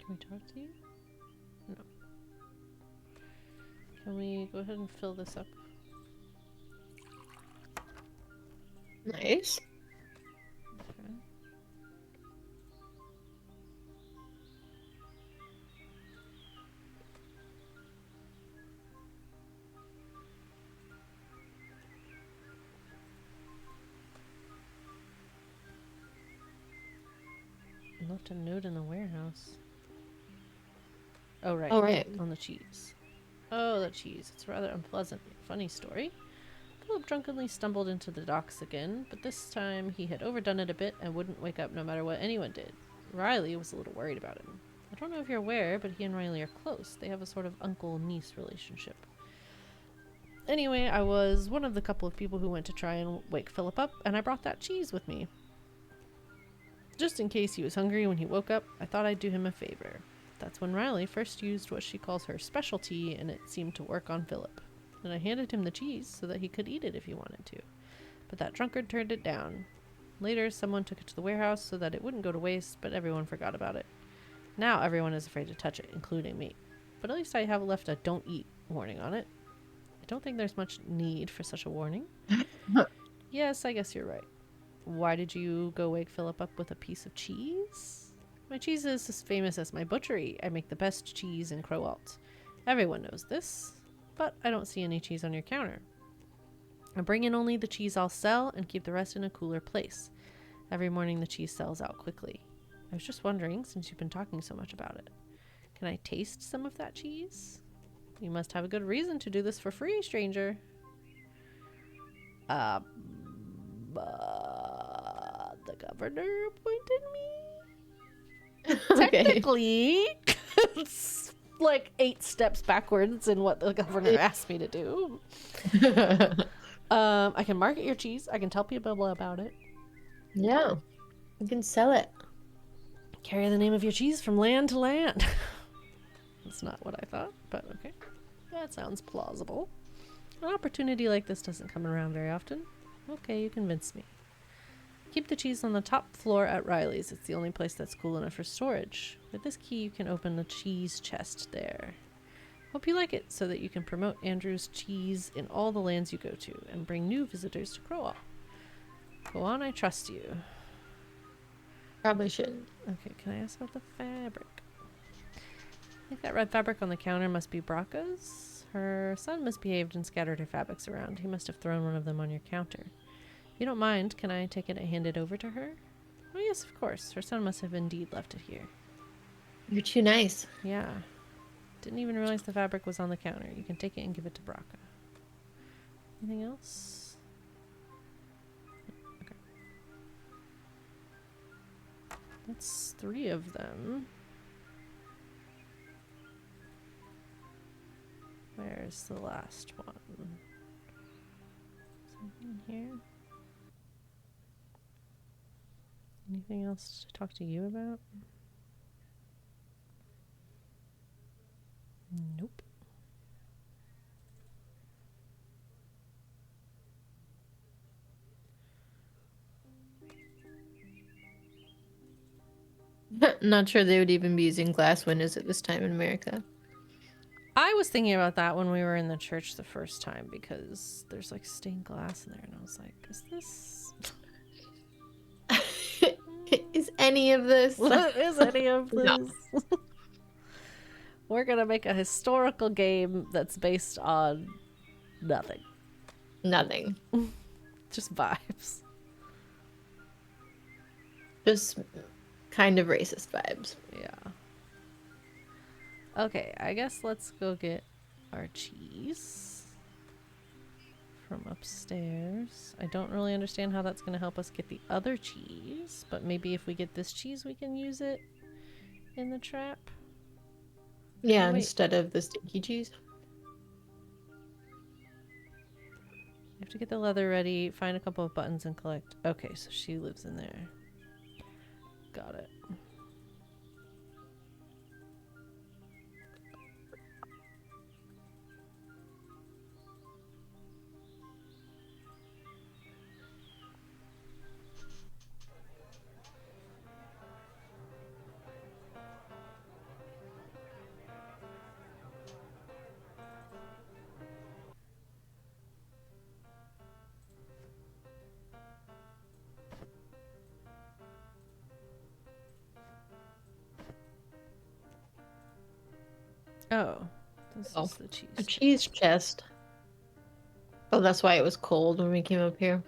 Can we talk to you? No. Can we go ahead and fill this up? Nice. Okay. I left a note in the warehouse. Oh, right. Oh, right. On the cheese. Oh, the cheese. It's rather unpleasant. Funny story. Philip drunkenly stumbled into the docks again, but this time he had overdone it a bit and wouldn't wake up no matter what anyone did. Riley was a little worried about him. I don't know if you're aware, but he and Riley are close. They have a sort of uncle-niece relationship. Anyway, I was one of the couple of people who went to try and wake Philip up, and I brought that cheese with me. Just in case he was hungry when he woke up, I thought I'd do him a favor. That's when Riley first used what she calls her specialty, and it seemed to work on Philip. And I handed him the cheese so that he could eat it if he wanted to. But that drunkard turned it down. Later, someone took it to the warehouse so that it wouldn't go to waste, but everyone forgot about it. Now everyone is afraid to touch it, including me. But at least I have left a "don't eat" warning on it. I don't think there's much need for such a warning. Yes, I guess you're right. Why did you go wake Philip up with a piece of cheese? My cheese is as famous as my butchery. I make the best cheese in Crowalt. Everyone knows this, but I don't see any cheese on your counter. I bring in only the cheese I'll sell and keep the rest in a cooler place. Every morning the cheese sells out quickly. I was just wondering, since you've been talking so much about it, can I taste some of that cheese? You must have a good reason to do this for free, stranger. The governor appointed me? Okay. Technically, it's like 8 steps backwards in what the governor asked me to do. I can market your cheese. I can tell people about it. Yeah. You can sell it. Carry the name of your cheese from land to land. That's not what I thought, but okay. That sounds plausible. An opportunity like this doesn't come around very often. Okay, you convinced me. Keep the cheese on the top floor at Riley's. It's the only place that's cool enough for storage. With this key, you can open the cheese chest there. Hope you like it, so that you can promote Andrew's cheese in all the lands you go to, and bring new visitors to Crowalt. Go on, I trust you. Probably shouldn't. Okay, can I ask about the fabric? I think that red fabric on the counter must be Braca's. Her son misbehaved and scattered her fabrics around. He must have thrown one of them on your counter. If you don't mind, can I take it and hand it over to her? Oh yes, of course. Her son must have indeed left it here. You're too nice. Yeah. Didn't even realize the fabric was on the counter. You can take it and give it to Braca. Anything else? Okay. That's 3 of them. Where's the last one? Something here? Anything else to talk to you about? Nope. Not sure they would even be using glass windows at this time in America. I was thinking about that when we were in the church the first time, because there's like stained glass in there, and I was like, is this... Is any of this? What is any of this? No. We're gonna make a historical game that's based on nothing. Nothing. Just vibes. Just kind of racist vibes. Yeah. Okay, I guess let's go get our cheese from upstairs. I don't really understand how that's going to help us get the other cheese, but maybe if we get this cheese, we can use it in the trap. Yeah, Oh, instead of the stinky cheese. You have to get the leather ready, find a couple of buttons, and collect. Okay, so she lives in there. Got it. Oh, this is the cheese. A cheese chest. Oh, that's why it was cold when we came up here.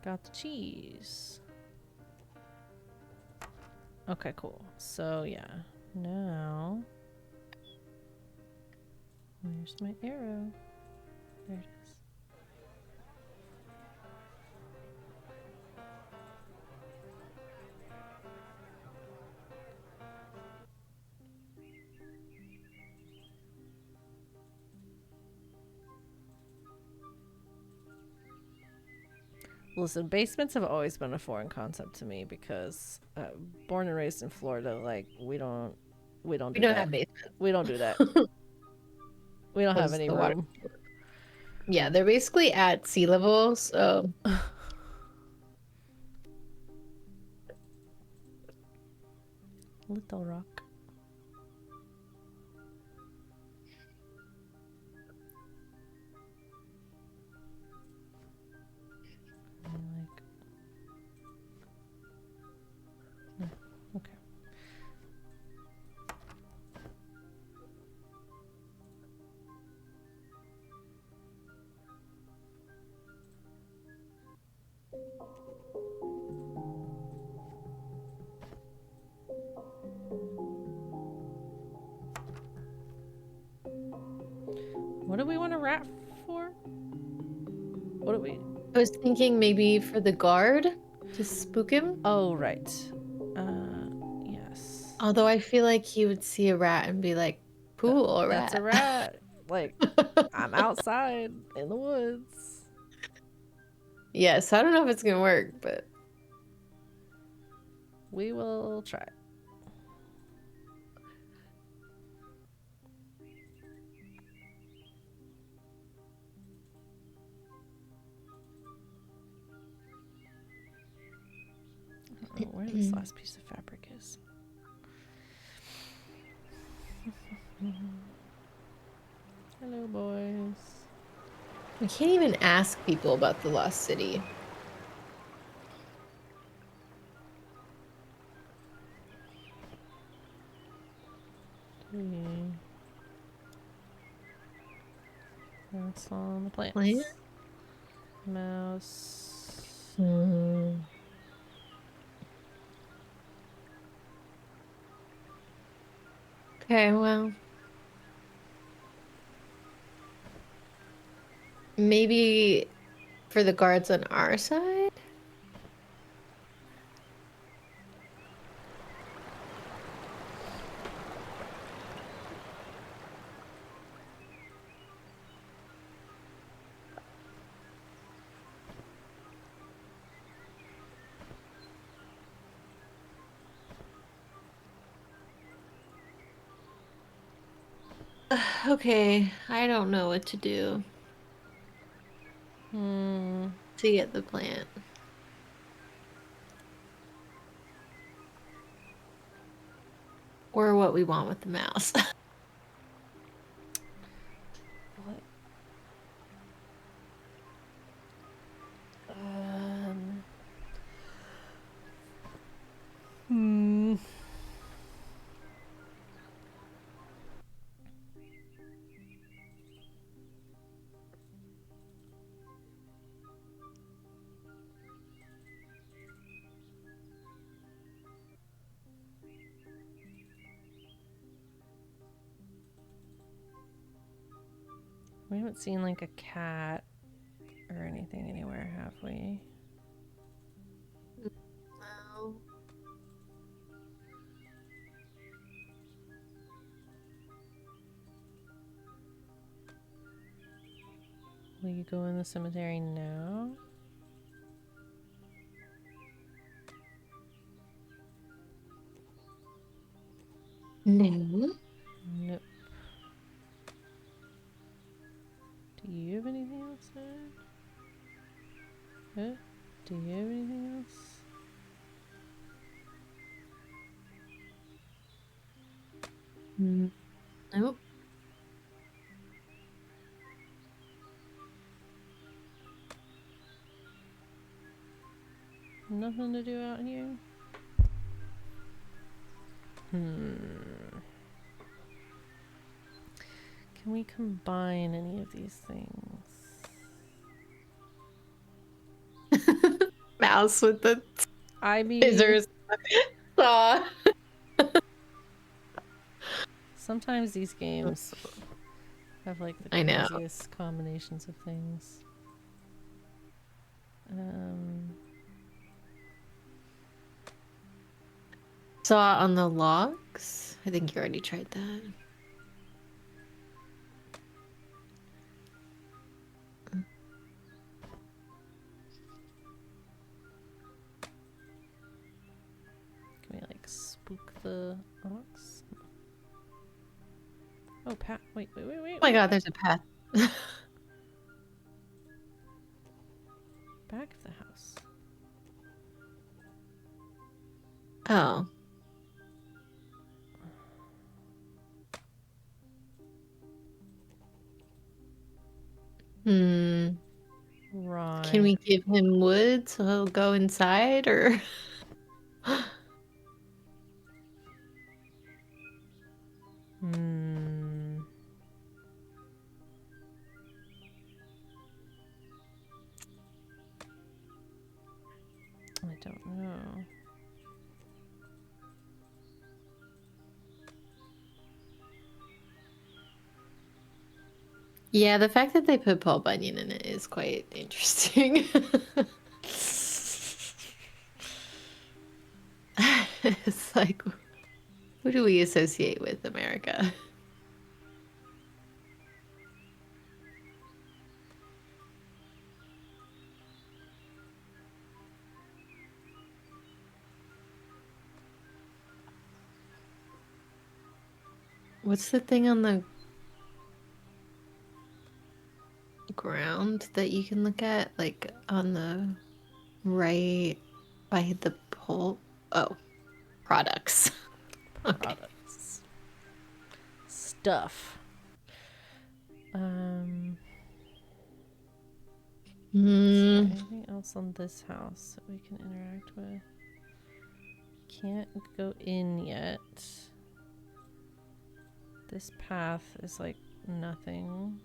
Got the cheese. Okay, cool. So, yeah. Now... Where's my arrow? There it is. Listen, basements have always been a foreign concept to me because born and raised in Florida, like we don't do that. Have basements. We don't do that. We don't have any room. Yeah, they're basically at sea level, so Little rock. Okay. What do we want a rat for? What do we? I was thinking maybe for the guard to spook him. Oh, right. Yes. Although I feel like he would see a rat and be like, "Cool, a rat." That's a rat. Like, I'm outside in the woods. Yes, I don't know if it's gonna work, but we will try. I don't know where this last piece of fabric is. Hello, boys. we can't even ask people about the lost city. That's on the plants. Plant? Mouse. Okay, well. Maybe for the guards on our side? Okay, I don't know what to do. To get the plant. Or what we want with the mouse. What? We haven't seen like a cat or anything anywhere, have we? No. Will you go in the cemetery now? No. Nope. Do you have anything else there? Huh? Do you have anything else? Nope. Nothing to do out here? Can we combine any of these things? Mouse with the scissors. Saw. Sometimes these games have like the I know. craziest combinations of things. Saw on the logs. I think you already tried that. Can we like spook the ox? Oh, Pat. Wait. Oh my god, there's a path. Back of the house. Oh. Right. Can we give him wood so he'll go inside, or? I don't know. Yeah, the fact that they put Paul Bunyan in it is quite interesting. It's like, who do we associate with America? What's the thing on the ground that you can look at? Like on the right by the pole? Oh, products. Okay. Products. Stuff. Is there anything else on this house that we can interact with? Can't go in yet. This path is like nothing.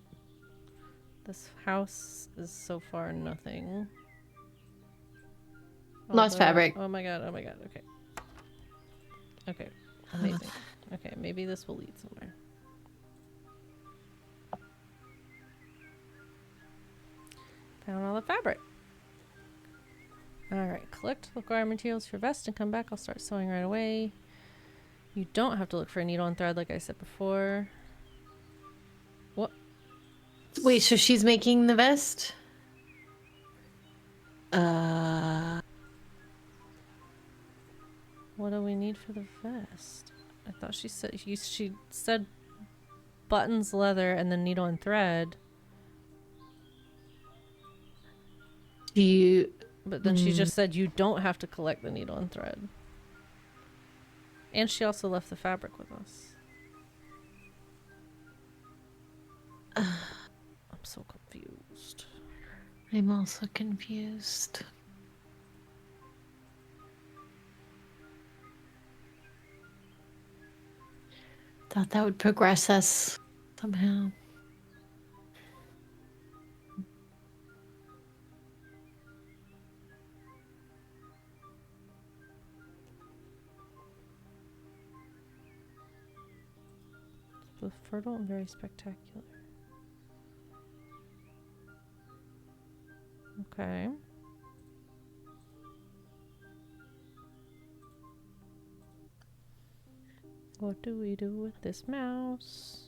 This house is so far nothing. Lost fabric. Oh my god, okay. Okay, amazing. Okay, maybe this will lead somewhere. Found all the fabric. Alright, collect the required materials for vest and come back. I'll start sewing right away. You don't have to look for a needle and thread like I said before. What? Wait, so she's making the vest? What do we need for the vest? I thought she said buttons, leather, and then needle and thread. But then she just said you don't have to collect the needle and thread. And she also left the fabric with us. I'm so confused. I'm also confused. Thought that would progress us somehow. Both fertile and very spectacular. Okay. What do we do with this mouse?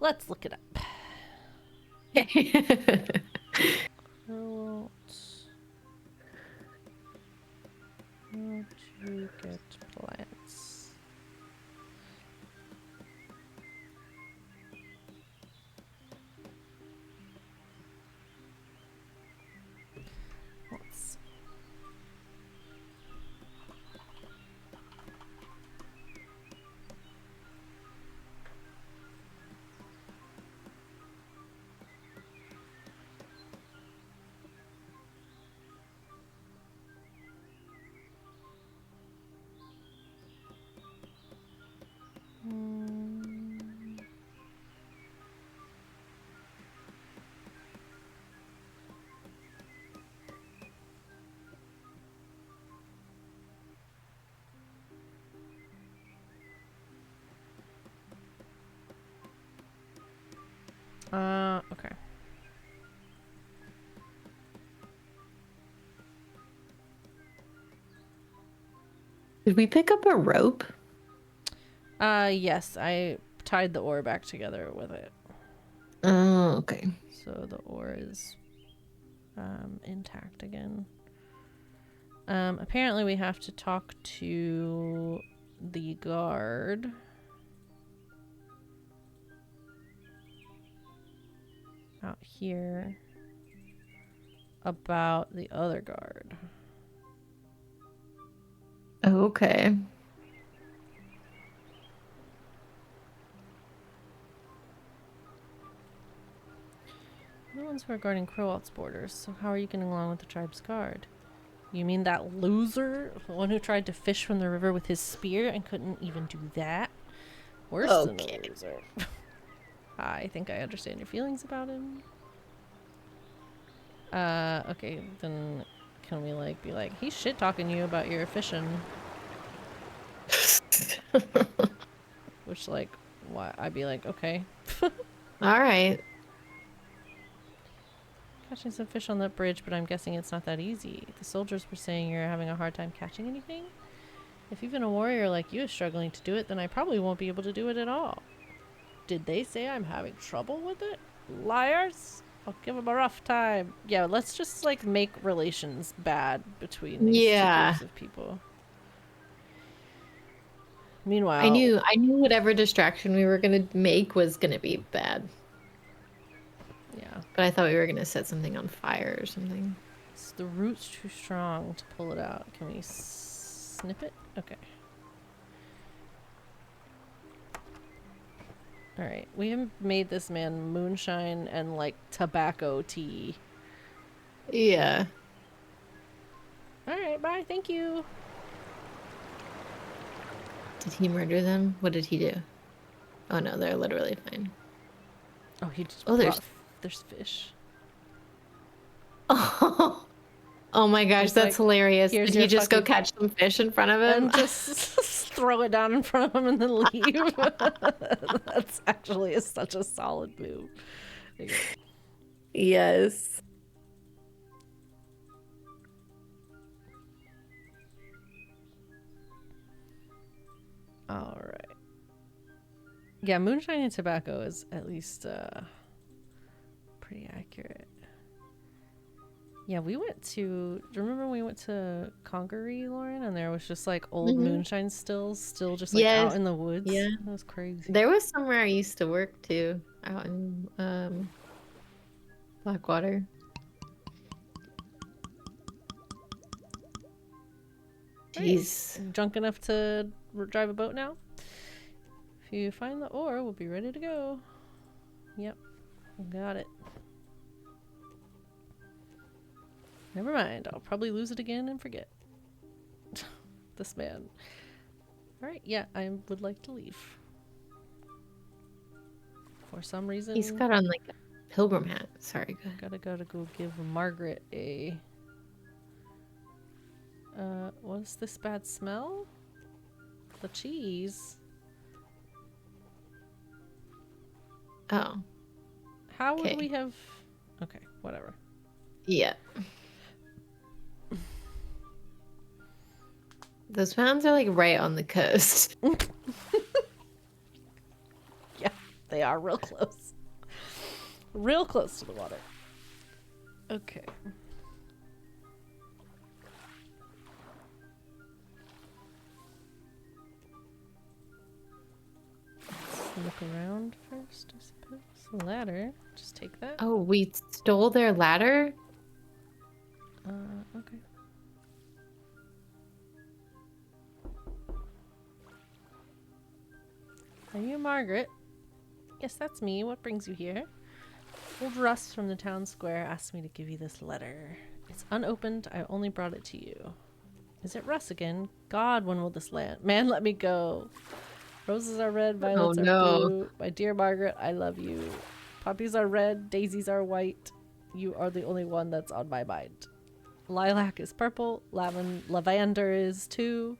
Let's look it up. Crowalt. How to get plants. Let's see. Okay. Did we pick up a rope? Yes, I tied the ore back together with it. Oh, okay. So the ore is intact again. Apparently we have to talk to the guard. Out here about the other guard. Okay. No one's regarding Crowalt's borders, so how are you getting along with the tribe's guard? You mean that loser? The one who tried to fish from the river with his spear and couldn't even do that? Worse than a loser. I think I understand your feelings about him. Okay, then can we, like, be like, he's shit-talking you about your fishing? Which, like, why? I'd be like, okay. Alright. Catching some fish on that bridge, but I'm guessing it's not that easy. The soldiers were saying you're having a hard time catching anything? If even a warrior like you is struggling to do it, then I probably won't be able to do it at all. Did they say I'm having trouble with it? Liars! I'll give them a rough time. Yeah, let's just, like, make relations bad between these two groups of people. Meanwhile, I knew whatever distraction we were gonna make was gonna be bad. Yeah. But I thought we were gonna set something on fire or something. Is the root's too strong to pull it out? Can we snip it? Okay. Alright, we have made this man moonshine and, like, tobacco tea. Yeah. Alright, bye, thank you. Did he murder them? What did he do? Oh no, they're literally fine. Oh, he just there's fish. Oh, oh my gosh, that's like, hilarious. Did he just go catch some fish in front of him? And just throw it down in front of him and then leave? That's actually such a solid move. Yes. All right. Yeah, moonshine and tobacco is at least pretty accurate. Yeah, we went to... Do you remember when we went to Congaree, Lauren? And there was just, like, old moonshine stills still just, like, out in the woods? Yeah. That was crazy. There was somewhere I used to work, too. Out in, Blackwater. Jeez. Right. Drunk enough to drive a boat now? If you find the ore, we'll be ready to go. Yep. Got it. Never mind. I'll probably lose it again and forget. This man. Alright, yeah, I would like to leave. For some reason... He's got on, like, a pilgrim hat. Sorry, gotta go give Margaret a... what's this bad smell? The cheese. Oh. How would we have... Okay, whatever. Yeah. Those mountains are, like, right on the coast. Yeah, they are real close. Real close to the water. Okay. Let's look around first, I suppose. The ladder. Just take that. Oh, we stole their ladder? Okay. Are you Margaret? Yes, that's me. What brings you here? Old Russ from the town square asked me to give you this letter. It's unopened. I only brought it to you. Is it Russ again? God, when will this land? Man, let me go. Roses are red, violets are blue. My dear Margaret, I love you. Poppies are red, daisies are white. You are the only one that's on my mind. Lilac is purple. Lavender is too.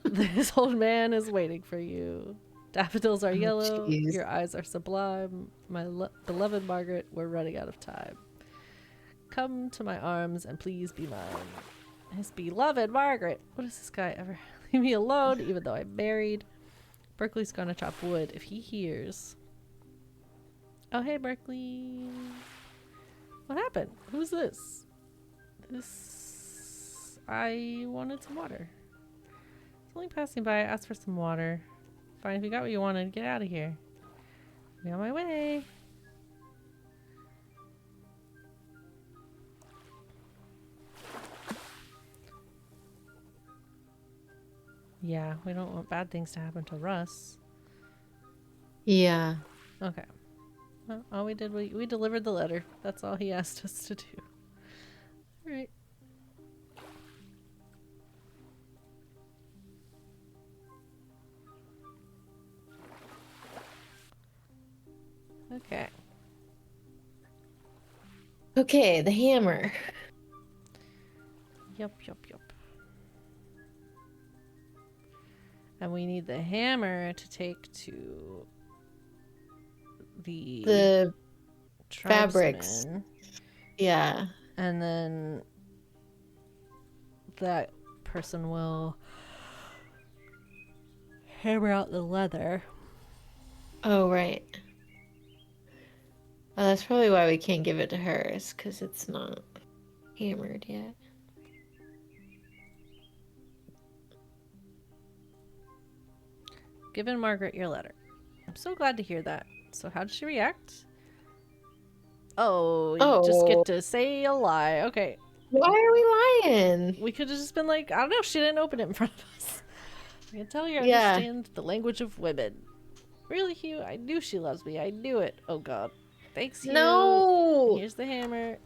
This old man is waiting for you. Daffodils are yellow. Jeez. Your eyes are sublime. My beloved Margaret, we're running out of time. Come to my arms and please be mine. His beloved Margaret. What does this guy ever leave me alone, even though I'm married? Berkeley's gonna chop wood if he hears. Oh, hey, Berkeley. What happened? Who's this? I wanted some water. It's only passing by. I asked for some water. Fine, if you got what you wanted, get out of here. Be on my way. Yeah, we don't want bad things to happen to Russ. Yeah. Okay. Well, all we did, we delivered the letter. That's all he asked us to do. Alright. Okay. Okay, the hammer. Yup. And we need the hammer to take to the fabrics. Yeah. And then that person will hammer out the leather. Oh, right. Well, that's probably why we can't give it to her, is because it's not hammered yet. Given Margaret your letter. I'm so glad to hear that. So how did she react? Oh, you just get to say a lie. Okay. Why are we lying? We could have just been like, I don't know, she didn't open it in front of us. I can tell you understand the language of women. Really, Hugh? I knew she loves me. I knew it. Oh, God. Thanks, Hugh. No! Here's the hammer.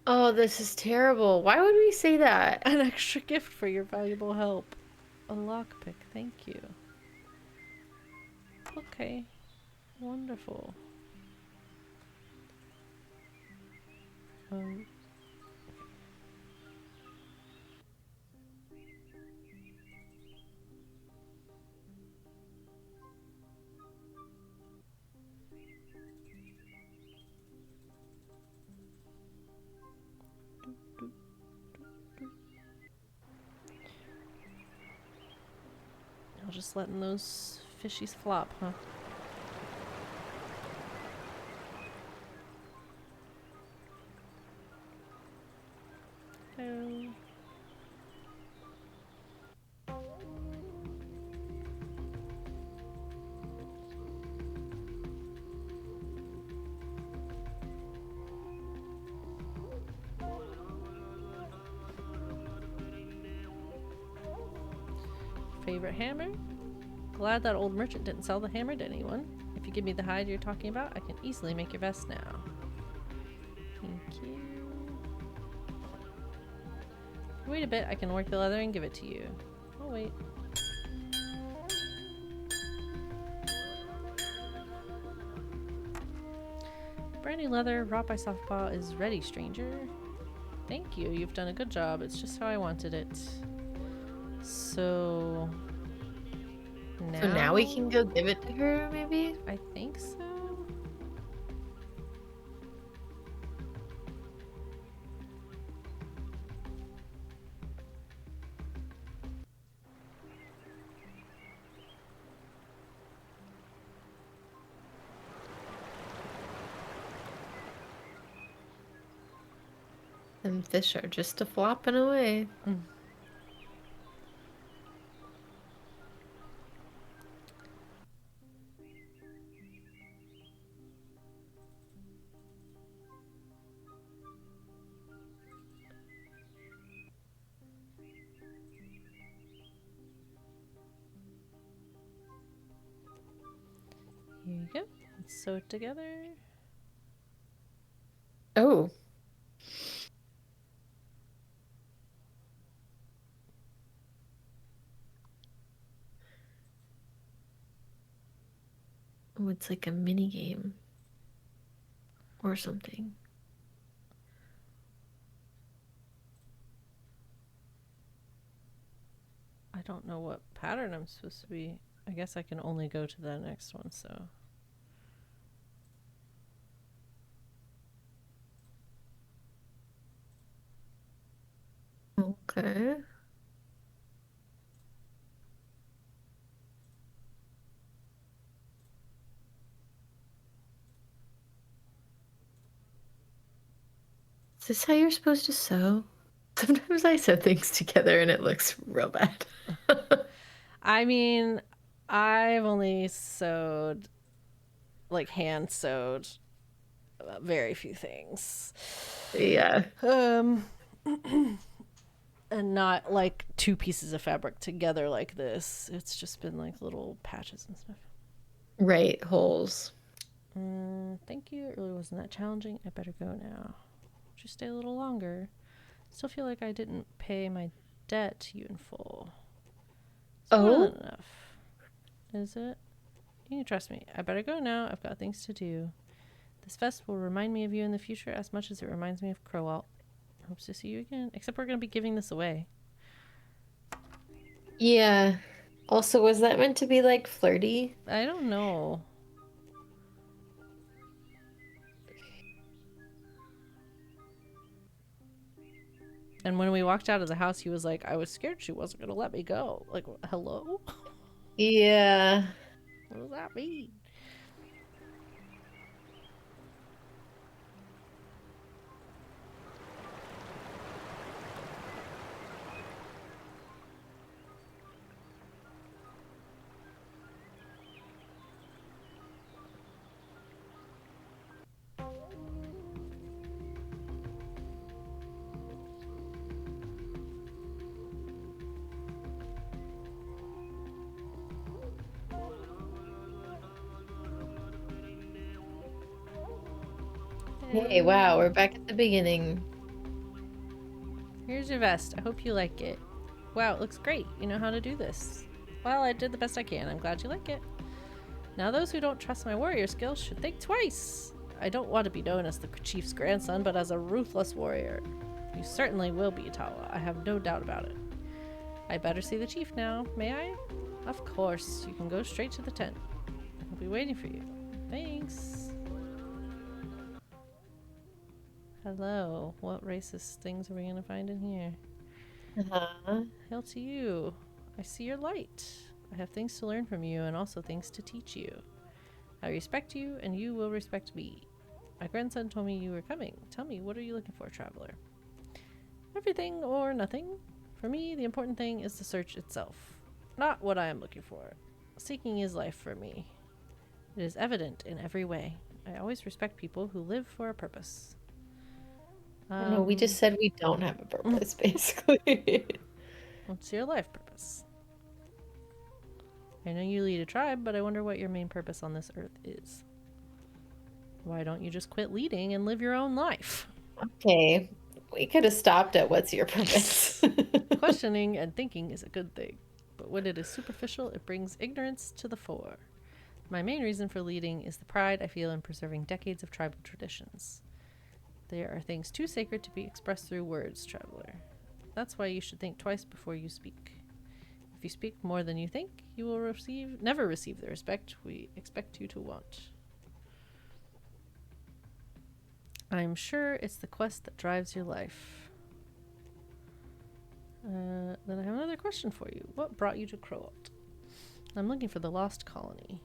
Oh, this is terrible. Why would we say that? An extra gift for your valuable help. A lockpick. Thank you. Okay. Wonderful. I'm just letting those fishies flop, huh? Hello. Favorite hammer? Glad that old merchant didn't sell the hammer to anyone. If you give me the hide you're talking about, I can easily make your vest now. Thank you. Wait a bit, I can work the leather and give it to you. Oh, wait. Brand new leather, wrought by Softpaw, is ready, stranger. Thank you, you've done a good job. It's just how I wanted it. So now we can go give it to her, maybe? I think so. Them fish are just a-flopping away. Here you go. Let's sew it together. Oh. Oh, it's like a mini game. Or something. I don't know what pattern I'm supposed to be I guess I can only go to the next one, so. Okay. Is this how you're supposed to sew? Sometimes I sew things together and it looks real bad. I mean, I've only sewed, like hand sewed, very few things. Yeah. And not like two pieces of fabric together like this. It's just been like little patches and stuff. Right, holes. Thank you. It really wasn't that challenging. I better go now. Just stay a little longer. Still feel like I didn't pay my debt to you in full. It's more than enough. Is it? You can trust me. I better go now. I've got things to do. This fest will remind me of you in the future as much as it reminds me of Crowalt. Hopes to see you again. Except we're going to be giving this away. Yeah. Also, was that meant to be like flirty? I don't know. And when we walked out of the house, he was like, I was scared she wasn't going to let me go. Like, hello? Yeah. What does that mean? Hey, wow, we're back at the beginning. Here's your vest. I hope you like it. Wow, it looks great. You know how to do this. Well, I did the best I can. I'm glad you like it. Now, those who don't trust my warrior skills should think twice. I don't want to be known as the chief's grandson, but as a ruthless warrior. You certainly will be, Tawa. I have no doubt about it. I better see the chief now. May I? Of course. You can go straight to the tent. I'll be waiting for you. Thanks. Hello. What racist things are we going to find in here? Hail to you. I see your light. I have things to learn from you and also things to teach you. I respect you and you will respect me. My grandson told me you were coming. Tell me, what are you looking for, traveler? Everything or nothing. For me, the important thing is the search itself, not what I am looking for. Seeking is life for me. It is evident in every way. I always respect people who live for a purpose. No, we just said we don't have a purpose, basically. What's your life purpose? I know you lead a tribe, but I wonder what your main purpose on this earth is. Why don't you just quit leading and live your own life? Okay, we could have stopped at what's your purpose. Questioning and thinking is a good thing, but when it is superficial, it brings ignorance to the fore. My main reason for leading is the pride I feel in preserving decades of tribal traditions. There are things too sacred to be expressed through words, traveler. That's why you should think twice before you speak. If you speak more than you think, you will never receive the respect we expect you to want. I'm sure it's the quest that drives your life. Then I have another question for you. What brought you to Crowalt? I'm looking for the Lost Colony.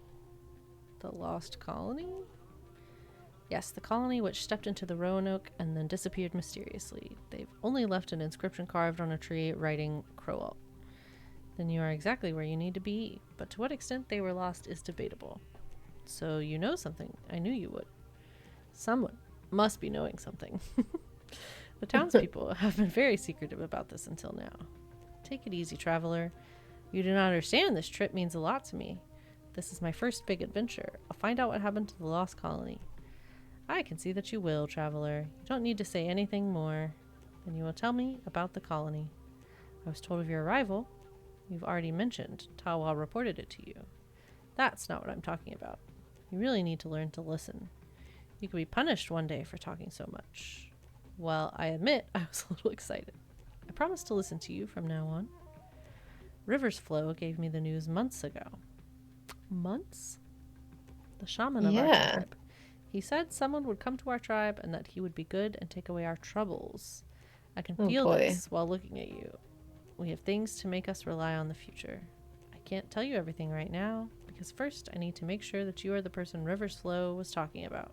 The Lost Colony? Yes, the colony which stepped into the Roanoke and then disappeared mysteriously. They've only left an inscription carved on a tree writing Crowalt. Then you are exactly where you need to be, but to what extent they were lost is debatable. So you know something. I knew you would. Someone must be knowing something. The townspeople have been very secretive about this until now. Take it easy, traveler. You do not understand this trip means a lot to me. This is my first big adventure. I'll find out what happened to the lost colony. I can see that you will, traveler. You don't need to say anything more. Then you will tell me about the colony. I was told of your arrival. You've already mentioned Tawa reported it to you. That's not what I'm talking about. You really need to learn to listen. You could be punished one day for talking so much. Well, I admit I was a little excited. I promise to listen to you from now on. River's Flow gave me the news months ago. months? The shaman of our tribe. He said someone would come to our tribe and that he would be good and take away our troubles. I can feel this while looking at you. We have things to make us rely on the future. I can't tell you everything right now, because first I need to make sure that you are the person River's Flow was talking about.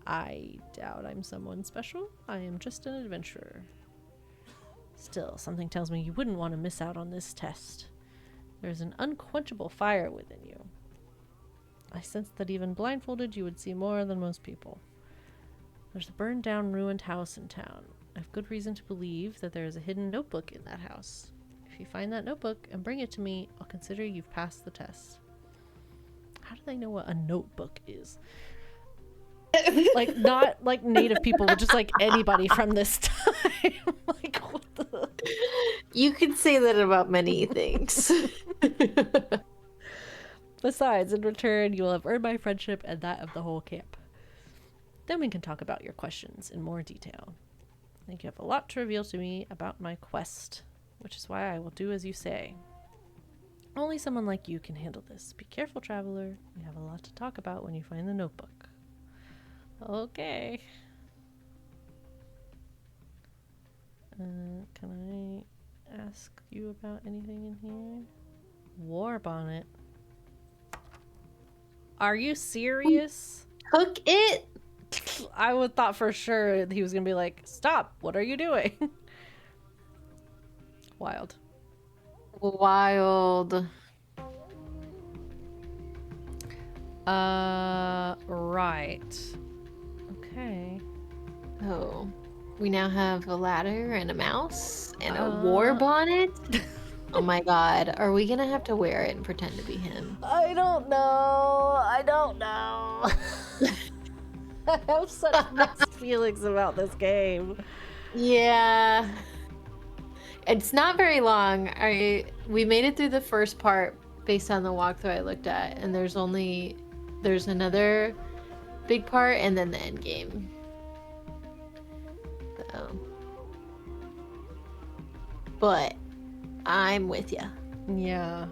I doubt I'm someone special. I am just an adventurer. Still, something tells me you wouldn't want to miss out on this test. There's an unquenchable fire within you. I sensed that even blindfolded you would see more than most people. There's a burned down ruined house in town. I have good reason to believe that there is a hidden notebook in that house. If you find that notebook and bring it to me, I'll consider you've passed the test. How do they know what a notebook is? Like, not like native people, but just like anybody from this time. Like, what the? You could say that about many things. Besides, in return, you will have earned my friendship and that of the whole camp. Then we can talk about your questions in more detail. I think you have a lot to reveal to me about my quest, which is why I will do as you say. Only someone like you can handle this. Be careful, traveler. We have a lot to talk about when you find the notebook. Okay. Can I ask you about anything in here? War bonnet. Are you serious? Cook it? I would thought for sure he was gonna be like, stop, what are you doing? Wild. Right. Okay. Oh. We now have a ladder and a mouse and a war bonnet. Oh my god. Are we gonna have to wear it and pretend to be him? I don't know. I have such mixed feelings about this game. Yeah. It's not very long. We made it through the first part based on the walkthrough I looked at, and there's another big part and then the end game. So. But I'm with you. Yeah.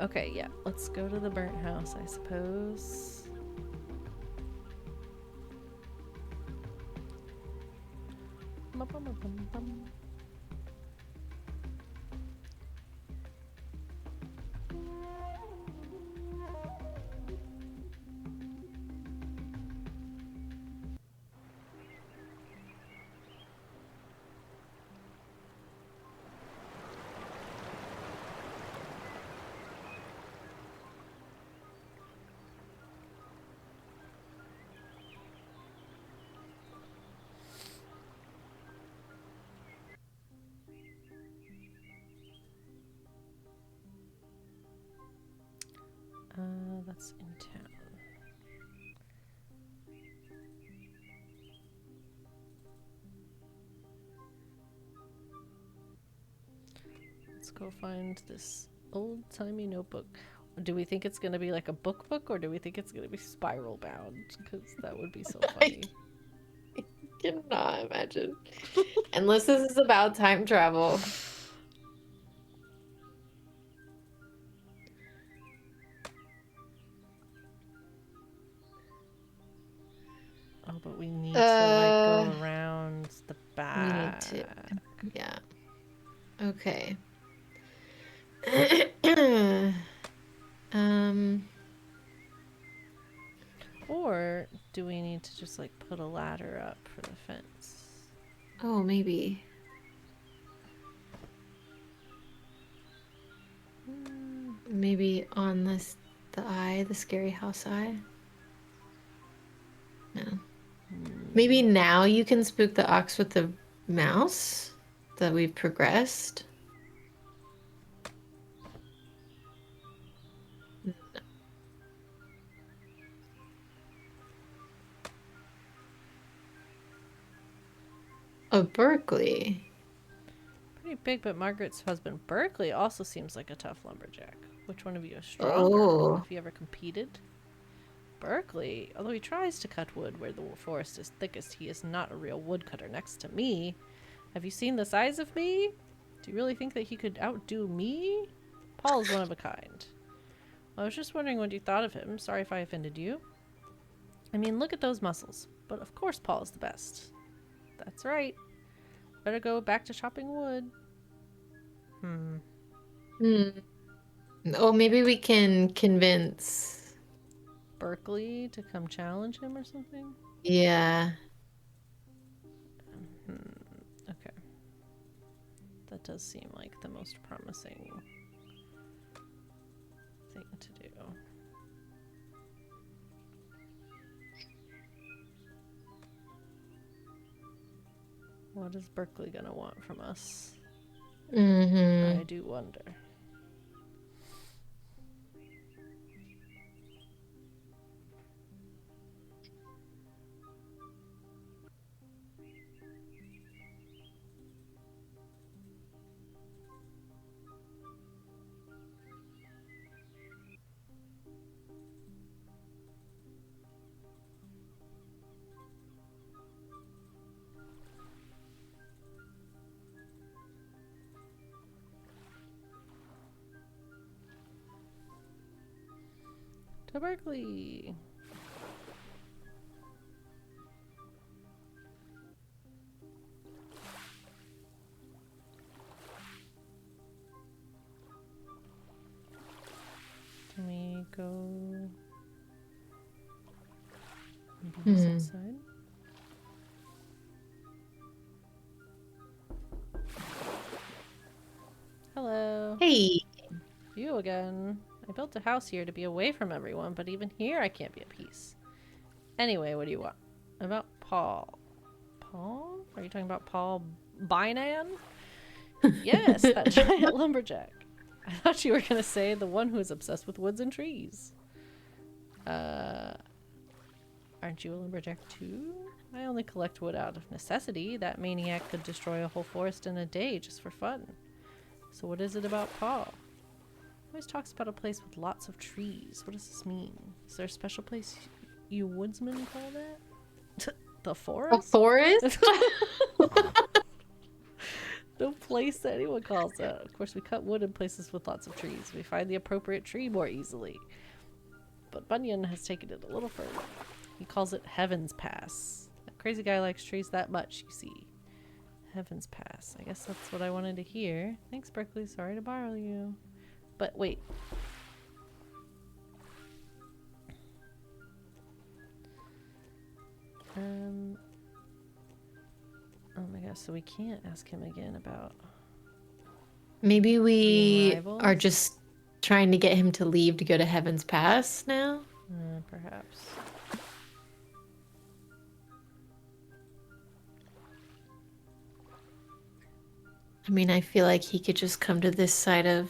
Okay, yeah. Let's go to the burnt house, I suppose. That's in town. Let's go find this old-timey notebook. Do we think it's going to be like a book, or do we think it's going to be spiral bound? Because that would be so funny. I cannot imagine. Unless this is about time travel. Oh, but we need to like go around the back. We need to. Yeah. Okay. Or do we need to just like put a ladder up for the fence? Oh, maybe. Maybe on the scary house eye. No. Maybe now you can spook the ox with the mouse that we've progressed. No. Oh, Berkeley. Pretty big, but Margaret's husband Berkeley also seems like a tough lumberjack. Which one of you is stronger? Oh. Have you ever competed? Berkeley, although he tries to cut wood where the forest is thickest, he is not a real woodcutter next to me. Have you seen the size of me? Do you really think that he could outdo me? Paul is one of a kind. I was just wondering what you thought of him. Sorry if I offended you. I mean, look at those muscles. But of course Paul is the best. That's right. Better go back to chopping wood. Oh, maybe we can convince Berkeley to come challenge him or something? Yeah. Okay. That does seem like the most promising thing to do. What is Berkeley gonna want from us? I do wonder. To Berkeley. Can we go maybe this outside? Hello. Hey. You again. I built a house here to be away from everyone, but even here I can't be at peace. Anyway, what do you want? About Paul. Paul? Are you talking about Paul Bynan? Yes, that giant lumberjack. I thought you were going to say the one who is obsessed with woods and trees. Aren't you a lumberjack too? I only collect wood out of necessity. That maniac could destroy a whole forest in a day just for fun. So what is it about Paul? Always talks about a place with lots of trees. What does this mean? Is there a special place you woodsmen call that? The forest? A forest? No place that anyone calls that. Of course, we cut wood in places with lots of trees. We find the appropriate tree more easily. But Bunyan has taken it a little further. He calls it Heaven's Pass. That crazy guy likes trees that much, you see. Heaven's Pass. I guess that's what I wanted to hear. Thanks, Berkeley. Sorry to borrow you. But wait. Oh my gosh, so we can't ask him again about... Maybe we rivals? are just trying to get him to leave to go to Heaven's Pass now? Perhaps. I mean, I feel like he could just come to this side of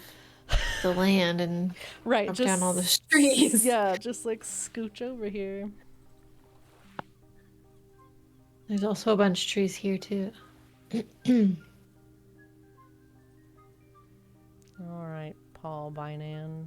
the land and right, chop just down all the trees. Yeah, just like scooch over here. There's also a bunch of trees here too. All right, Paul Bynan.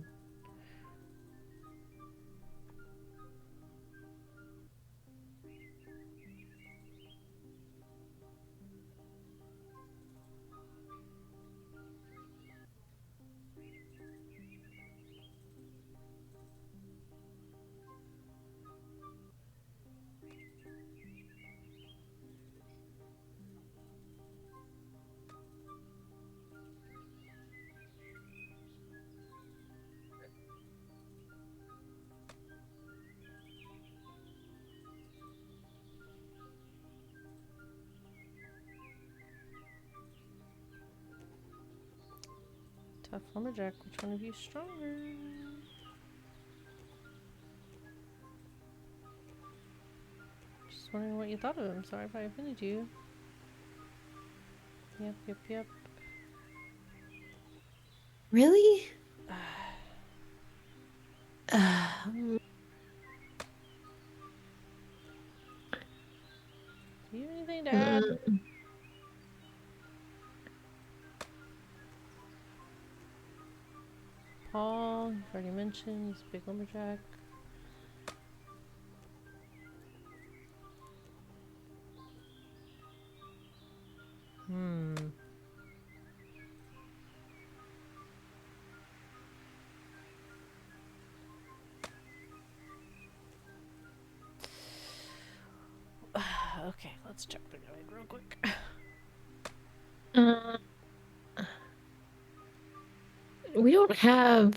Tough lumberjack, which one of you is stronger? Just wondering what you thought of him. Sorry if I offended you. Yep. Really? Do you have anything to add? Paul, you've already mentioned, he's a big lumberjack. Okay, let's check the guide real quick. We don't have,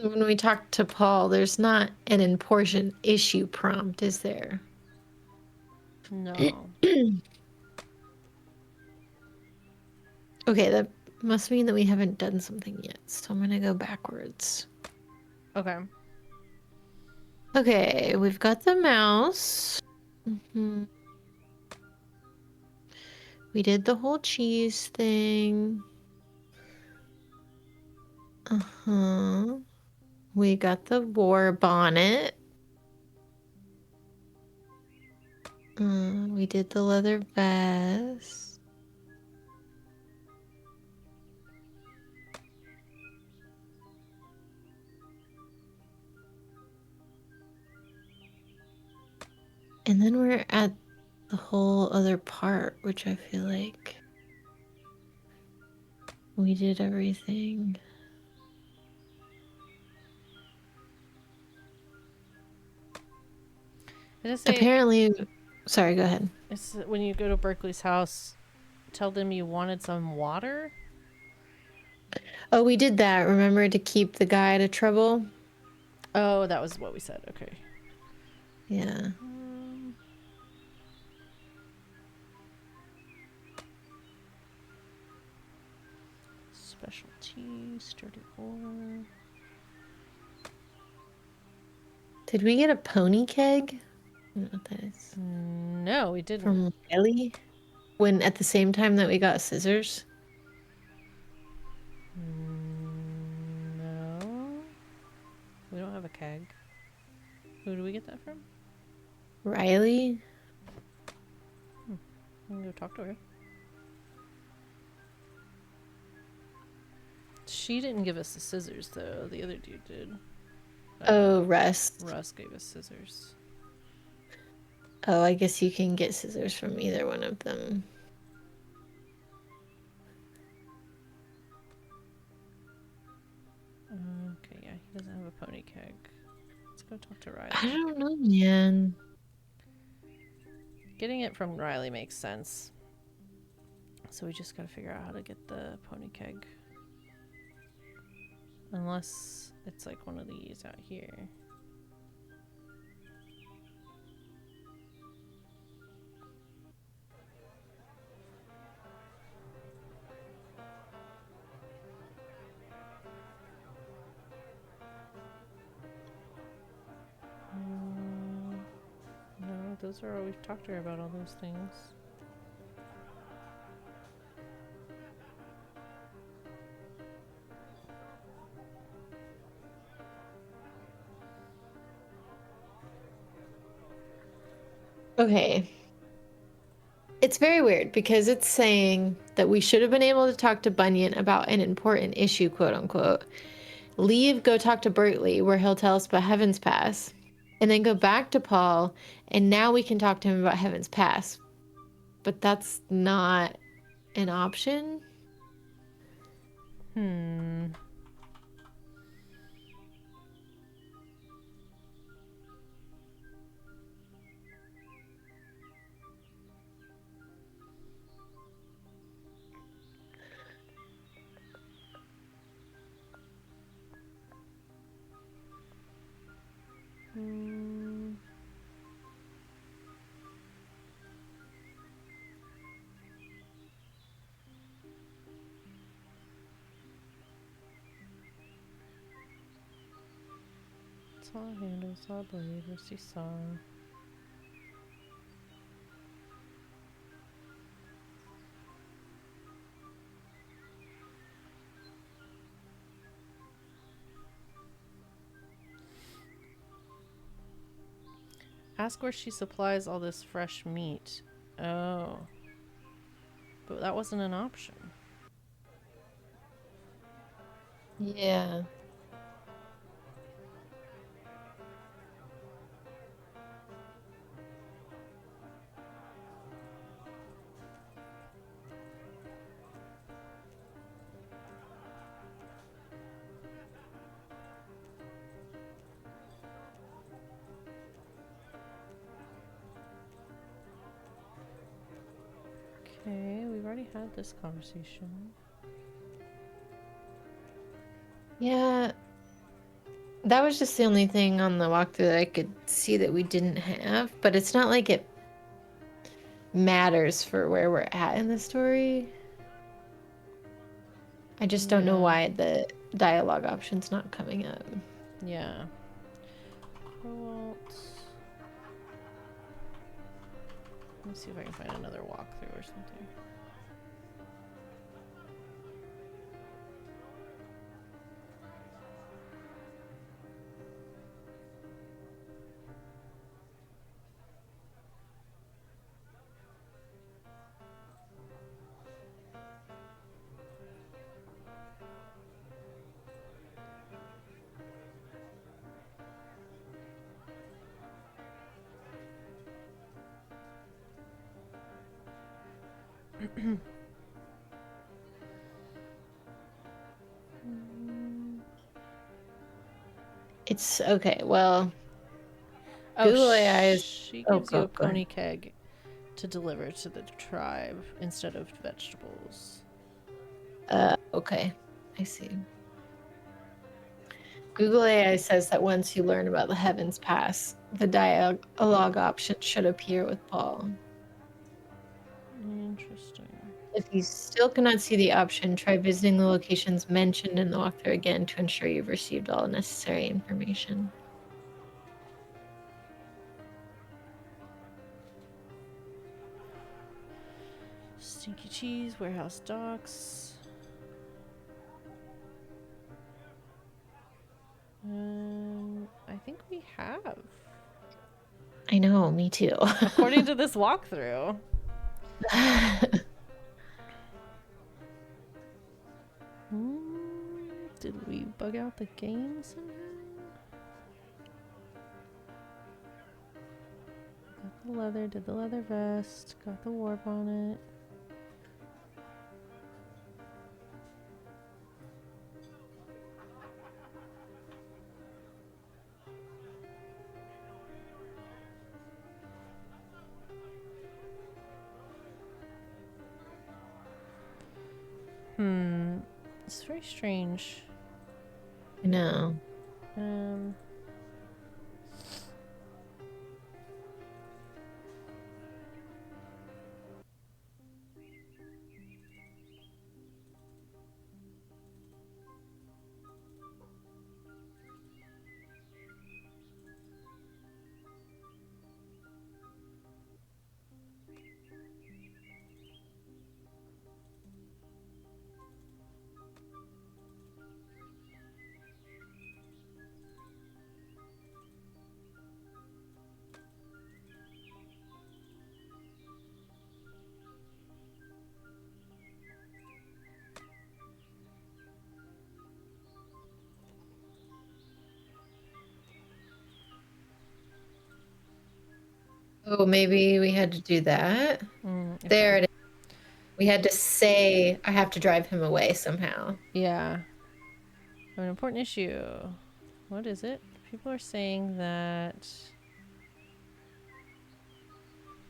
when we talk to Paul, there's not an important issue prompt, is there? No. Okay, that must mean that we haven't done something yet. So I'm gonna go backwards. Okay. Okay, we've got the mouse. We did the whole cheese thing. Uh-huh. We got the war bonnet. We did the leather vest. And then we're at the whole other part, which I feel like we did everything. Apparently, sorry, go ahead. It's when you go to Berkeley's house, tell them you wanted some water. Oh, we did that. Remember to keep the guy out of trouble? Oh, that was what we said. Okay. Yeah. Specialty, sturdy ore. Did we get a pony keg? I don't know what that is. No, we didn't. From Ellie? When at the same time that we got scissors? No. We don't have a keg. Who do we get that from? Riley? I'm gonna go talk to her. She didn't give us the scissors, though. The other dude did. Oh, Russ. Russ gave us scissors. Oh, I guess you can get scissors from either one of them. Okay, yeah, he doesn't have a pony keg. Let's go talk to Riley. I don't know, man. Getting it from Riley makes sense. So we just gotta figure out how to get the pony keg. Unless it's like one of these out here. No, those are all we've talked to her about, all those things. Okay. It's very weird because it's saying that we should have been able to talk to Bunyan about an important issue, quote unquote. Leave, go talk to Berkeley, where he'll tell us about Heaven's Pass. And then go back to Paul, and now we can talk to him about Heaven's Pass. But that's not an option. Saw handle, saw blade, rusty saw. Ask where she supplies all this fresh meat. Oh. But that wasn't an option. Yeah. already had this conversation. Yeah. That was just the only thing on the walkthrough that I could see that we didn't have, but it's not like it matters for where we're at in the story. I just don't know why the dialogue option's not coming up. Yeah. Crowalt. Let me see if I can find another walkthrough or something. It's okay. Well, Oh, Google AI is. she Oh, gives you a go ahead. pony keg to deliver to the tribe instead of vegetables. Okay. I see. Google AI says that once you learn about the Heavens Pass, the dialogue option should appear with Paul. Interesting. If you still cannot see the option, try visiting the locations mentioned in the walkthrough again to ensure you've received all necessary information. Stinky cheese, warehouse docks. I think we have. I know, me too. According to this walkthrough. Did we bug out the game somehow? Got the leather, did the leather vest, got the warp on it. It's very strange. I know. Oh, maybe we had to do that. Okay. There it is. We had to say, I have to drive him away somehow. Yeah. An important issue. What is it? People are saying that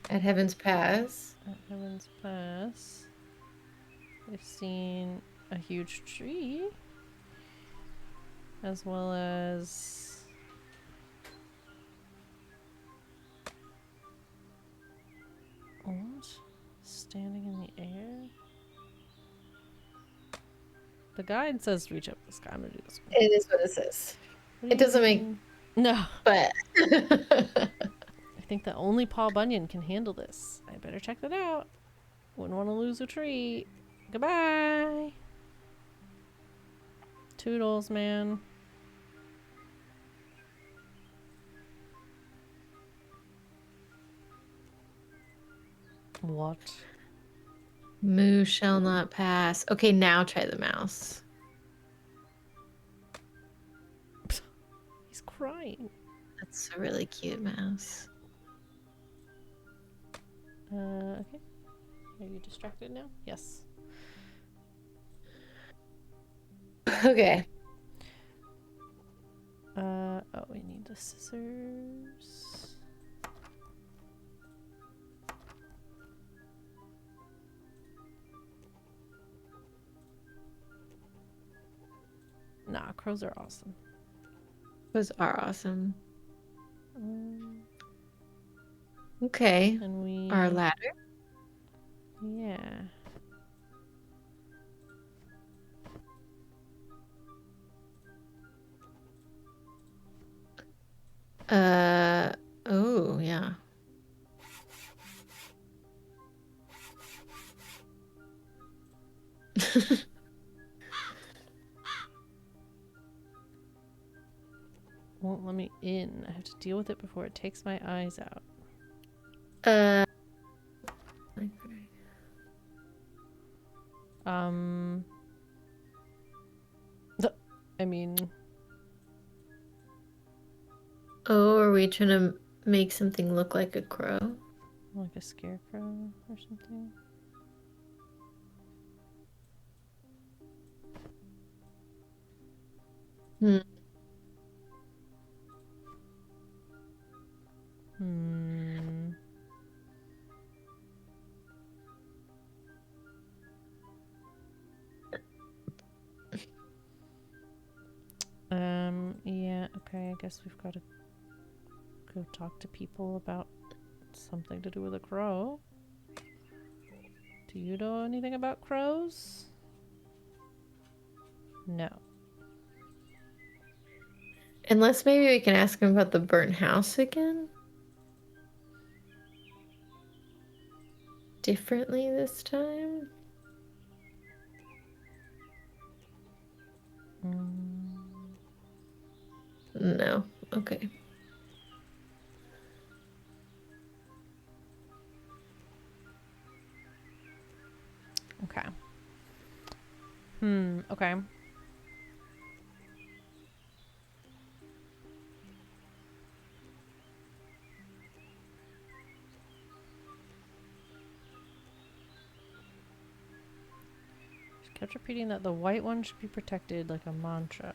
At Heaven's Pass. at Heaven's Pass, they've seen a huge tree, as well as what? Standing in the air? The guide says reach up the sky. I'm gonna do this one. It is what it says. What do It you doesn't make... mean? No. But... I think that only Paul Bunyan can handle this. I better check that out. Wouldn't want to lose a tree. Goodbye. Toodles, man. What? Moo shall not pass. Okay, now try the mouse. He's crying. That's a really cute mouse. Okay. Are you distracted now? Yes. Okay. Oh, we need the scissors. Nah, crows are awesome. Those are awesome. Okay. And we... Our ladder? Yeah. Oh, yeah. Won't let me in. I have to deal with it before it takes my eyes out. Okay. I mean... Oh, are we trying to make something look like a crow? Like a scarecrow or something? Hmm. Yeah, okay, I guess we've got to go talk to people about something to do with a crow. Do you know anything about crows? No. Unless maybe we can ask him about the burnt house again? Differently this time? No. Okay. Okay. Okay. She kept repeating that the white one should be protected like a mantra.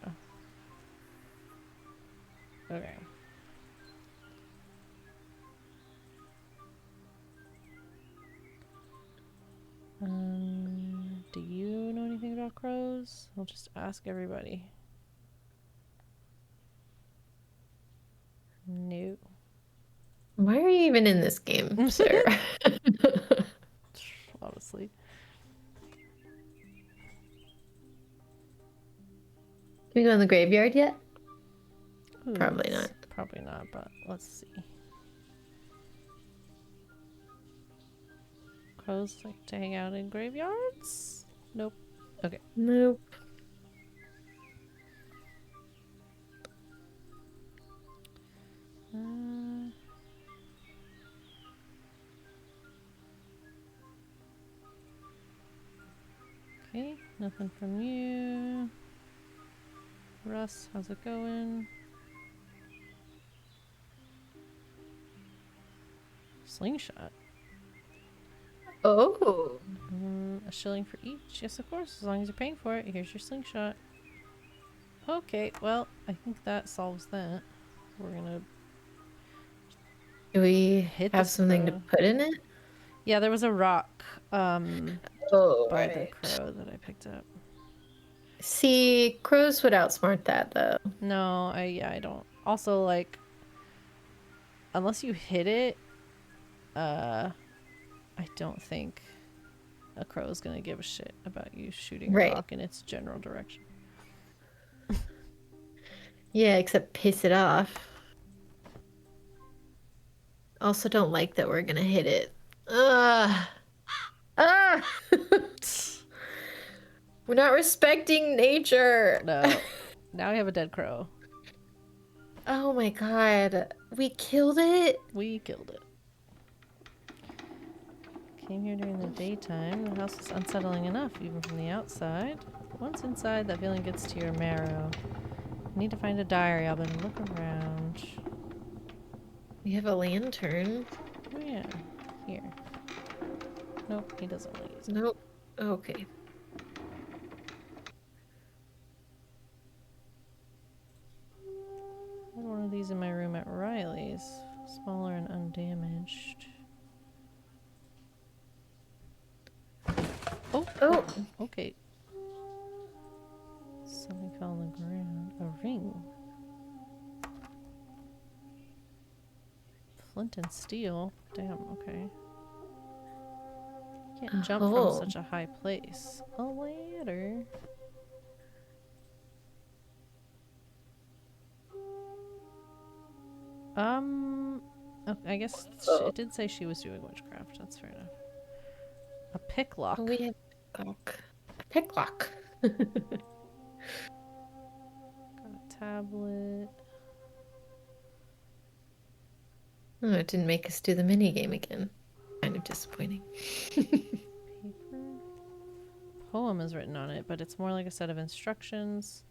Okay. Do you know anything about crows? I'll just ask everybody. No. Why are you even in this game, sir? Honestly. Can we go in the graveyard yet? Ooh, Probably not. Probably not, but let's see. Crows like to hang out in graveyards? Nope. Okay. Nope. Okay, nothing from you. Russ, how's it going? Slingshot. Oh. A shilling for each. Yes, of course. As long as you're paying for it. Here's your slingshot. Okay, well, I think that solves that. We're gonna Do we hit have this something to crow. put in it? Yeah, there was a rock by the crow that I picked up. See, crows would outsmart that though. No, I don't. Also, like, unless you hit it, I don't think a crow is gonna give a shit about you shooting a rock in its general direction. Yeah, except piss it off. Also don't like that we're gonna hit it. Ugh. Ah! We're not respecting nature. No. Now we have a dead crow. Oh my god. We killed it? We killed it. Came here during the daytime. The house is unsettling enough, even from the outside. Once inside, that feeling gets to your marrow. I need to find a diary. I'll better look around. We have a lantern. Oh yeah. Here. Nope, he doesn't want to use it. Nope. Okay. I had one of these in my room at Riley's. Smaller and undamaged. Oh! Okay. Something fell on the Flint and steel. Damn, okay. Can't jump from such a high place. A ladder. I guess it did say she was doing witchcraft. That's fair enough. A picklock. Oh, we have a picklock. Got a tablet. Oh, it didn't make us do the mini game again. Kind of disappointing. Paper. Poem is written on it, but it's more like a set of instructions.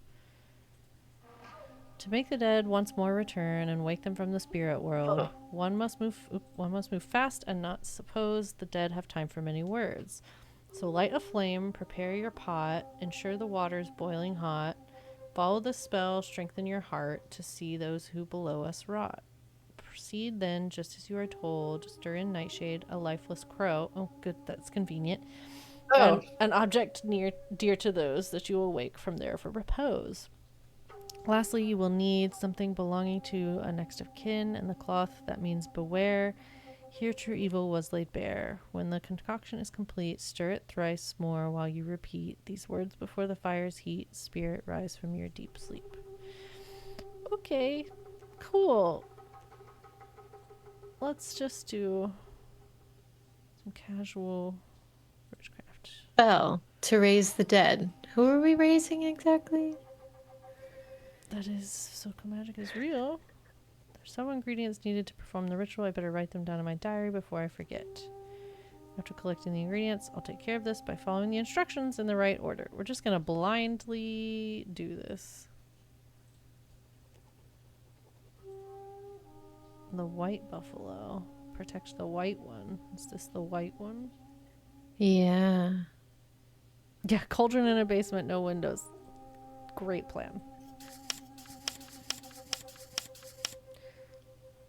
To make the dead once more return and wake them from the spirit world, one must move fast and not suppose the dead have time for many words. So light a flame, prepare your pot, ensure the water's boiling hot, follow the spell, strengthen your heart to see those who below us rot. Proceed then, just as you are told, stir in nightshade, a lifeless crow. Oh, good, that's convenient. Oh. An object dear to those that you will wake from there for repose. Lastly, you will need something belonging to a next of kin, and the cloth that means beware. Here true evil was laid bare. When the concoction is complete, stir it thrice more while you repeat these words before the fire's heat. Spirit, rise from your deep sleep. Okay, cool. Let's just do some casual witchcraft. Spell to raise the dead. Who are we raising exactly? That is, Soka magic is real. There's several ingredients needed to perform the ritual. I better write them down in my diary before I forget. After collecting the ingredients, I'll take care of this by following the instructions in the right order. We're just going to blindly do this. The white buffalo. Protect the white one. Is this the white one? Yeah. Yeah, cauldron in a basement, no windows. Great plan.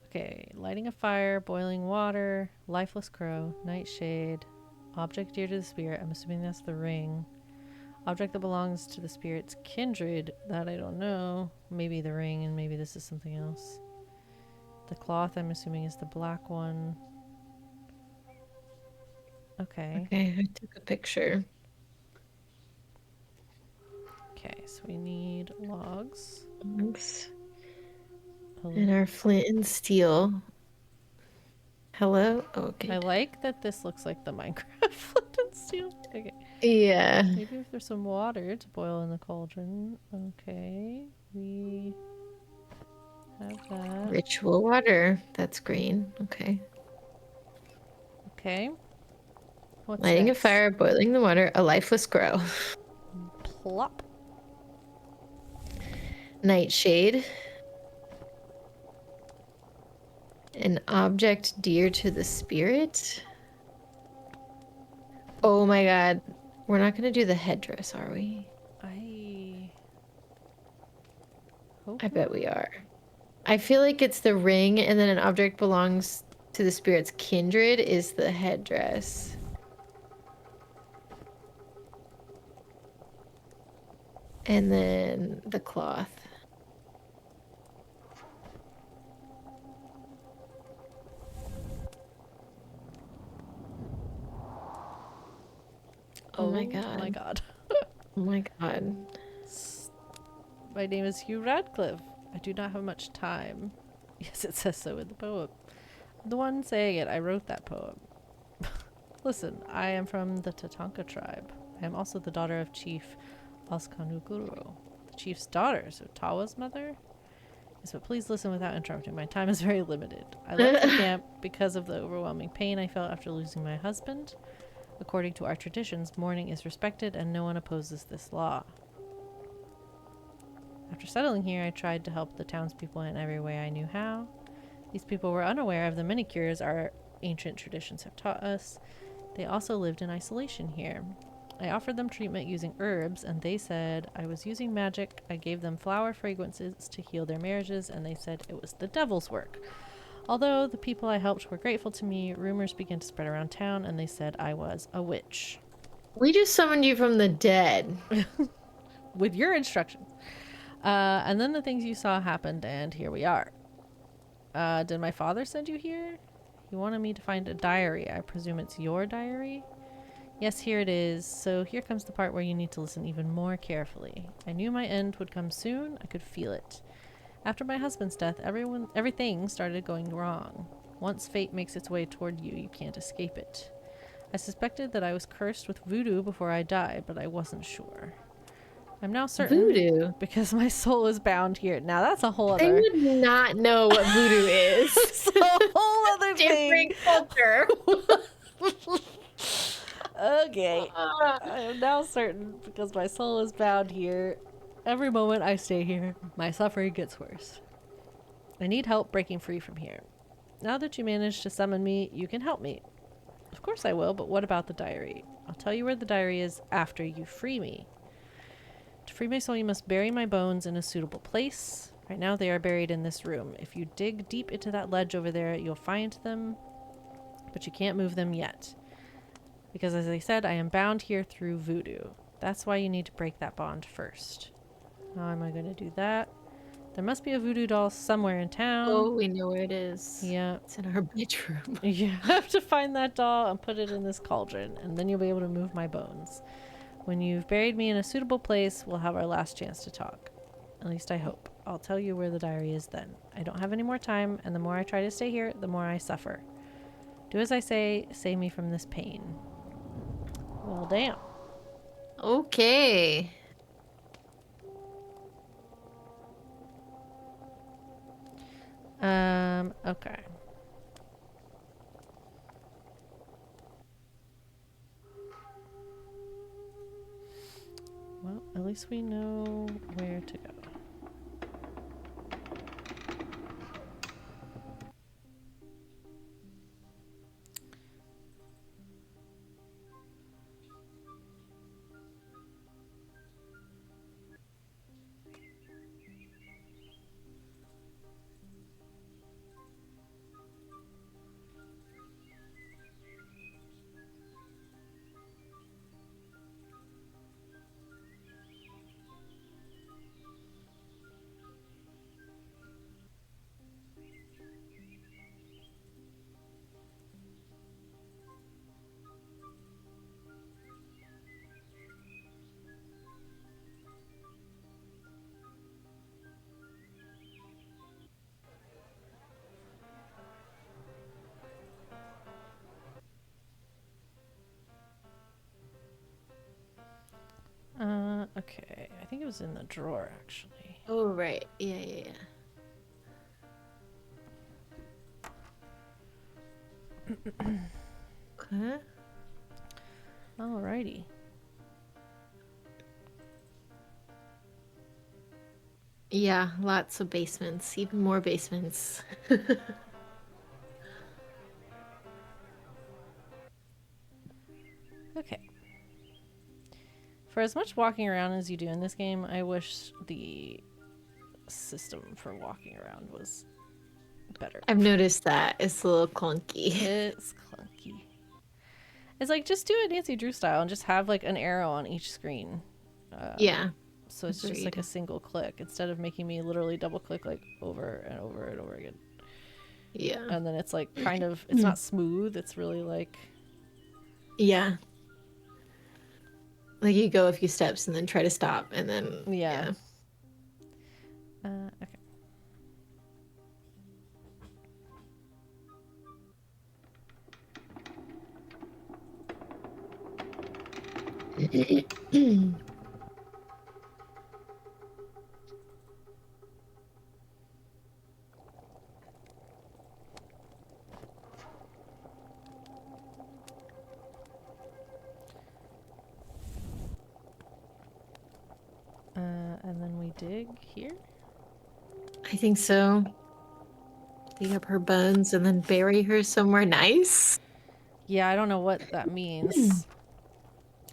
Okay, lighting a fire, boiling water, lifeless crow, nightshade, object dear to the spirit. I'm assuming that's the ring. Object that belongs to the spirit's kindred. That I don't know. Maybe the ring, and maybe this is something else. The cloth, I'm assuming, is the black one. Okay. Okay, I took a picture. Okay, so we need logs. Thanks. Hello. And our flint and steel. Hello? Okay. I like that this looks like the Minecraft flint and steel. Okay. Yeah. Maybe if there's some water to boil in the cauldron. Okay. We have that. Ritual water. That's green. Okay. Okay. What's Lighting next? a fire, boiling the water, a lifeless crow. Plop. Nightshade. An object dear to the spirit. Oh my god. We're not going to do the headdress, are we? I hope I bet we are. I feel like it's the ring, and then an object belongs to the spirit's kindred is the headdress. And then the cloth. Oh my god. my god. Oh my god. My name is Hugh Radcliffe. I do not have much time. Yes, it says so in the poem. The one saying it, I wrote that poem. Listen, I am from the Tatanka tribe. I am also the daughter of Chief Oskanuguro. The chief's daughter, so Tawa's mother? Yes, but please listen without interrupting. My time is very limited. I left the camp because of the overwhelming pain I felt after losing my husband. According to our traditions, mourning is respected and no one opposes this law. After settling here, I tried to help the townspeople in every way I knew how. These people were unaware of the many cures our ancient traditions have taught us. They also lived in isolation here. I offered them treatment using herbs, and they said I was using magic. I gave them flower fragrances to heal their marriages, and they said it was the devil's work. Although the people I helped were grateful to me, rumors began to spread around town, and they said I was a witch. We just summoned you from the dead. With your instructions. And then the things you saw happened, and here we are. Did my father send you here? He wanted me to find a diary. I presume it's your diary? Yes, here it is. So here comes the part where you need to listen even more carefully. I knew my end would come soon. I could feel it. After my husband's death, everything started going wrong. Once fate makes its way toward you, you can't escape it. I suspected that I was cursed with voodoo before I died, but I wasn't sure. I'm now certain Voodoo? because my soul is bound here. Now that's a whole They other... would not know what voodoo is. It's a whole other thing. Different culture. Okay. I am now certain because my soul is bound here. Every moment I stay here, my suffering gets worse. I need help breaking free from here. Now that you managed to summon me, you can help me. Of course I will, but what about the diary? I'll tell you where the diary is after you free me. To free my soul, you must bury my bones in a suitable place. Right now they are buried in this room. If you dig deep into that ledge over there, you'll find them, but you can't move them yet. Because as I said, I am bound here through voodoo. That's why you need to break that bond first. How am I going to do that? There must be a voodoo doll somewhere in town. Oh, we know where it is. Yeah. It's in our bedroom. You have to find that doll and put it in this cauldron, and then you'll be able to move my bones. When you've buried me in a suitable place, we'll have our last chance to talk. At least I hope. I'll tell you where the diary is then. I don't have any more time, and the more I try to stay here, the more I suffer. Do as I say, save me from this pain. Well, damn. Okay. Okay. Well, at least we know where to go. Okay. I think it was in the drawer, actually. Oh, right. Yeah. Okay. Alrighty. Yeah, lots of basements. Even more basements. Okay. For as much walking around as you do in this game, I wish the system for walking around was better. I've noticed that. It's a little clunky. It's clunky. It's like, just do it Nancy Drew style and just have like an arrow on each screen. Yeah. So it's just like a single click instead of making me literally double click like over and over and over again. Yeah. And then it's like kind of, it's not smooth. It's really like... Yeah. Like you go a few steps and then try to stop and then... Yeah. Okay. And then we dig here? I think so. Dig up her bones and then bury her somewhere nice. Yeah, I don't know what that means.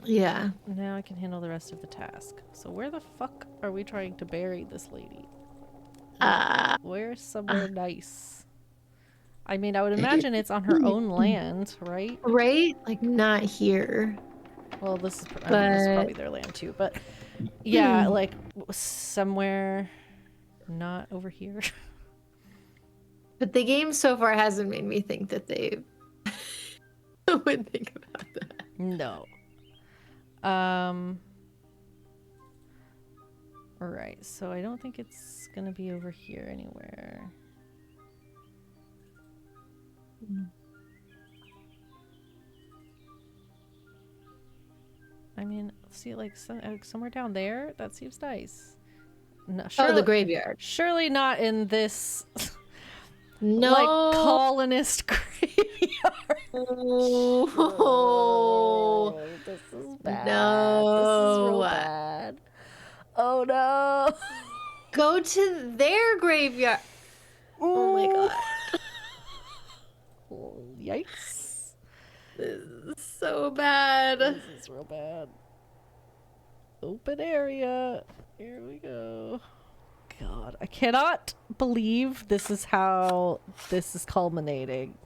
Yeah. Now I can handle the rest of the task. So where the fuck are we trying to bury this lady? Where's somewhere nice? I mean, I would imagine it's on her own land, right? Right? Like not here. Well, this is, I mean, this is probably their land too, but yeah, like somewhere not over here. But the game so far hasn't made me think that they would think about that. No. Alright, so I don't think it's gonna be over here anywhere. I mean, see, like, somewhere down there? That seems nice. No, Oh, the graveyard. Surely not in this, No. like, colonist graveyard. Oh. This is bad. No. This is real bad. Oh, no. Go to their graveyard. Ooh. Oh, my God. Oh, yikes. This is so bad. This is real bad. Open area. Here we go. God, I cannot believe this is how this is culminating.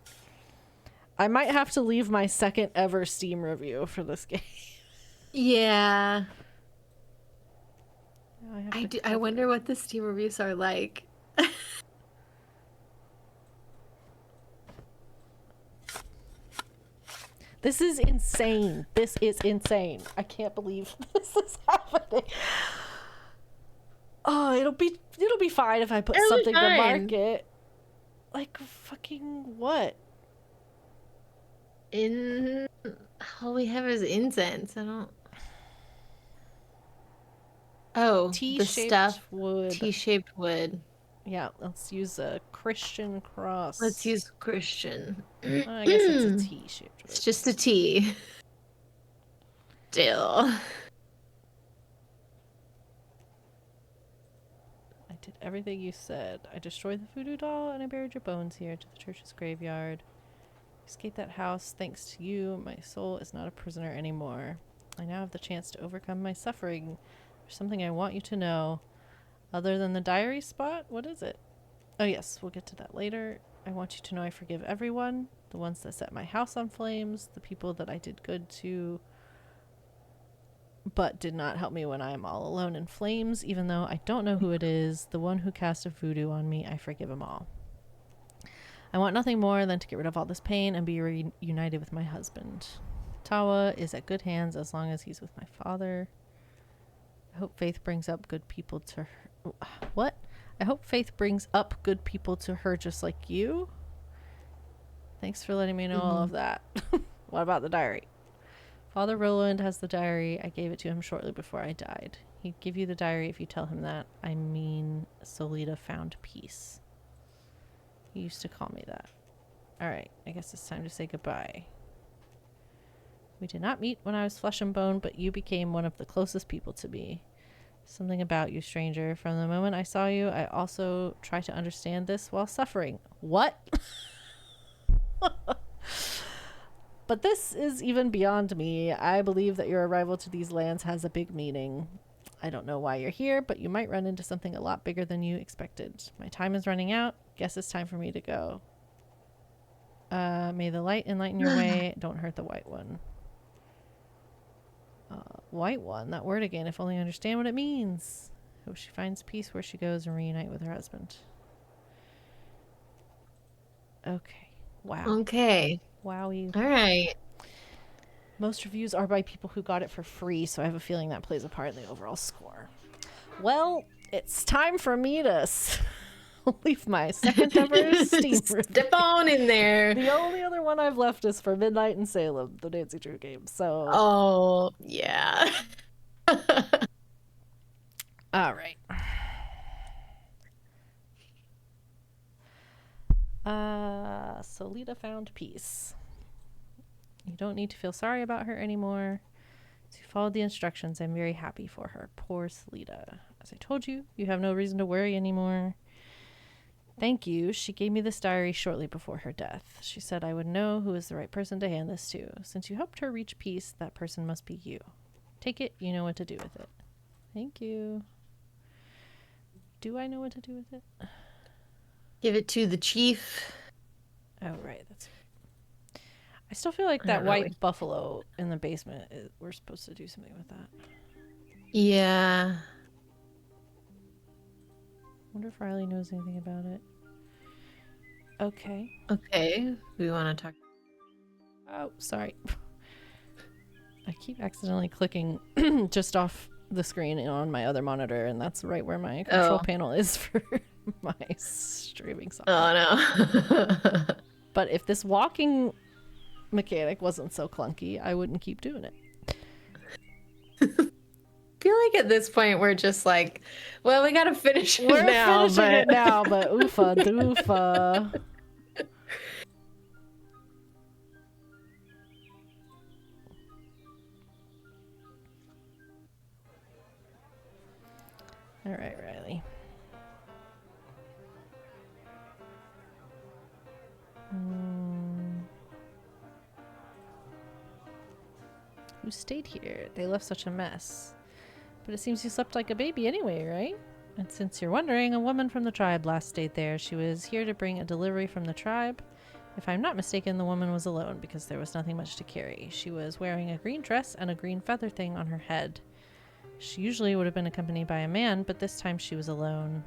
I might have to leave my second ever Steam review for this game. Yeah. I wonder what the Steam reviews are like. This is insane. This is insane. I can't believe this is happening. Oh, it'll be fine if I put something to market. Like fucking what? All we have is incense. I don't. Oh, the stuff. Wood. T-shaped wood. Yeah, let's use a Christian cross. Let's use Christian. I guess it's a T-shaped wood. It's just a T. Still. I did everything you said. I destroyed the voodoo doll and I buried your bones here to the church's graveyard. Escaped that house thanks to you. My soul is not a prisoner anymore. I now have the chance to overcome my suffering. There's something I want you to know. Other than the diary spot, what is it? Oh yes, we'll get to that later. I want you to know I forgive everyone. The ones that set my house on flames. The people that I did good to, but did not help me when I am all alone in flames. Even though I don't know who it is, the one who cast a voodoo on me, I forgive them all. I want nothing more than to get rid of all this pain and be reunited with my husband. Tawa is at good hands as long as he's with my father. I hope Faith brings up good people to her. What? I hope Faith brings up good people to her just like you. Thanks for letting me know all of that. What about the diary? Father Roland has the diary. I gave it to him shortly before I died. He'd give you the diary if you tell him that. I mean, Solita found peace. He used to call me that. Alright, I guess it's time to say goodbye. We did not meet when I was flesh and bone, but you became one of the closest people to me. Something about you, stranger. From the moment I saw you, I also try to understand this while suffering. What? But this is even beyond me. I believe that your arrival to these lands has a big meaning. I don't know why you're here, but you might run into something a lot bigger than you expected. My time is running out. Guess it's time for me to go. May the light enlighten your way. Don't hurt the white one. White one, that word again, if only I understand what it means. Hope she finds peace where she goes and reunite with her husband. Okay. Wow. Okay. Wowie. All right. Most reviews are by people who got it for free, so I have a feeling that plays a part in the overall score. Well, it's time for me to leave my second ever Steam review. Step on in there. The only other one I've left is for Midnight in Salem, the Nancy Drew game. So. Oh yeah. All right. Solita found peace. You don't need to feel sorry about her anymore. As you followed the instructions, I'm very happy for her. Poor Solita. As I told you, you have no reason to worry anymore. Thank you. She gave me this diary shortly before her death. She said I would know who is the right person to hand this to. Since you helped her reach peace, that person must be you. Take it. You know what to do with it. Thank you. Do I know what to do with it? Give it to the chief. Oh, right. That's right. I still feel like that white buffalo in the basement, we're supposed to do something with that. Yeah. Wonder if Riley knows anything about it. Okay. Okay. We want to talk. Oh, sorry. I keep accidentally clicking just off the screen on my other monitor, and that's right where my control panel is for my streaming software. Oh, no. But if this walking mechanic wasn't so clunky, I wouldn't keep doing it. I feel like at this point we're just like, well, we gotta finish it now. We're finishing it now, but oofa doofa. All right, Riley. Who stayed here? They left such a mess. But it seems you slept like a baby anyway, right? And since you're wondering, a woman from the tribe last stayed there. She was here to bring a delivery from the tribe. If I'm not mistaken, the woman was alone because there was nothing much to carry. She was wearing a green dress and a green feather thing on her head. She usually would have been accompanied by a man, but this time she was alone.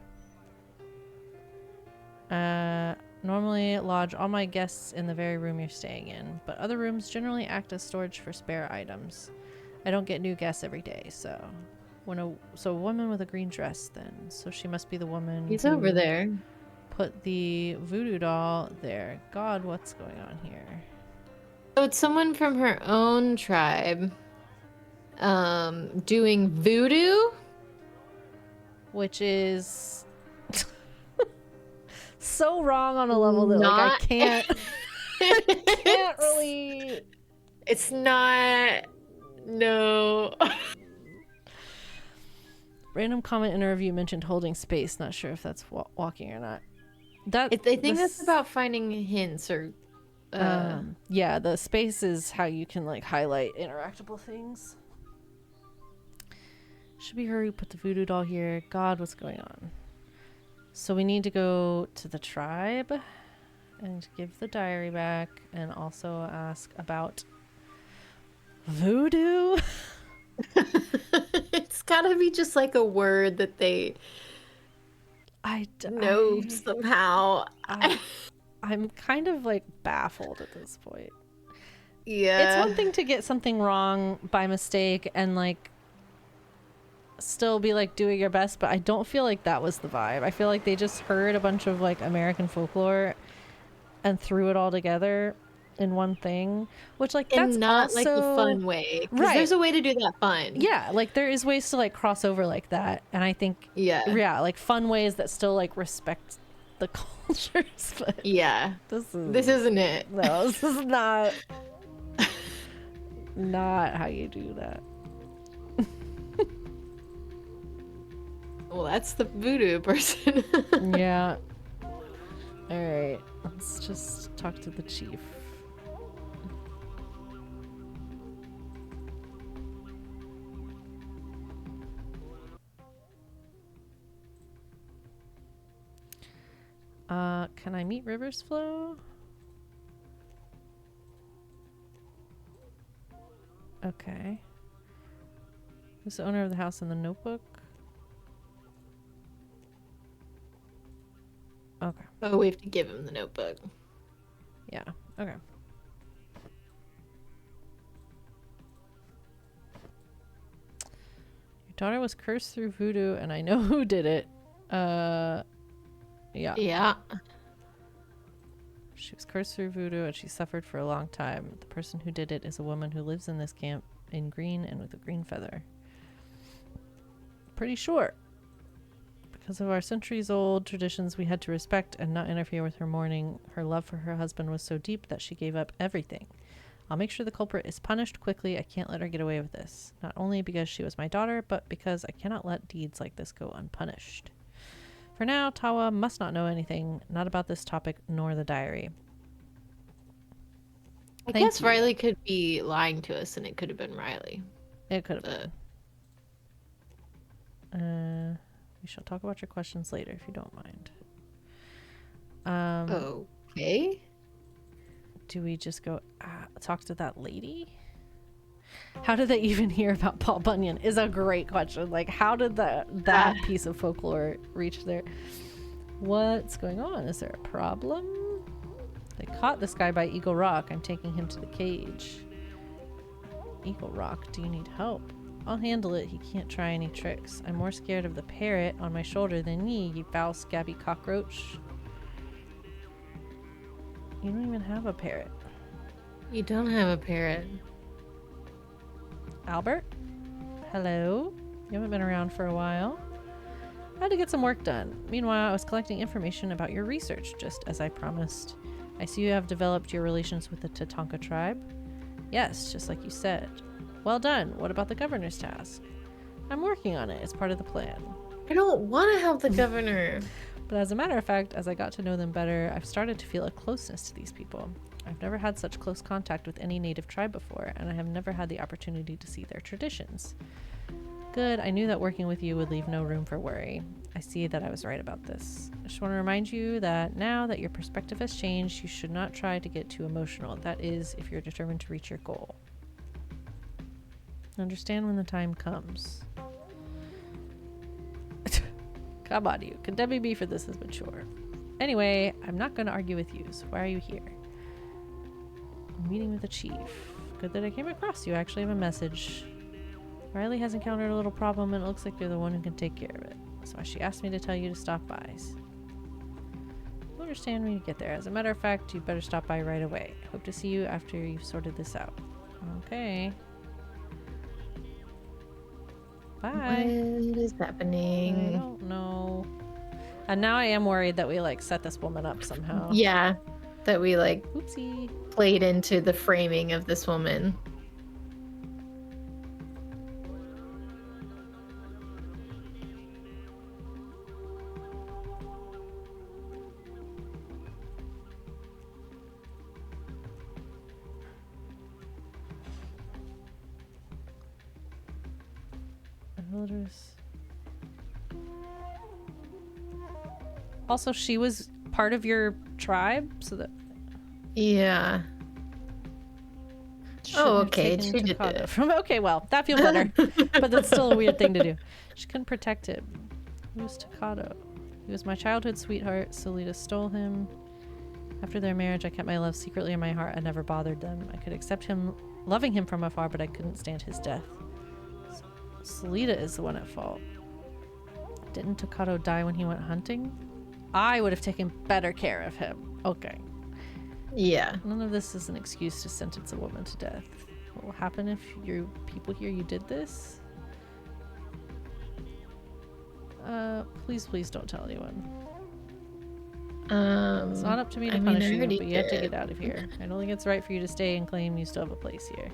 Normally lodge all my guests in the very room you're staying in, but other rooms generally act as storage for spare items. I don't get new guests every day, so a woman with a green dress then. So she must be the woman. He's over there. Put the voodoo doll there. God, what's going on here? So it's someone from her own tribe doing voodoo, which is so wrong on a level that like I can't really. It's not. No. Random comment in a review mentioned holding space. Not sure if that's walking or not. I think that's about finding hints or. Yeah, the space is how you can like highlight interactable things. Should we hurry? Put the voodoo doll here. God, what's going on? So we need to go to the tribe and give the diary back and also ask about voodoo. It's gotta be just like a word that they know somehow. I'm kind of like baffled at this point. Yeah. It's one thing to get something wrong by mistake and like still be like doing your best, but I don't feel like that was the vibe. I feel like they just heard a bunch of like American folklore and threw it all together in one thing, which like and that's not also like the fun way, right. There's a way to do that fun. Yeah, like there is ways to like cross over like that, and I think yeah, like fun ways that still like respect the cultures. But yeah, this isn't it. No, this is not how you do that. Well, that's the voodoo person. Yeah. All right. Let's just talk to the chief. Can I meet Rivers Flow? Okay. Who's the owner of the house in the notebook? Okay. Oh, we have to give him the notebook. Yeah. Okay. Your daughter was cursed through voodoo, and I know who did it. Yeah. Yeah. She was cursed through voodoo, and she suffered for a long time. The person who did it is a woman who lives in this camp in green and with a green feather. Pretty sure. Because of our centuries-old traditions, we had to respect and not interfere with her mourning. Her love for her husband was so deep that she gave up everything. I'll make sure the culprit is punished quickly. I can't let her get away with this. Not only because she was my daughter, but because I cannot let deeds like this go unpunished. For now, Tawa must not know anything, not about this topic nor the diary. I guess Riley could be lying to us, and it could have been Riley. It could have been. We shall talk about your questions later if you don't mind. Okay. Do we just go talk to that lady? How did they even hear about Paul Bunyan is a great question. Like, how did that piece of folklore reach there? What's going on? Is there a problem? They caught this guy by Eagle Rock. I'm taking him to the cage. Eagle Rock, do you need help? I'll handle it. He can't try any tricks. I'm more scared of the parrot on my shoulder than you foul, scabby cockroach. You don't even have a parrot. You don't have a parrot. Albert? Hello? You haven't been around for a while. I had to get some work done. Meanwhile, I was collecting information about your research, just as I promised. I see you have developed your relations with the Tatanka tribe. Yes, just like you said. Well done. What about the governor's task? I'm working on it. It's part of the plan. I don't want to help the governor. But as a matter of fact, as I got to know them better, I've started to feel a closeness to these people. I've never had such close contact with any native tribe before, and I have never had the opportunity to see their traditions. Good, I knew that working with you would leave no room for worry. I see that I was right about this. I just want to remind you that now that your perspective has changed, you should not try to get too emotional. That is, if you're determined to reach your goal. Understand when the time comes. Come on, you. Condemning me for this is mature. Anyway, I'm not going to argue with you, so why are you here? I'm meeting with the chief. Good that I came across you. I actually have a message. Riley has encountered a little problem, and it looks like you're the one who can take care of it. So she asked me to tell you to stop by. You'll understand when you get there. As a matter of fact, you better stop by right away. Hope to see you after you've sorted this out. Okay. Bye. What is happening? I don't know. And now I am worried that we like set this woman up somehow. Yeah, that we like Oopsie. played into the framing of this woman. Villagers. Also, she was part of your tribe, so that. Yeah. Oh, okay. She did it. Okay, well, that feels better, but that's still a weird thing to do. She couldn't protect him. Who was Takato? He was my childhood sweetheart. Solita stole him. After their marriage, I kept my love secretly in my heart. I never bothered them. I could accept him, loving him from afar, but I couldn't stand his death. Solita is the one at fault. Didn't Takato die when he went hunting? I would have taken better care of him. Okay. Yeah. None of this is an excuse to sentence a woman to death. What will happen if your people hear you did this? Please don't tell anyone. It's not up to me to punish you, but you have to get out of here. I don't think it's right for you to stay and claim you still have a place here.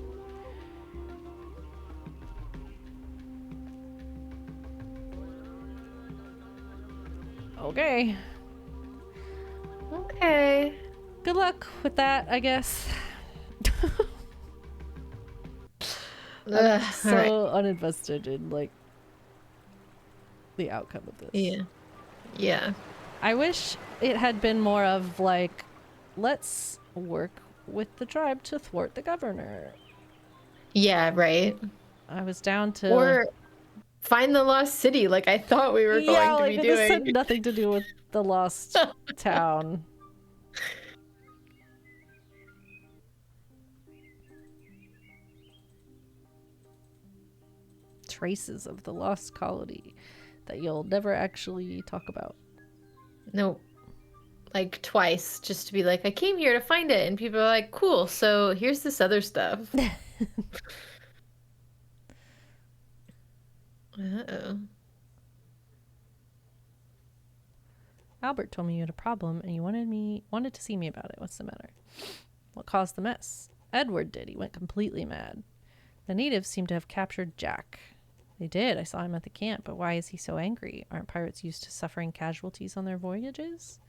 Okay. Okay. Good luck with that, I guess. I'm so uninvested in like the outcome of this. Yeah. Yeah. I wish it had been more of like, let's work with the tribe to thwart the governor. Yeah, right. I was down to or find the lost city like I thought we were going to be doing. This had nothing to do with the lost town. Traces of the lost colony that you'll never actually talk about. Nope. Like twice, just to be like, I came here to find it, and people are like, cool, so here's this other stuff. Uh-oh. Albert told me you had a problem and you wanted to see me about it. What's the matter? What caused the mess? Edward did. He went completely mad. The natives seem to have captured Jack. They did. I saw him at the camp, but why is he so angry? Aren't pirates used to suffering casualties on their voyages?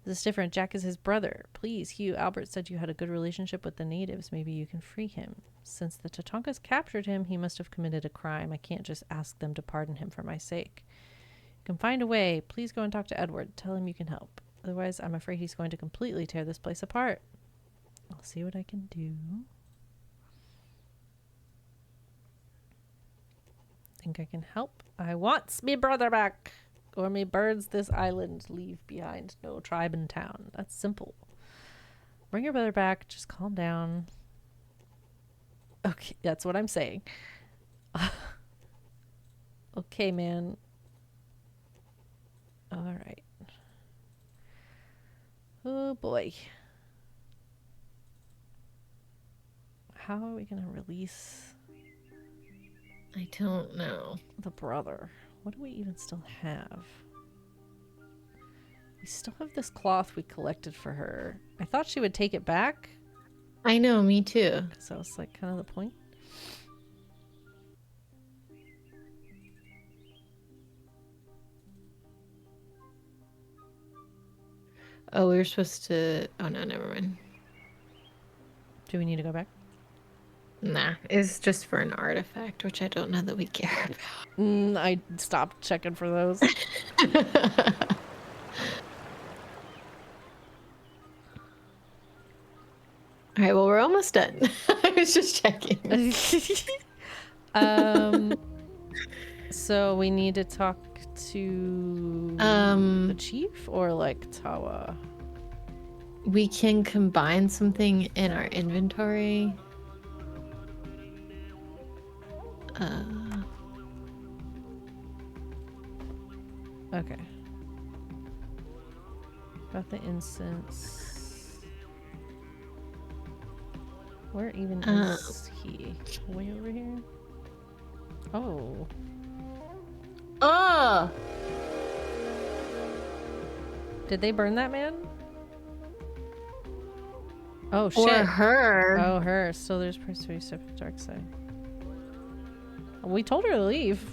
This is different. Jack is his brother. Please, Hugh, Albert said you had a good relationship with the natives. Maybe you can free him. Since the Tatankas captured him, he must have committed a crime. I can't just ask them to pardon him for my sake. You can find a way. Please go and talk to Edward. Tell him you can help. Otherwise, I'm afraid he's going to completely tear this place apart. I'll see what I can do. Think I can help? I wants me brother back. Or me birds this island leave behind. No tribe in town. That's simple. Bring your brother back. Just calm down. Okay, that's what I'm saying. Okay, man. All right. Oh boy. How are we gonna release I don't know. the brother? What do we even still have? We still have this cloth we collected for her. I thought she would take it back. I know, me too. Because that was like kind of the point. Oh, we were supposed to... Oh, no, never mind. Do we need to go back? Nah, it's just for an artifact, which I don't know that we care about. I stopped checking for those. All right, well, we're almost done. I was just checking. So we need to talk to the chief or like Tawa? We can combine something in our inventory. Okay. Got the incense. Where even is he? Way over here? Oh. Oh! Did they burn that man? Oh shit. Or her. Oh, her. So there's persuasive stuff at the dark side. We told her to leave.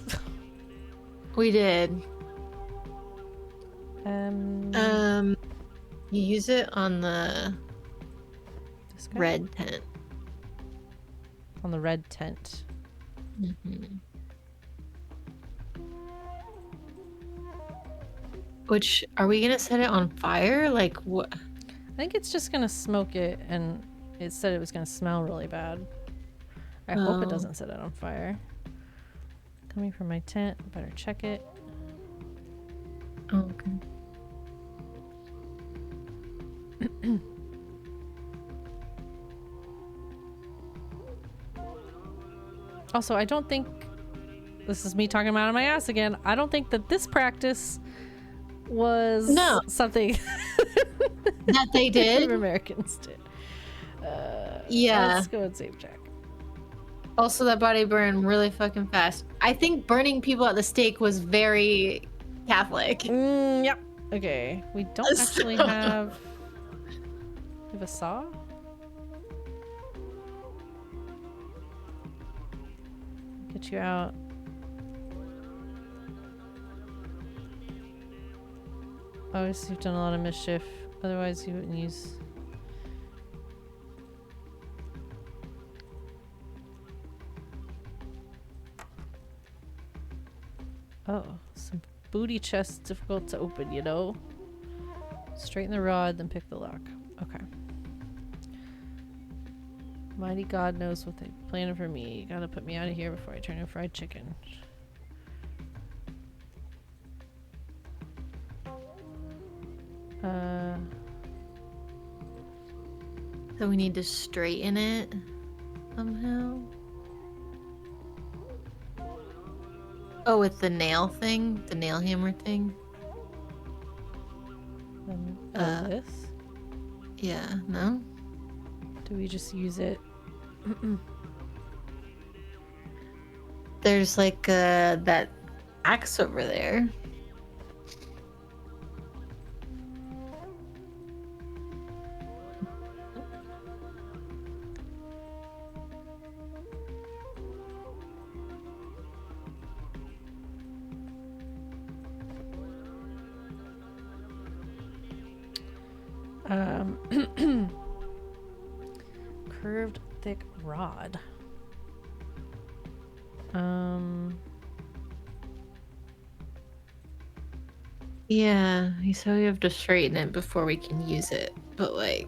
We did. You use it on the red tent. On the red tent. Mm-hmm. Which, are we gonna set it on fire? Like what? I think it's just gonna smoke it, and it said it was gonna smell really bad. I hope it doesn't set it on fire. Coming from my tent, better check it. Oh, okay. Also, I don't think, this is me talking out of my ass again, I don't think that this practice was something that they did. Americans did. Yeah. Let's go and save Jack. Also, that body burned really fucking fast. I think burning people at the stake was very Catholic. Yep. Okay. We don't actually have... We have a saw? Get you out. Obviously, you've done a lot of mischief. Otherwise, you wouldn't use... Oh, some booty chests difficult to open, you know? Straighten the rod, then pick the lock. Okay. Mighty God knows what they planned for me. You gotta put me out of here before I turn into fried chicken. So we need to straighten it somehow. Oh, with the nail thing? The nail hammer thing? This? Yeah, no? Do we just use it? There's like that axe over there. Curved thick rod. Yeah, so we have to straighten it before we can use it. But like,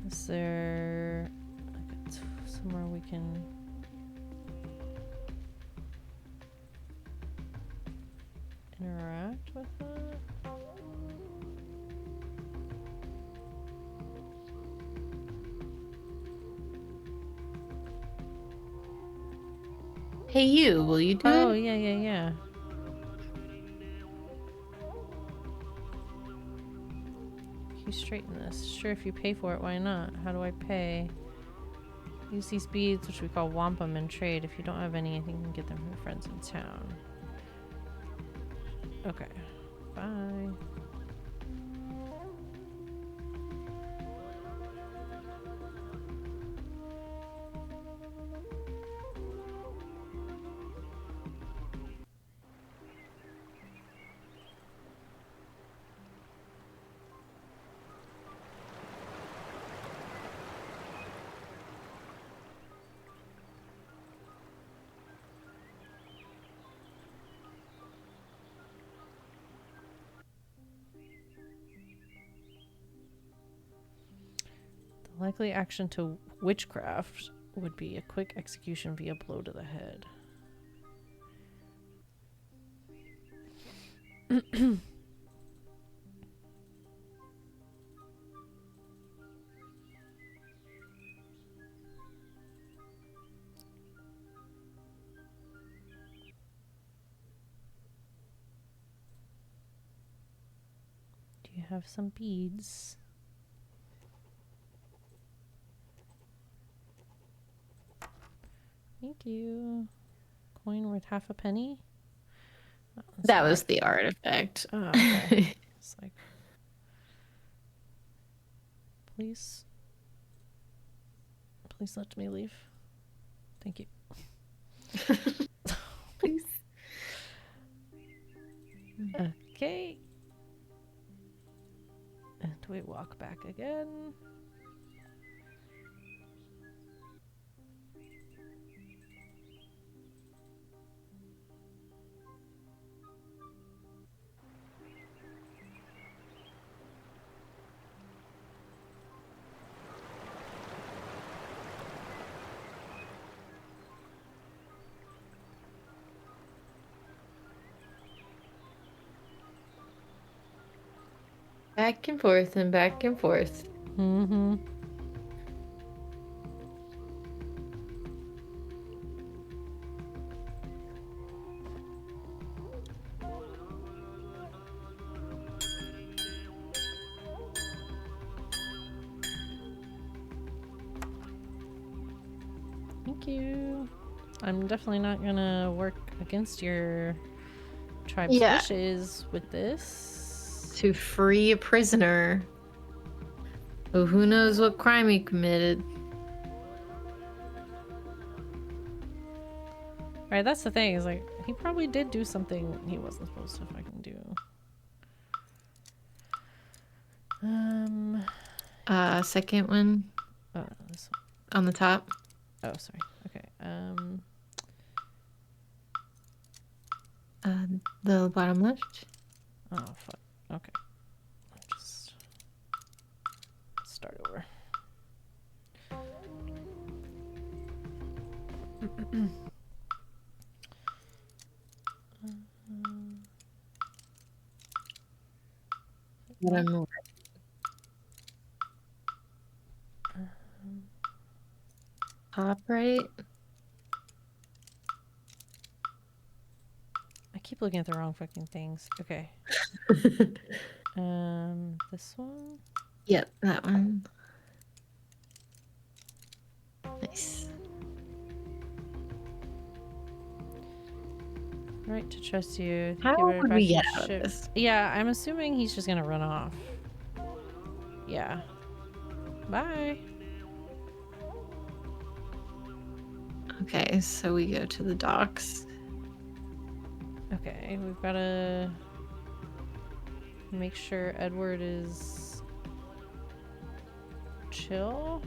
is there like somewhere we can interact with it? pay you. Will you do it? Oh, yeah. Can you straighten this? Sure, if you pay for it, why not? How do I pay? Use these beads, which we call wampum, and trade. If you don't have any, I think you can get them from your friends in town. Okay. Bye. Likely action to witchcraft would be a quick execution via blow to the head. Do you have some beads? Thank you. Coin worth half a penny? Oh, That was the artifact. Oh, okay. It's like, please let me leave. Thank you. Please. Okay. And we walk back again. Back and forth and back and forth. Mm-hmm. Thank you. I'm definitely not gonna work against your tribe's wishes with this. To free a prisoner. Oh, who knows what crime he committed. Right, that's the thing, is like, he probably did do something he wasn't supposed to fucking do. Second one. Oh, no, this one. On the top. Oh, sorry. Okay. The bottom left. Oh, fuck. Okay. I'll just start over. Top right. I keep looking at the wrong fucking things. Okay. This one? Yep, that one. Nice. Right to trust you. How would we get out of this? Yeah, I'm assuming he's just gonna run off. Yeah. Bye. Okay, so we go to the docks. Okay, we've gotta make sure Edward is chill.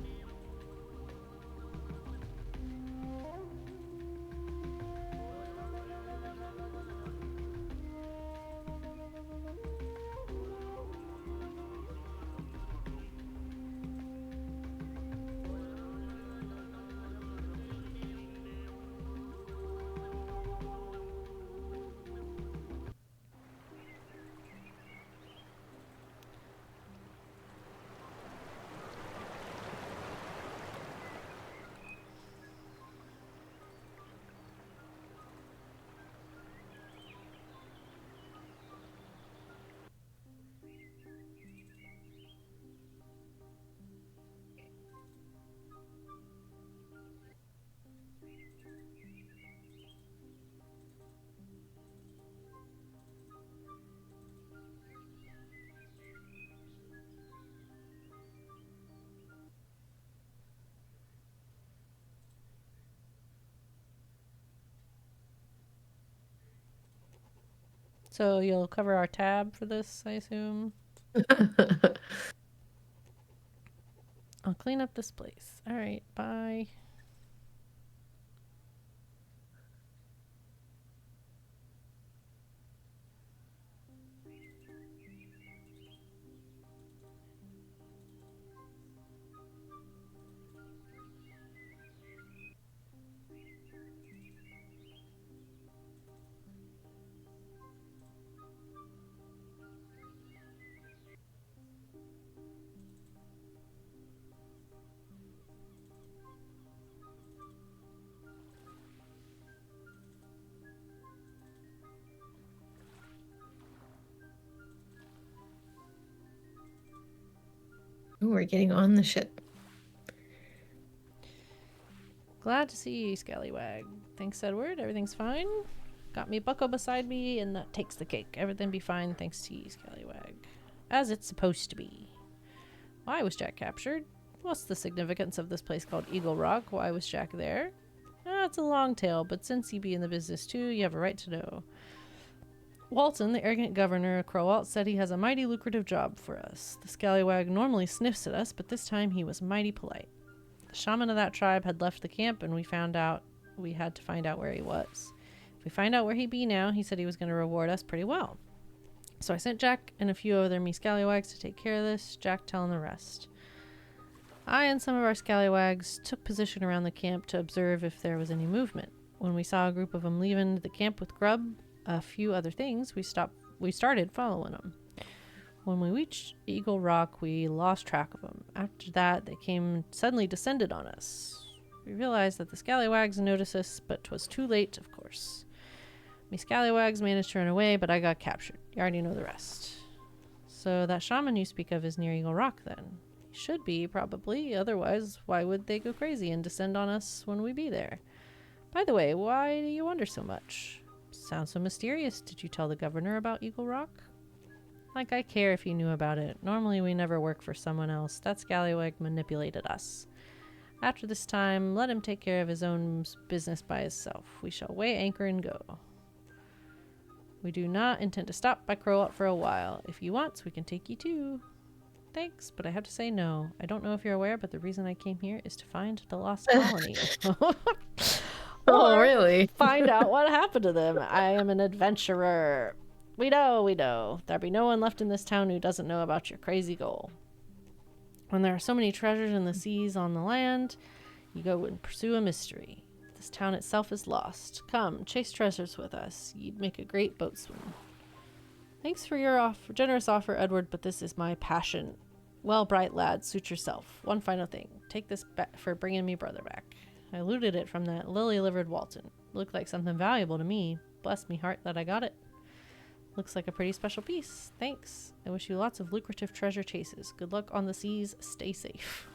So you'll cover our tab for this, I assume? I'll clean up this place. All right, bye. Ooh, we're getting on the ship. Glad to see you, Scallywag. Thanks, Edward. Everything's fine. Got me Bucko beside me, and that takes the cake. Everything be fine thanks to you, Scallywag. As it's supposed to be. Why was Jack captured? What's the significance of this place called Eagle Rock? Why was Jack there? It's a long tale, but since you be in the business too, you have a right to know. Walton, the arrogant governor of Crowalt, said he has a mighty lucrative job for us. The Scallywag normally sniffs at us, but this time he was mighty polite. The shaman of that tribe had left the camp, and we had to find out where he was. If we find out where he be now, he said he was going to reward us pretty well. So I sent Jack and a few other me Scallywags to take care of this, Jack telling the rest. I and some of our Scallywags took position around the camp to observe if there was any movement. When we saw a group of them leaving the camp with grub, a few other things, we started following them. When we reached Eagle Rock, we lost track of them. After that, they suddenly descended on us. We realized that the Scallywags noticed us, but 'twas too late, of course. Me Scallywags managed to run away, but I got captured. You already know the rest. So that shaman you speak of is near Eagle Rock, then? He should be, probably. Otherwise, why would they go crazy and descend on us when we be there? By the way, why do you wonder so much? Sounds so mysterious. Did you tell the governor about Eagle Rock? Like I care if you knew about it. Normally we never work for someone else. That Scallywag manipulated us. After this time, let him take care of his own business by himself. We shall weigh anchor and go. We do not intend to stop by Crowalt for a while. If you want, we can take you too. Thanks, but I have to say no. I don't know if you're aware, but the reason I came here is to find the lost colony. Oh, really? Find out what happened to them. I am an adventurer. We know. There be no one left in this town who doesn't know about your crazy goal. When there are so many treasures in the seas on the land, you go and pursue a mystery. This town itself is lost. Come, chase treasures with us. You'd make a great boatswain. Thanks for your generous offer, Edward, but this is my passion. Well, bright lad, suit yourself. One final thing. Take this for bringing me brother back. I looted it from that lily-livered Walton. Looked like something valuable to me. Bless me heart that I got it. Looks like a pretty special piece. Thanks. I wish you lots of lucrative treasure chases. Good luck on the seas. Stay safe.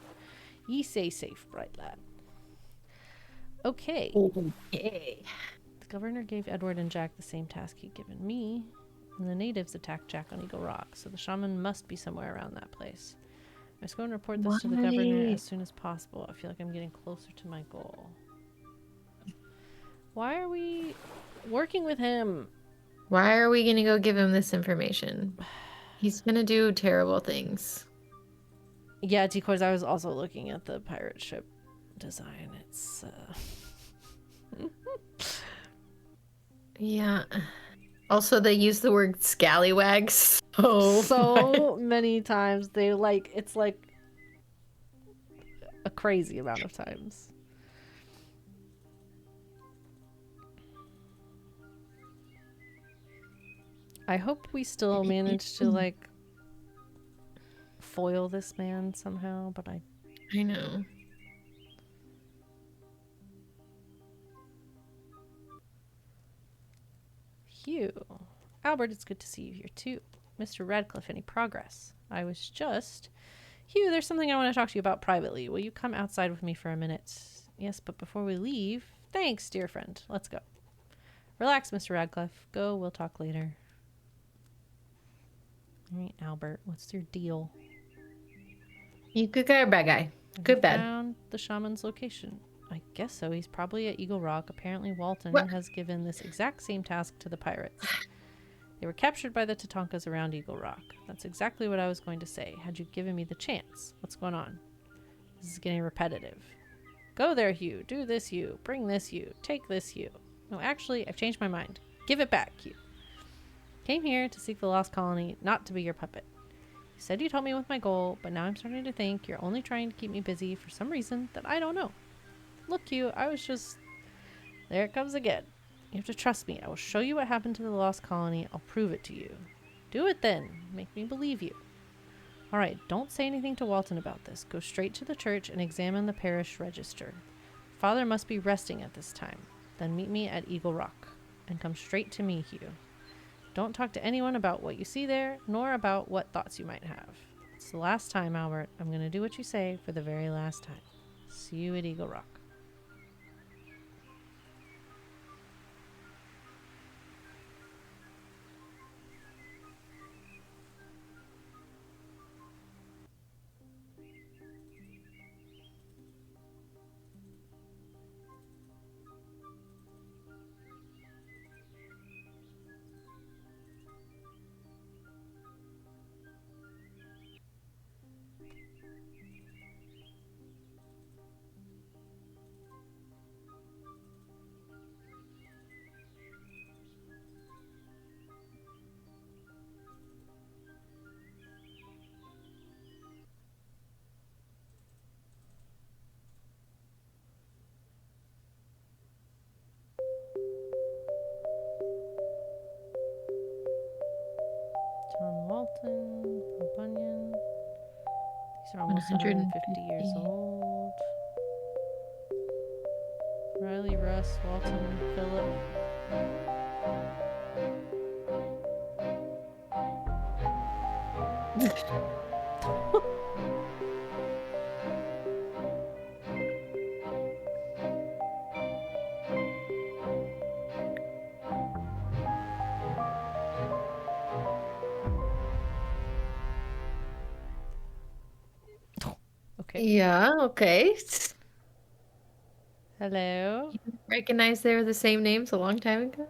Ye stay safe, bright lad. Okay. Yay. The governor gave Edward and Jack the same task he'd given me, and the natives attacked Jack on Eagle Rock, so the shaman must be somewhere around that place. I must go and report this to the governor as soon as possible. I feel like I'm getting closer to my goal. Why are we working with him? Why are we going to go give him this information? He's going to do terrible things. Yeah, Decoys, I was also looking at the pirate ship design. It's, Yeah. Also, they use the word scallywags so many times. It's like a crazy amount of times. I hope we still manage to foil this man somehow, but I know. Hugh. Albert, it's good to see you here too. Mr. Radcliffe, any progress? Hugh, there's something I want to talk to you about privately. Will you come outside with me for a minute? Yes, but before we leave... Thanks, dear friend. Let's go. Relax, Mr. Radcliffe. Go, we'll talk later. All right, Albert, what's your deal? You good guy or bad guy? Good, bad. Found the shaman's location. I guess so. He's probably at Eagle Rock. Apparently Walton has given this exact same task to the pirates. They were captured by the Tatankas around Eagle Rock. That's exactly what I was going to say, had you given me the chance. What's going on? This is getting repetitive. Go there, Hugh. Do this, Hugh. Bring this, Hugh. Take this, Hugh. No, actually, I've changed my mind. Give it back, Hugh. Came here to seek the lost colony, not to be your puppet. You said you'd help me with my goal, but now I'm starting to think you're only trying to keep me busy for some reason that I don't know. Look, Hugh, I was just... There it comes again. You have to trust me. I will show you what happened to the lost colony. I'll prove it to you. Do it then. Make me believe you. All right, don't say anything to Walton about this. Go straight to the church and examine the parish register. Father must be resting at this time. Then meet me at Eagle Rock. And come straight to me, Hugh. Don't talk to anyone about what you see there, nor about what thoughts you might have. It's the last time, Albert. I'm going to do what you say for the very last time. See you at Eagle Rock. John Walton, Paul Bunyan. These are almost 150 years old. Riley, Russ, Walton, Philip. Okay. Yeah, okay. Hello. You recognize they were the same names a long time ago?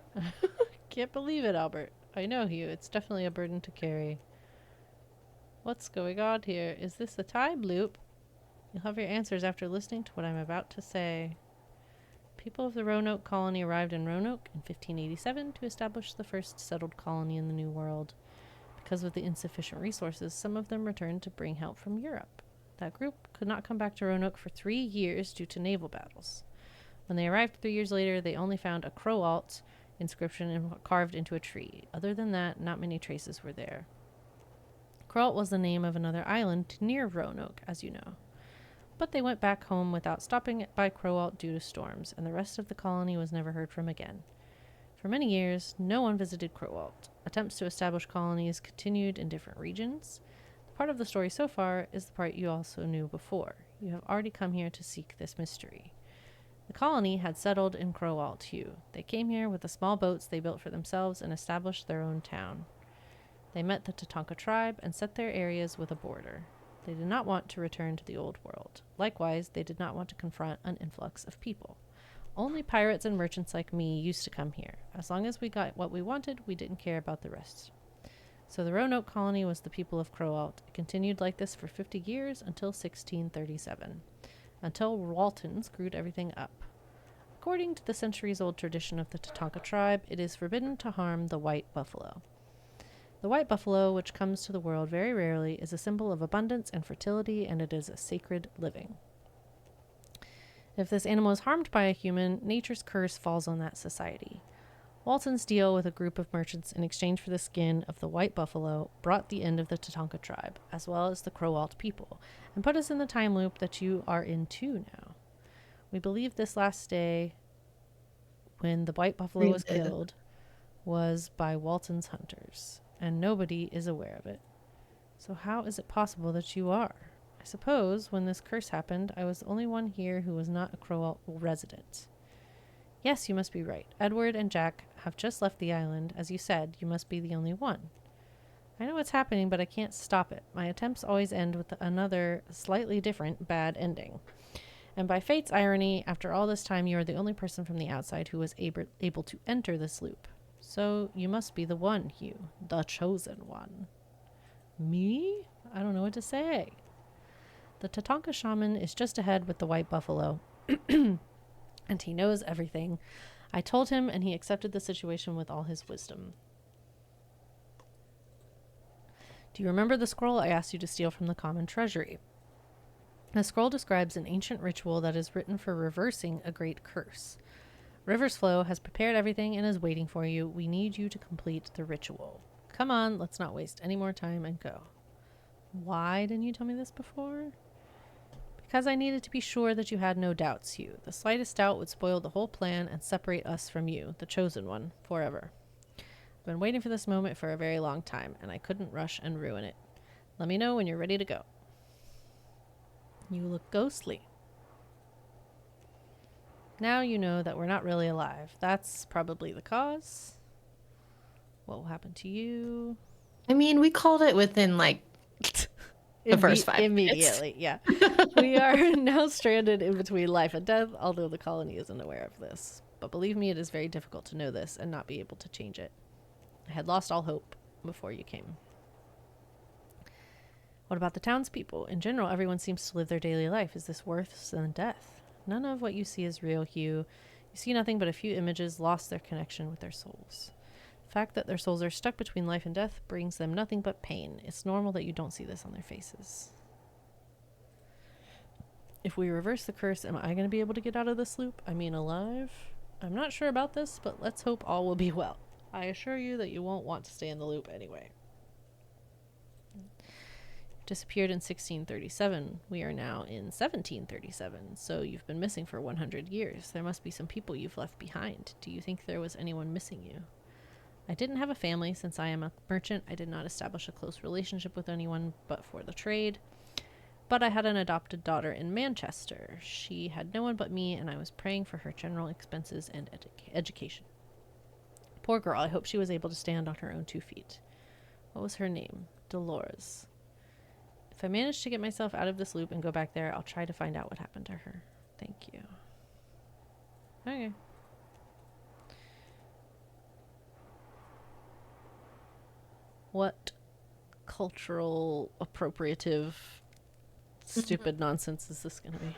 Can't believe it, Albert. I know, Hugh. It's definitely a burden to carry. What's going on here? Is this a time loop? You'll have your answers after listening to what I'm about to say. People of the Roanoke colony arrived in Roanoke in 1587 to establish the first settled colony in the New World. Because of the insufficient resources, some of them returned to bring help from Europe. That group could not come back to Roanoke for 3 years due to naval battles. When they arrived 3 years later, they only found a Crowalt inscription carved into a tree. Other than that, not many traces were there. Crowalt was the name of another island near Roanoke, as you know. But they went back home without stopping by Crowalt due to storms, and the rest of the colony was never heard from again. For many years, no one visited Crowalt. Attempts to establish colonies continued in different regions. The part of the story so far is the part you also knew before. You have already come here to seek this mystery. The colony had settled in Crowalt, Hugh. They came here with the small boats they built for themselves and established their own town. They met the Tatanka tribe and set their areas with a border. They did not want to return to the old world. Likewise, they did not want to confront an influx of people. Only pirates and merchants like me used to come here. As long as we got what we wanted, we didn't care about the rest. So the Roanoke colony was the people of Crowalt. It continued like this for 50 years until 1637, until Walton screwed everything up. According to the centuries-old tradition of the Tatanka tribe, it is forbidden to harm the white buffalo. The white buffalo, which comes to the world very rarely, is a symbol of abundance and fertility, and it is a sacred living. If this animal is harmed by a human, nature's curse falls on that society. Walton's deal with a group of merchants in exchange for the skin of the white buffalo brought the end of the Tatanka tribe, as well as the Crowalt people, and put us in the time loop that you are in too now. We believe this last day, when the white buffalo was killed, was by Walton's hunters, and nobody is aware of it. So how is it possible that you are? I suppose when this curse happened, I was the only one here who was not a Crowalt resident. Yes, you must be right. Edward and Jack have just left the island. As you said, you must be the only one. I know what's happening, but I can't stop it. My attempts always end with another, slightly different, bad ending. And by fate's irony, after all this time, you are the only person from the outside who was able to enter this loop. So you must be the one, Hugh. The chosen one. Me? I don't know what to say. The Tatanka shaman is just ahead with the white buffalo. And he knows everything. I told him, and he accepted the situation with all his wisdom. Do you remember the scroll I asked you to steal from the common treasury? The scroll describes an ancient ritual that is written for reversing a great curse. River's Flow has prepared everything and is waiting for you. We need you to complete the ritual. Come on, let's not waste any more time and go. Why didn't you tell me this before? Because I needed to be sure that you had no doubts, Hugh. The slightest doubt would spoil the whole plan and separate us from you, the chosen one, forever. I've been waiting for this moment for a very long time, and I couldn't rush and ruin it. Let me know when you're ready to go. You look ghostly. Now you know that we're not really alive. That's probably the cause. What will happen to you? I mean, we called it within like the first 5 immediately, yeah. We are now stranded in between life and death, although the colony isn't aware of this. But believe me, it is very difficult to know this and not be able to change it. I had lost all hope before you came. What about the townspeople? In general, everyone seems to live their daily life. Is this worse than death? None of what you see is real, Hugh. You see nothing but a few images lost their connection with their souls. The fact that their souls are stuck between life and death brings them nothing but pain. It's normal that you don't see this on their faces. If we reverse the curse, am I going to be able to get out of this loop? I mean, alive? I'm not sure about this, but let's hope all will be well. I assure you that you won't want to stay in the loop anyway. Disappeared in 1637. We are now in 1737, so you've been missing for 100 years. There must be some people you've left behind. Do you think there was anyone missing you? I didn't have a family. Since I am a merchant, I did not establish a close relationship with anyone but for the trade. But I had an adopted daughter in Manchester. She had no one but me, and I was praying for her general expenses and education. Poor girl, I hope she was able to stand on her own 2 feet. What was her name? Dolores. If I manage to get myself out of this loop and go back there, I'll try to find out what happened to her. Thank you. Okay. What cultural appropriative stupid nonsense is this going to be?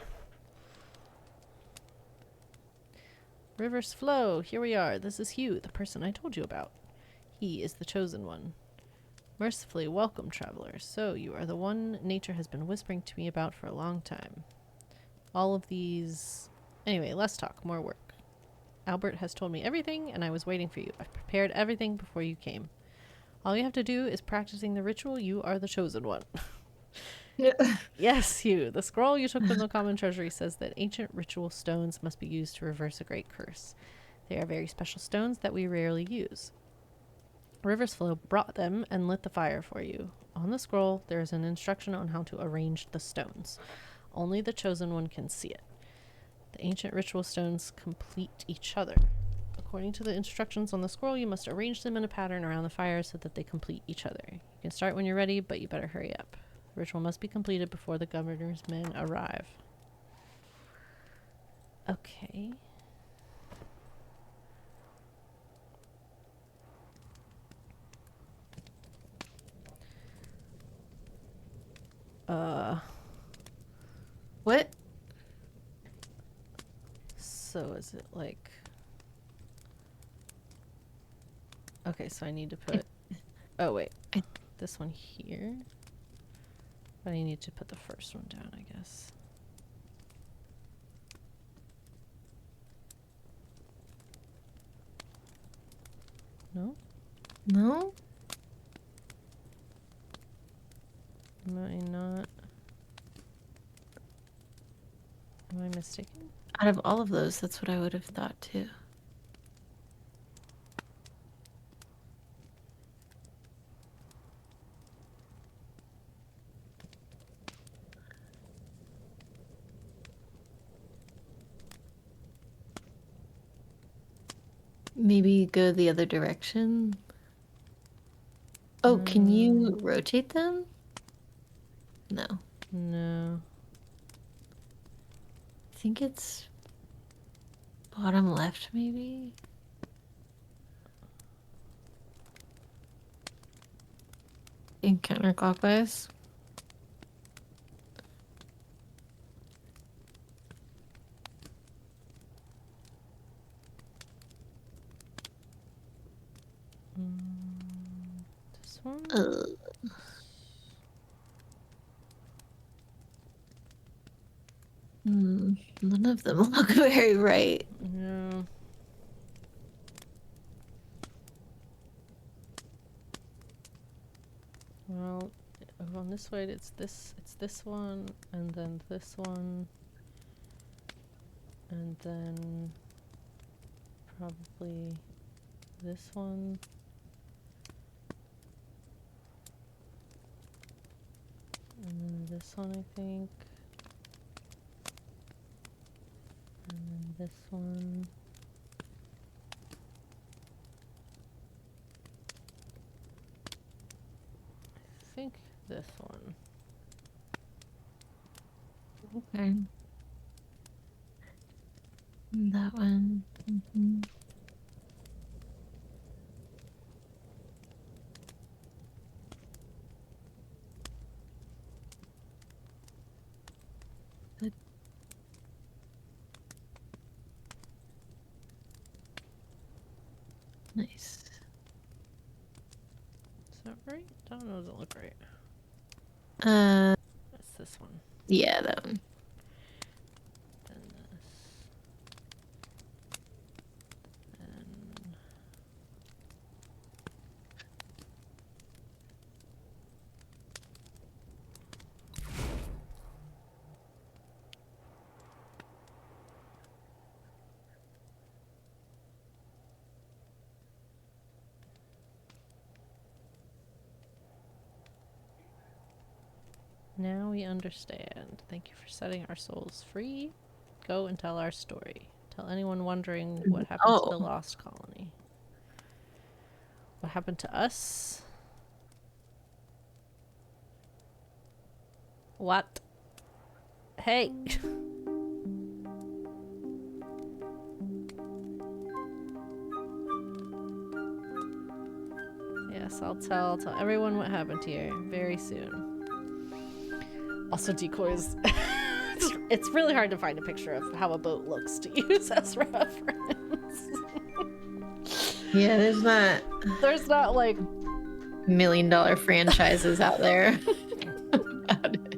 Rivers flow. Here we are. This is Hugh, the person I told you about. He is the chosen one. Mercifully welcome, traveler. So you are the one nature has been whispering to me about for a long time. All of these... Anyway, less talk, more work. Albert has told me everything, and I was waiting for you. I've prepared everything before you came. All you have to do is practicing the ritual. You are the chosen one. Yes, Hugh. The scroll you took from the common treasury says that ancient ritual stones must be used to reverse a great curse. They are very special stones that we rarely use. River's Flow brought them and lit the fire for you. On the scroll, there is an instruction on how to arrange the stones. Only the chosen one can see it. The ancient ritual stones complete each other. According to the instructions on the scroll, you must arrange them in a pattern around the fire so that they complete each other. You can start when you're ready, but you better hurry up. The ritual must be completed before the governor's men arrive. Okay. What? So is it like... Okay, so I need to put... Oh, wait. This one here? But I need to put the first one down, I guess. No? No? Am I not... Am I mistaken? Out of all of those, that's what I would have thought too. Maybe go the other direction. Oh, can you rotate them? No. No. I think it's bottom left, maybe? In counterclockwise. This one? None of them look very right. Yeah. Well, on this way it's this one, and then this one, and then probably this one. And then this one, I think. And then this one. I think this one. Okay. And that one. Good. Nice. Is that right? I don't know, doesn't look right. That's this one. Yeah, that one. Then this. Then now we understand. Thank you for setting our souls free. Go and tell our story. Tell anyone wondering what happened to the lost colony. What happened to us? What? Hey! Yes, I'll tell everyone what happened here very soon. Also, decoys. It's really hard to find a picture of how a boat looks to use as reference. Yeah, there's not like $1 million franchises out there. About it.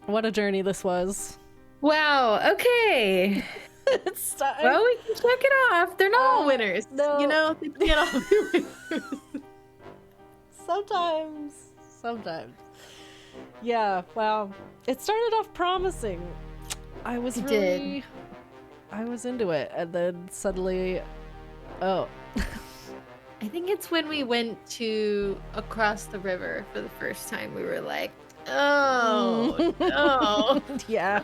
What a journey this was. Wow, okay. It's time. Well, we can check it off. They're not all winners. No. You know, they can't all be winners. Sometimes. Yeah, wow. It started off promising. I was into it, and then suddenly, oh. I think it's when we went to across the river for the first time, we were like, oh, no. Yeah.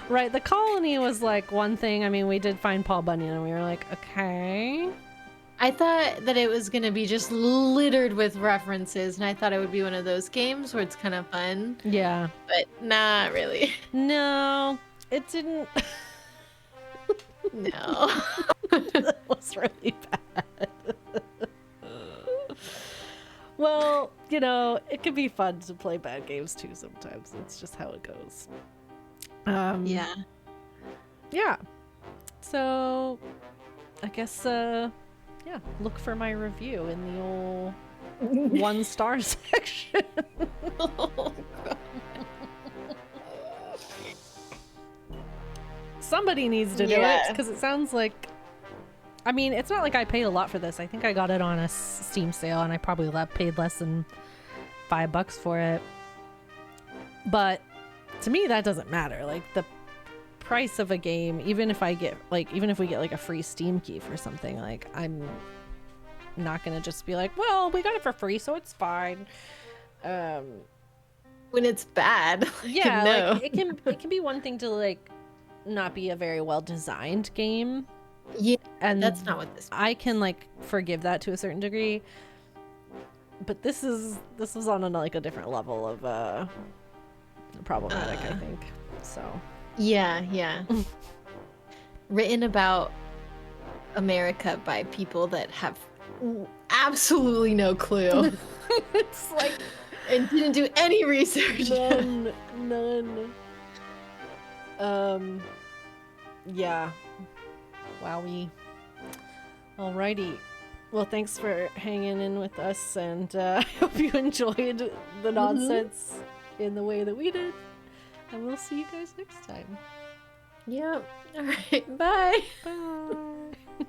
Right, the colony was like one thing. I mean, we did find Paul Bunyan, and we were like, okay. I thought that it was going to be just littered with references, and I thought it would be one of those games where it's kind of fun. Yeah. But not really. No, it didn't. No. It was really bad. Well, you know, it can be fun to play bad games too sometimes. It's just how it goes. Yeah. Yeah. So, I guess, yeah, look for my review in the old 1-star section. Oh, God. Somebody needs to do it, because it sounds like... I mean, it's not like I paid a lot for this. I think I got it on a Steam sale, and I probably paid less than $5 for it. But to me, that doesn't matter. Like, the price of a game, even if we get like a free Steam key for something, like, I'm not gonna just be like, well, we got it for free, so it's fine. When it's bad. Yeah, no. like, it can be one thing to, like, not be a very well designed game. Yeah, and that's not what this means. I can, like, forgive that to a certain degree, but this was on a different level of problematic, I think. So yeah. Written about America by people that have absolutely no clue. It's like, and didn't do any research. None. Yeah. Wowie. Alrighty. Well, thanks for hanging in with us, and I hope you enjoyed the nonsense in the way that we did. And we'll see you guys next time. Yep. All right. Bye. Bye.